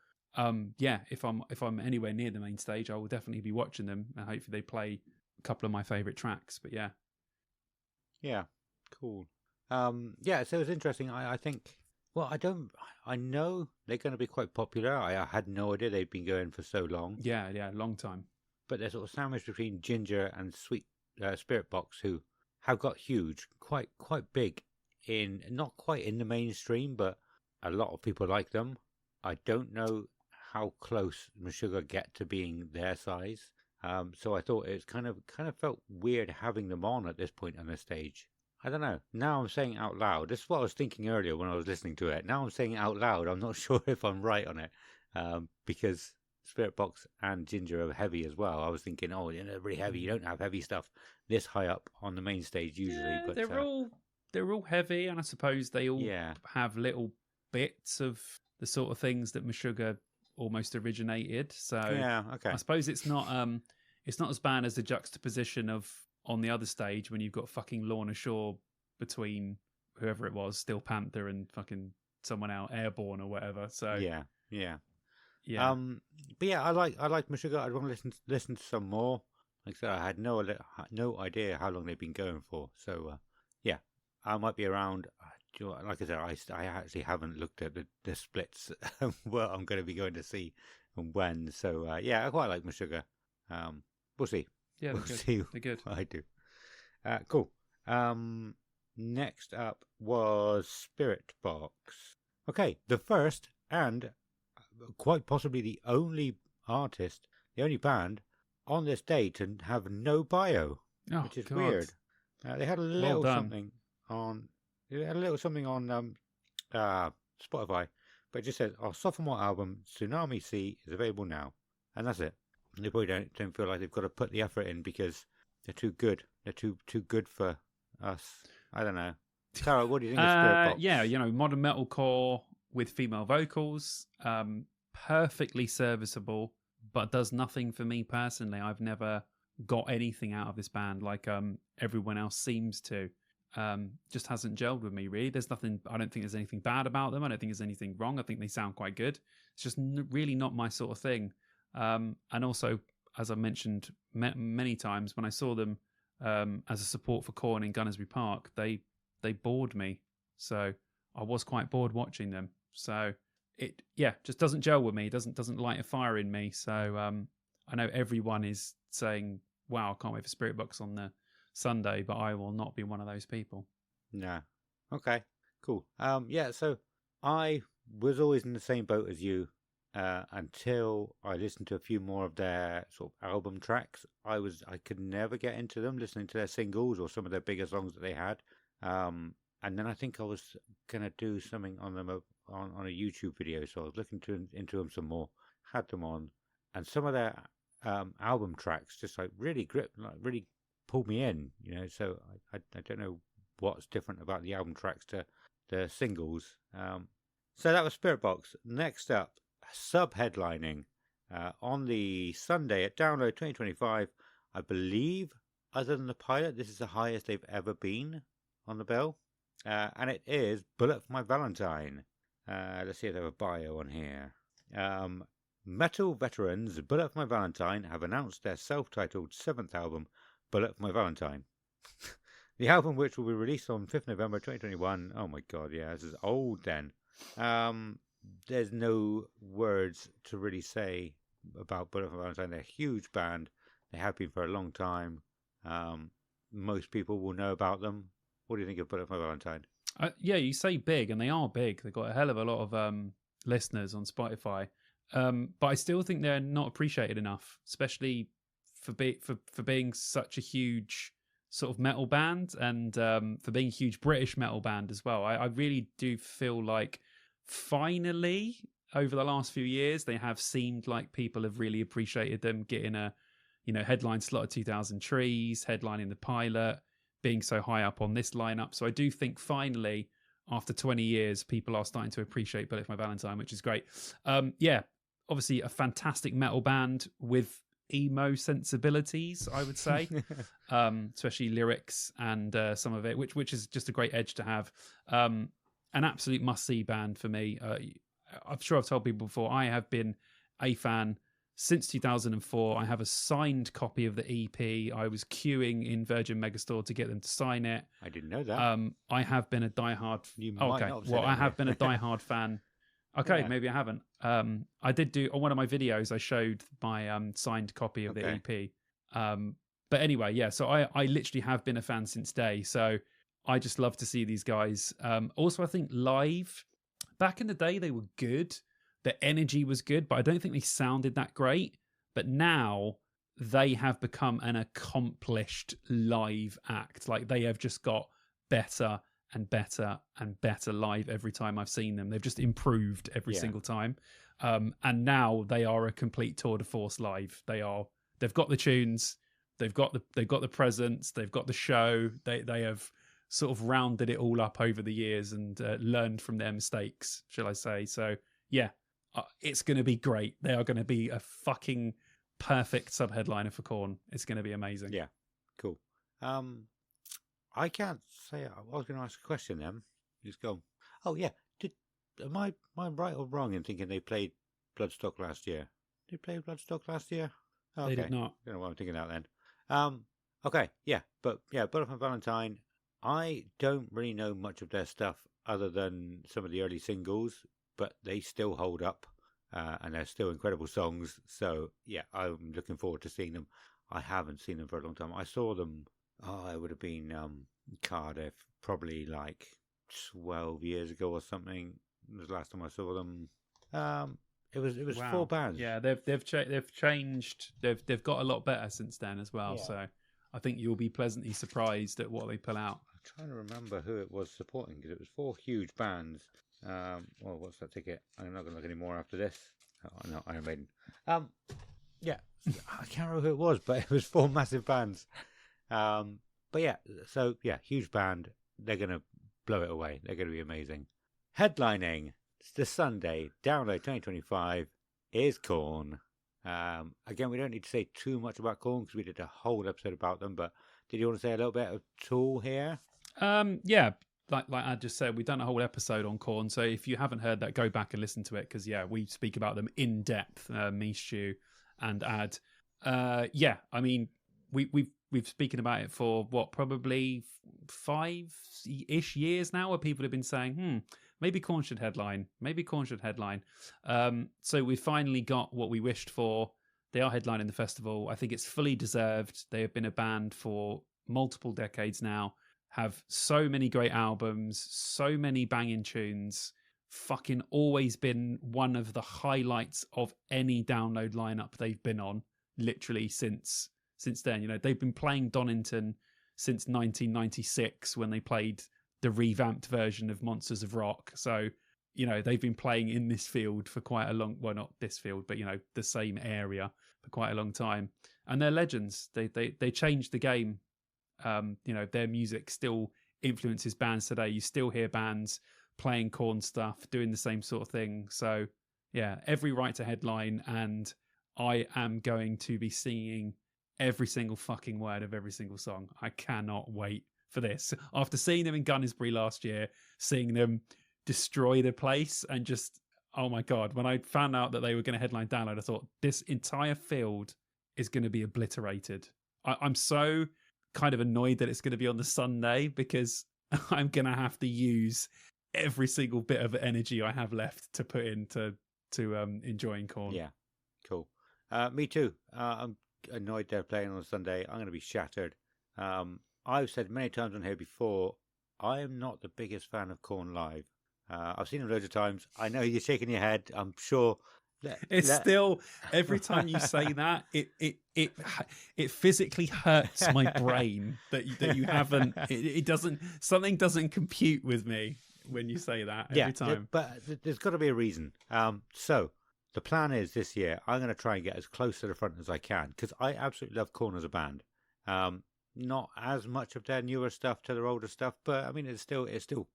[SPEAKER 3] yeah, if I'm anywhere near the main stage, I will definitely be watching them, and hopefully they play a couple of my favourite tracks. But yeah.
[SPEAKER 2] Yeah, cool. Yeah, so it's interesting. I think, well, I know they're going to be quite popular. I had no idea they'd been going for so long.
[SPEAKER 3] Yeah, long time.
[SPEAKER 2] But they're sort of sandwiched between Ginger and Spirit Box, who have got huge, quite big in, not quite in the mainstream, but a lot of people like them. I don't know how close Meshuggah get to being their size. So I thought it's kind of felt weird having them on at this point on the stage. I don't know. Now I'm saying it out loud. This is what I was thinking earlier when I was listening to it. Now I'm saying it out loud. I'm not sure if I'm right on it, because Spirit Box and Ginger are heavy as well. I was thinking, oh, they're really heavy. You don't have heavy stuff this high up on the main stage usually.
[SPEAKER 3] Yeah,
[SPEAKER 2] but
[SPEAKER 3] they're all heavy, and I suppose they all have little bits of the sort of things that Meshuggah almost originated. So
[SPEAKER 2] yeah, okay.
[SPEAKER 3] I suppose it's not as bad as the juxtaposition of on the other stage when you've got fucking Lorna Shore between whoever it was, Steel Panther, and fucking someone out, Airborne or whatever. So
[SPEAKER 2] yeah. But yeah, I like Meshuggah. I'd want to listen to some more. Like I said, I had no idea how long they've been going for. So yeah, I might be around. Like I said, I actually haven't looked at the splits what I'm going to be going to see and when. So yeah, I quite like Meshuggah. We'll see.
[SPEAKER 3] Yeah,
[SPEAKER 2] we'll see.
[SPEAKER 3] They're good.
[SPEAKER 2] I do. Cool. Next up was Spirit Box. Okay, the first and quite possibly the only artist, the only band on this day to have no bio, which is weird. They had a little something on. They had a little something on Spotify, but it just says our sophomore album Tsunami Sea is available now, and that's it. They probably don't feel like they've got to put the effort in because they're too good. They're too good for us. I don't know. Sarah, what do you think of Spirit Box?
[SPEAKER 3] Yeah, you know, modern metalcore with female vocals, perfectly serviceable, but does nothing for me personally. I've never got anything out of this band like everyone else seems to. Just hasn't gelled with me, really. There's nothing. I don't think there's anything bad about them. I don't think there's anything wrong. I think they sound quite good. It's just really not my sort of thing. And also, as I mentioned many times, when I saw them as a support for Korn in Gunnersbury Park, they bored me. So I was quite bored watching them. So it just doesn't gel with me. It doesn't light a fire in me. So I know everyone is saying, "Wow, I can't wait for Spirit Box on the Sunday," but I will not be one of those people.
[SPEAKER 2] No. Okay. Cool. Yeah. So I was always in the same boat as you. until I listened to a few more of their sort of album tracks. I could never get into them listening to their singles or some of their bigger songs that they had. And then I think I was gonna do something on them on a YouTube video, so I was looking into them some more, had them on, and some of their album tracks just like really really pulled me in, So I don't know what's different about the album tracks to the singles. So that was Spirit Box. Next up, sub-headlining on the Sunday at Download 2025. I believe, other than the pilot, this is the highest they've ever been on the bill. And it is Bullet for My Valentine. Let's see if they have a bio on here. Metal veterans Bullet for My Valentine have announced their self-titled 7th album, Bullet for My Valentine. The album, which will be released on 5th November 2021. Oh my god, yeah, this is old then. There's no words to really say about Bullet for My Valentine. They're a huge band. They have been for a long time. Most people will know about them. What do you think of Bullet for My Valentine?
[SPEAKER 3] Yeah, you say big, and they are big. They've got a hell of a lot of listeners on Spotify. But I still think they're not appreciated enough, especially for being such a huge sort of metal band, and for being a huge British metal band as well. I really do feel like finally, over the last few years, they have seemed like people have really appreciated them getting a headline slot at 2000 Trees, headlining the pilot, being so high up on this lineup. So I do think finally, after 20 years, people are starting to appreciate Bullet for My Valentine, which is great. Yeah, obviously a fantastic metal band with emo sensibilities, I would say, especially lyrics and some of it, which is just a great edge to have. An absolute must-see band for me. I'm sure I've told people before, I have been a fan since 2004. I have a signed copy of the EP. I was queuing in Virgin Megastore to get them to sign it.
[SPEAKER 2] I didn't know that.
[SPEAKER 3] I have been a diehard. I have been a diehard fan. Okay, yeah. Maybe I haven't. I did do on one of my videos. I showed my signed copy of the EP. But anyway, yeah. So I literally have been a fan since day. So I just love to see these guys. Also, I think live back in the day they were good. The energy was good, but I don't think they sounded that great. But now they have become an accomplished live act. Like they have just got better and better and better live every time I've seen them. They've just improved every single time. And now they are a complete tour de force live. They've got the tunes, they've got the presence, they've got the show. They have sort of rounded it all up over the years and learned from their mistakes, shall I say. So yeah, it's going to be great. They are going to be a fucking perfect sub-headliner for Korn. It's going to be amazing.
[SPEAKER 2] Yeah, cool. I can't say. I was going to ask a question then. Just go. Oh yeah. Am I right or wrong in thinking they played Bloodstock last year? Did they play Bloodstock last year?
[SPEAKER 3] Oh, okay. They did not.
[SPEAKER 2] I don't know what I'm thinking out then. Okay. Yeah. But yeah, Bullet for Valentine. I don't really know much of their stuff other than some of the early singles, but they still hold up, and they're still incredible songs. So yeah, I'm looking forward to seeing them. I haven't seen them for a long time. I saw them. Oh, it would have been Cardiff, probably like 12 years ago or something. It was the last time I saw them. It was
[SPEAKER 3] wow.
[SPEAKER 2] 4 bands.
[SPEAKER 3] Yeah, they've changed. They've got a lot better since then as well. Yeah. So I think you'll be pleasantly surprised at what they pull out.
[SPEAKER 2] I'm trying to remember who it was supporting because it was 4 huge bands. Well, what's that ticket? I'm not going to look any more after this. Oh, no, Iron Maiden. Yeah, I can't remember who it was, but it was 4 massive bands. But yeah, so yeah, huge band. They're going to blow it away. They're going to be amazing. Headlining the Sunday, Download 2025 is Korn. Again, we don't need to say too much about Korn because we did a whole episode about them, but did you want to say a little bit of Tool here?
[SPEAKER 3] Yeah, like I just said, we've done a whole episode on Korn, so if you haven't heard that, go back and listen to it because yeah, we speak about them in depth, me, Stu, and Ad. Yeah, I mean, we've spoken about it for what, probably 5-ish years now, where people have been saying, maybe Korn should headline. So we finally got what we wished for. They are headlining the festival. I think it's fully deserved. They have been a band for multiple decades now, have so many great albums, so many banging tunes. fucking always been one of the highlights of any Download lineup they've been on, literally since then. You know, they've been playing Donington since 1996 when they played the revamped version of Monsters of Rock. So, you know, they've been playing in this field for quite a long, well, not this field, but, you know, the same area for quite a long time. And they're legends. They changed the game. You know, their music still influences bands today. You still hear bands playing Korn stuff, doing the same sort of thing. So, yeah, every right to headline, and I am going to be singing every single fucking word of every single song. I cannot wait for this. After seeing them in Gunnersbury last year, seeing them destroy the place, and just, oh my God, when I found out that they were going to headline Download, I thought this entire field is going to be obliterated. I'm so kind of annoyed that it's going to be on the Sunday, because I'm going to have to use every single bit of energy I have left to put into enjoying Korn.
[SPEAKER 2] Yeah, cool. Me too. I'm annoyed they're playing on Sunday. I'm going to be shattered. I've said many times on here before, I am not the biggest fan of Korn live. I've seen them loads of times. I know you're shaking your head. I'm sure.
[SPEAKER 3] Still, every time you say that, it physically hurts my brain that you haven't. It doesn't. Something doesn't compute with me when you say that every time.
[SPEAKER 2] But there's got to be a reason. So the plan is this year I'm going to try and get as close to the front as I can, because I absolutely love Korn as a band. Not as much of their newer stuff to their older stuff, but I mean it's still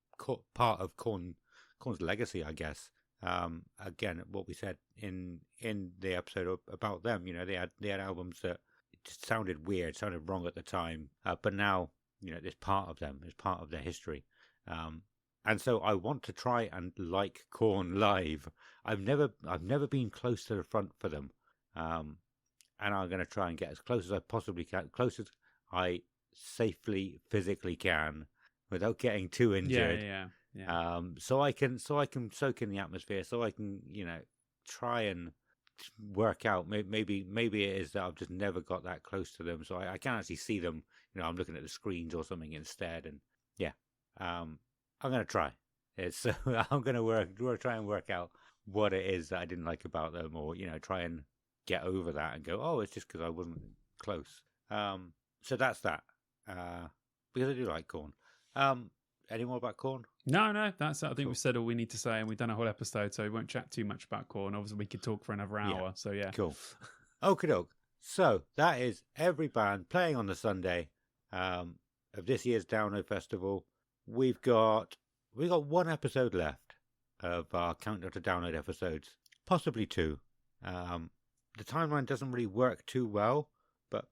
[SPEAKER 2] part of Korn's legacy, I guess. Again, what we said in the episode about them, you know, they had albums that just sounded weird, sounded wrong at the time, but now, you know, it's part of them, it's part of their history. And so I want to try and like Korn live. I've never been close to the front for them, and I'm going to try and get as close as I possibly can, close as I safely physically can, without getting too injured.
[SPEAKER 3] Yeah.
[SPEAKER 2] So I can soak in the atmosphere, so I can, you know, try and work out. Maybe it is that I've just never got that close to them, so I can actually see them. You know, I'm looking at the screens or something instead, and yeah, I'm gonna try. I'm gonna try and work out what it is that I didn't like about them, or, you know, try and get over that and go, oh, it's just because I wasn't close. So that's that. Because I do like Korn. Any more about Korn?
[SPEAKER 3] No, that's. I think we've said all we need to say, and we've done a whole episode, so we won't chat too much about Korn. Obviously, we could talk for another hour.
[SPEAKER 2] Yeah.
[SPEAKER 3] So yeah,
[SPEAKER 2] cool. Okie doke. So that is every band playing on the Sunday of this year's Download Festival. We've got one episode left of our countdown to Download episodes, possibly two. The timeline doesn't really work too well, but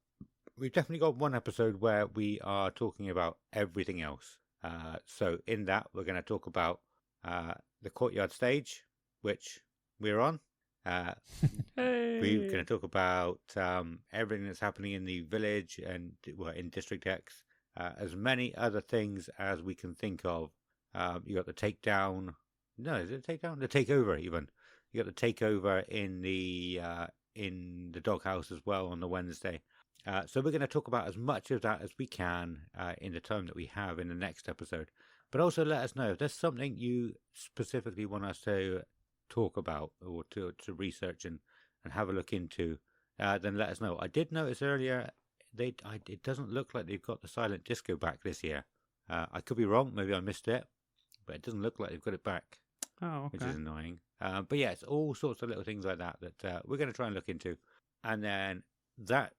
[SPEAKER 2] we've definitely got one episode where we are talking about everything else. So in that, we're going to talk about the Courtyard stage, which we're on.
[SPEAKER 3] Hey.
[SPEAKER 2] We're going to talk about everything that's happening in the village and in District X, as many other things as we can think of. You got the takedown. No, is it takedown? The takeover, even. You got the takeover in the doghouse as well on the Wednesday. So we're going to talk about as much of that as we can in the time that we have in the next episode. But also let us know if there's something you specifically want us to talk about or to research and have a look into, then let us know. I did notice earlier it doesn't look like they've got the silent disco back this year. I could be wrong. Maybe I missed it. But it doesn't look like they've got it back.
[SPEAKER 3] Oh, okay.
[SPEAKER 2] Which is annoying. But yeah, it's all sorts of little things like that we're going to try and look into. And then that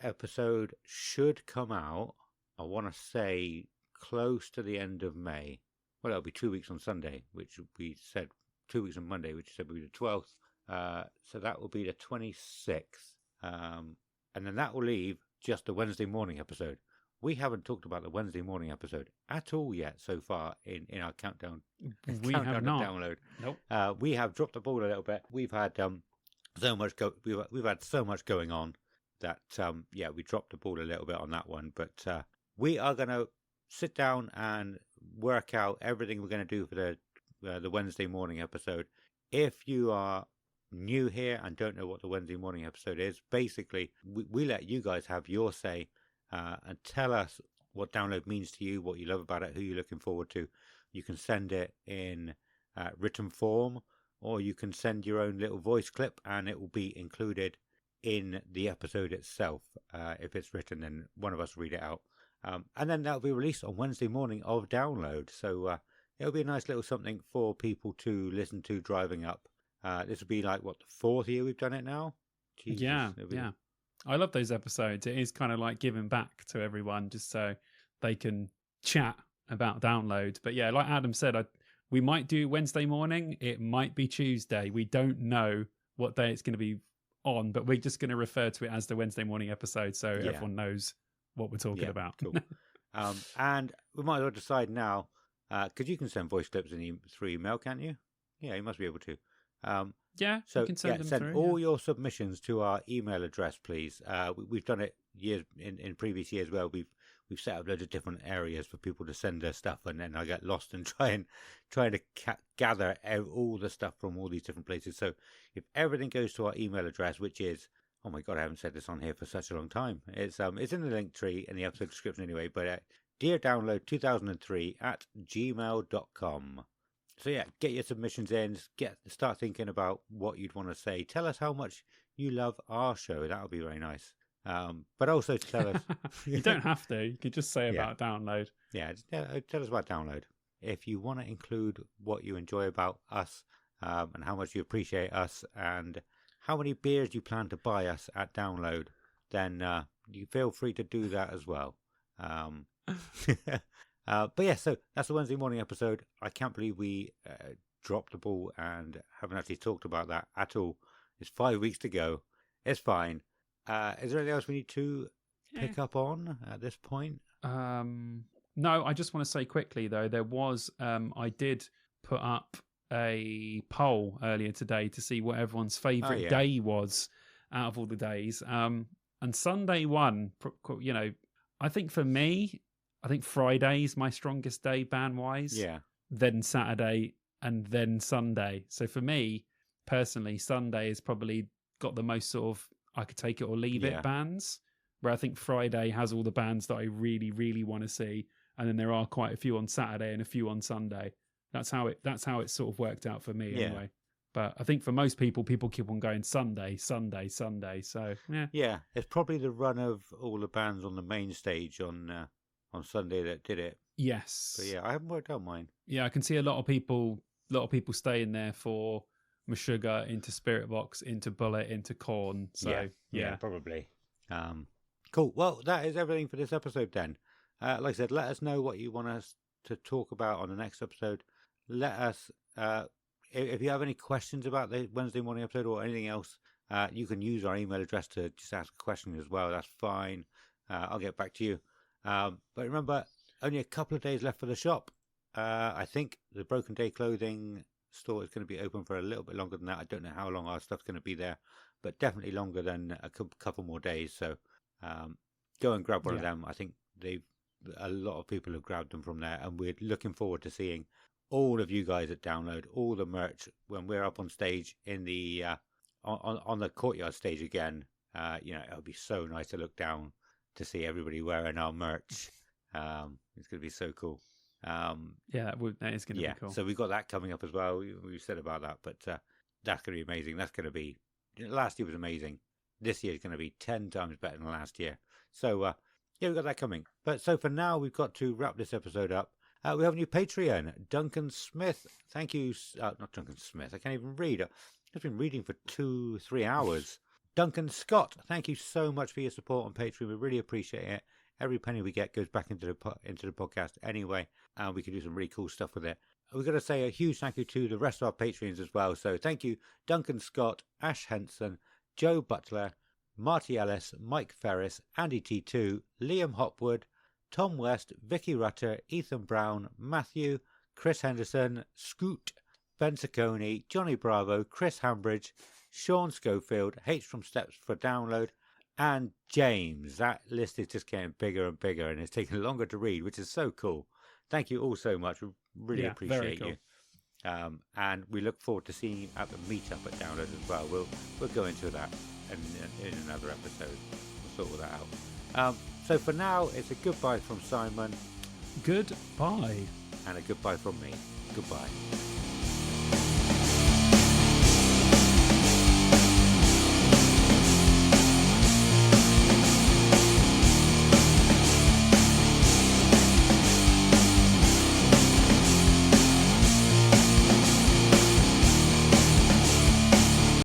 [SPEAKER 2] episode should come out, I want to say, close to the end of May. Well, it'll be 2 weeks on Sunday, which we said 2 weeks on Monday, which said would be the 12th. So that will be the 26th. And then that will leave just the Wednesday morning episode. We haven't talked about the Wednesday morning episode at all yet so far in our countdown.
[SPEAKER 3] We have not.
[SPEAKER 2] Download.
[SPEAKER 3] Nope.
[SPEAKER 2] We have dropped the ball a little bit. We've had so much we've had so much going on that we dropped the ball a little bit on that one. But we are going to sit down and work out everything we're going to do for the Wednesday morning episode. If you are new here and don't know what the Wednesday morning episode is, basically we let you guys have your say and tell us what Download means to you, what you love about it, who you're looking forward to. You can send it in written form, or you can send your own little voice clip and it will be included in the episode itself. If it's written, then one of us will read it out. And then that'll be released on Wednesday morning of download. So it'll be a nice little something for people to listen to driving up. This will be like, what, the 4th year we've done it now? Jesus,
[SPEAKER 3] yeah. I love those episodes. It is kind of like giving back to everyone just so they can chat about download. But yeah, like Adam said, we might do Wednesday morning. It might be Tuesday. We don't know what day it's going to be on, but we're just going to refer to it as the Wednesday morning episode so everyone knows what we're talking about.
[SPEAKER 2] Cool. And we might as well decide now, because you can send voice clips through email, can't you? Yeah, you must be able to.
[SPEAKER 3] So you can send them through,
[SPEAKER 2] all your submissions to our email address, please. We've done it years in previous years where we've set up loads of different areas for people to send their stuff, and then I get lost and trying to gather all the stuff from all these different places. So if everything goes to our email address, which is, oh my god, I haven't said this on here for such a long time. It's in the Linktree in the episode description anyway. But deardownload2003@gmail.com. So yeah, get your submissions in. Start thinking about what you'd want to say. Tell us how much you love our show. That would be very nice. But also tell us.
[SPEAKER 3] You don't have to. You could just say about download.
[SPEAKER 2] Yeah, tell us about download. If you want to include what you enjoy about us, and how much you appreciate us, and how many beers you plan to buy us at download, then you feel free to do that as well. But yeah, so that's the Wednesday morning episode. I can't believe we dropped the ball and haven't actually talked about that at all. It's 5 weeks to go. It's fine. Is there anything else we need to pick up on at this point?
[SPEAKER 3] No, I just want to say quickly, though, there was, I did put up a poll earlier today to see what everyone's favourite day was out of all the days. And Sunday won, I think for me, I think Friday's my strongest day band-wise.
[SPEAKER 2] Yeah.
[SPEAKER 3] Then Saturday and then Sunday. So for me, personally, Sunday has probably got the most sort of I could take it or leave it bands, where I think Friday has all the bands that I really, really want to see. And then there are quite a few on Saturday and a few on Sunday. That's how it sort of worked out for me anyway. But I think for most people keep on going Sunday. So
[SPEAKER 2] yeah, it's probably the run of all the bands on the main stage on Sunday that did it.
[SPEAKER 3] Yes.
[SPEAKER 2] But yeah, I haven't worked out mine.
[SPEAKER 3] Yeah, I can see a lot of people staying there for Meshuggah, into Spirit Box, into Bullet, into Korn. So yeah,
[SPEAKER 2] probably. Cool. Well, that is everything for this episode then. Like I said, let us know what you want us to talk about on the next episode. Let us, if you have any questions about the Wednesday morning episode or anything else, you can use our email address to just ask a question as well. That's fine. I'll get back to you. But remember, only a couple of days left for the shop. I think the Broken Day Clothing store is going to be open for a little bit longer than that. I don't know how long our stuff's going to be there, but definitely longer than a couple more days. So go and grab one of them. I think a lot of people have grabbed them from there, and we're looking forward to seeing all of you guys at Download, all the merch when we're up on stage in the on the courtyard stage again. It'll be so nice to look down to see everybody wearing our merch. It's going to be so cool.
[SPEAKER 3] That is going to be cool.
[SPEAKER 2] So we've got that coming up as well. We said about that, but that's going to be amazing. That's going to be, last year was amazing. This year is going to be 10 times better than last year. So we've got that coming. But so for now, we've got to wrap this episode up. We have a new Patreon, Duncan Smith. Thank you. Not Duncan Smith. I can't even read. I've been reading for 2-3 hours. Duncan Scott, thank you so much for your support on Patreon. We really appreciate it. Every penny we get goes back into the podcast anyway, and we can do some really cool stuff with it. We've got to say a huge thank you to the rest of our Patreons as well. So thank you, Duncan Scott, Ash Henson, Joe Butler, Marty Ellis, Mike Ferris, Andy T2, Liam Hopwood, Tom West, Vicky Rutter, Ethan Brown, Matthew, Chris Henderson, Scoot, Ben Sacconi, Johnny Bravo, Chris Hambridge, Sean Schofield, H from Steps for Download, and James. That list is just getting bigger and bigger, and it's taking longer to read, which is so cool. Thank you all so much. We really appreciate you. And we look forward to seeing you at the meetup at Download as well. We'll go into that in another episode. We'll sort all that out. So for now, it's a goodbye from Simon.
[SPEAKER 3] Goodbye.
[SPEAKER 2] And a goodbye from me. Goodbye.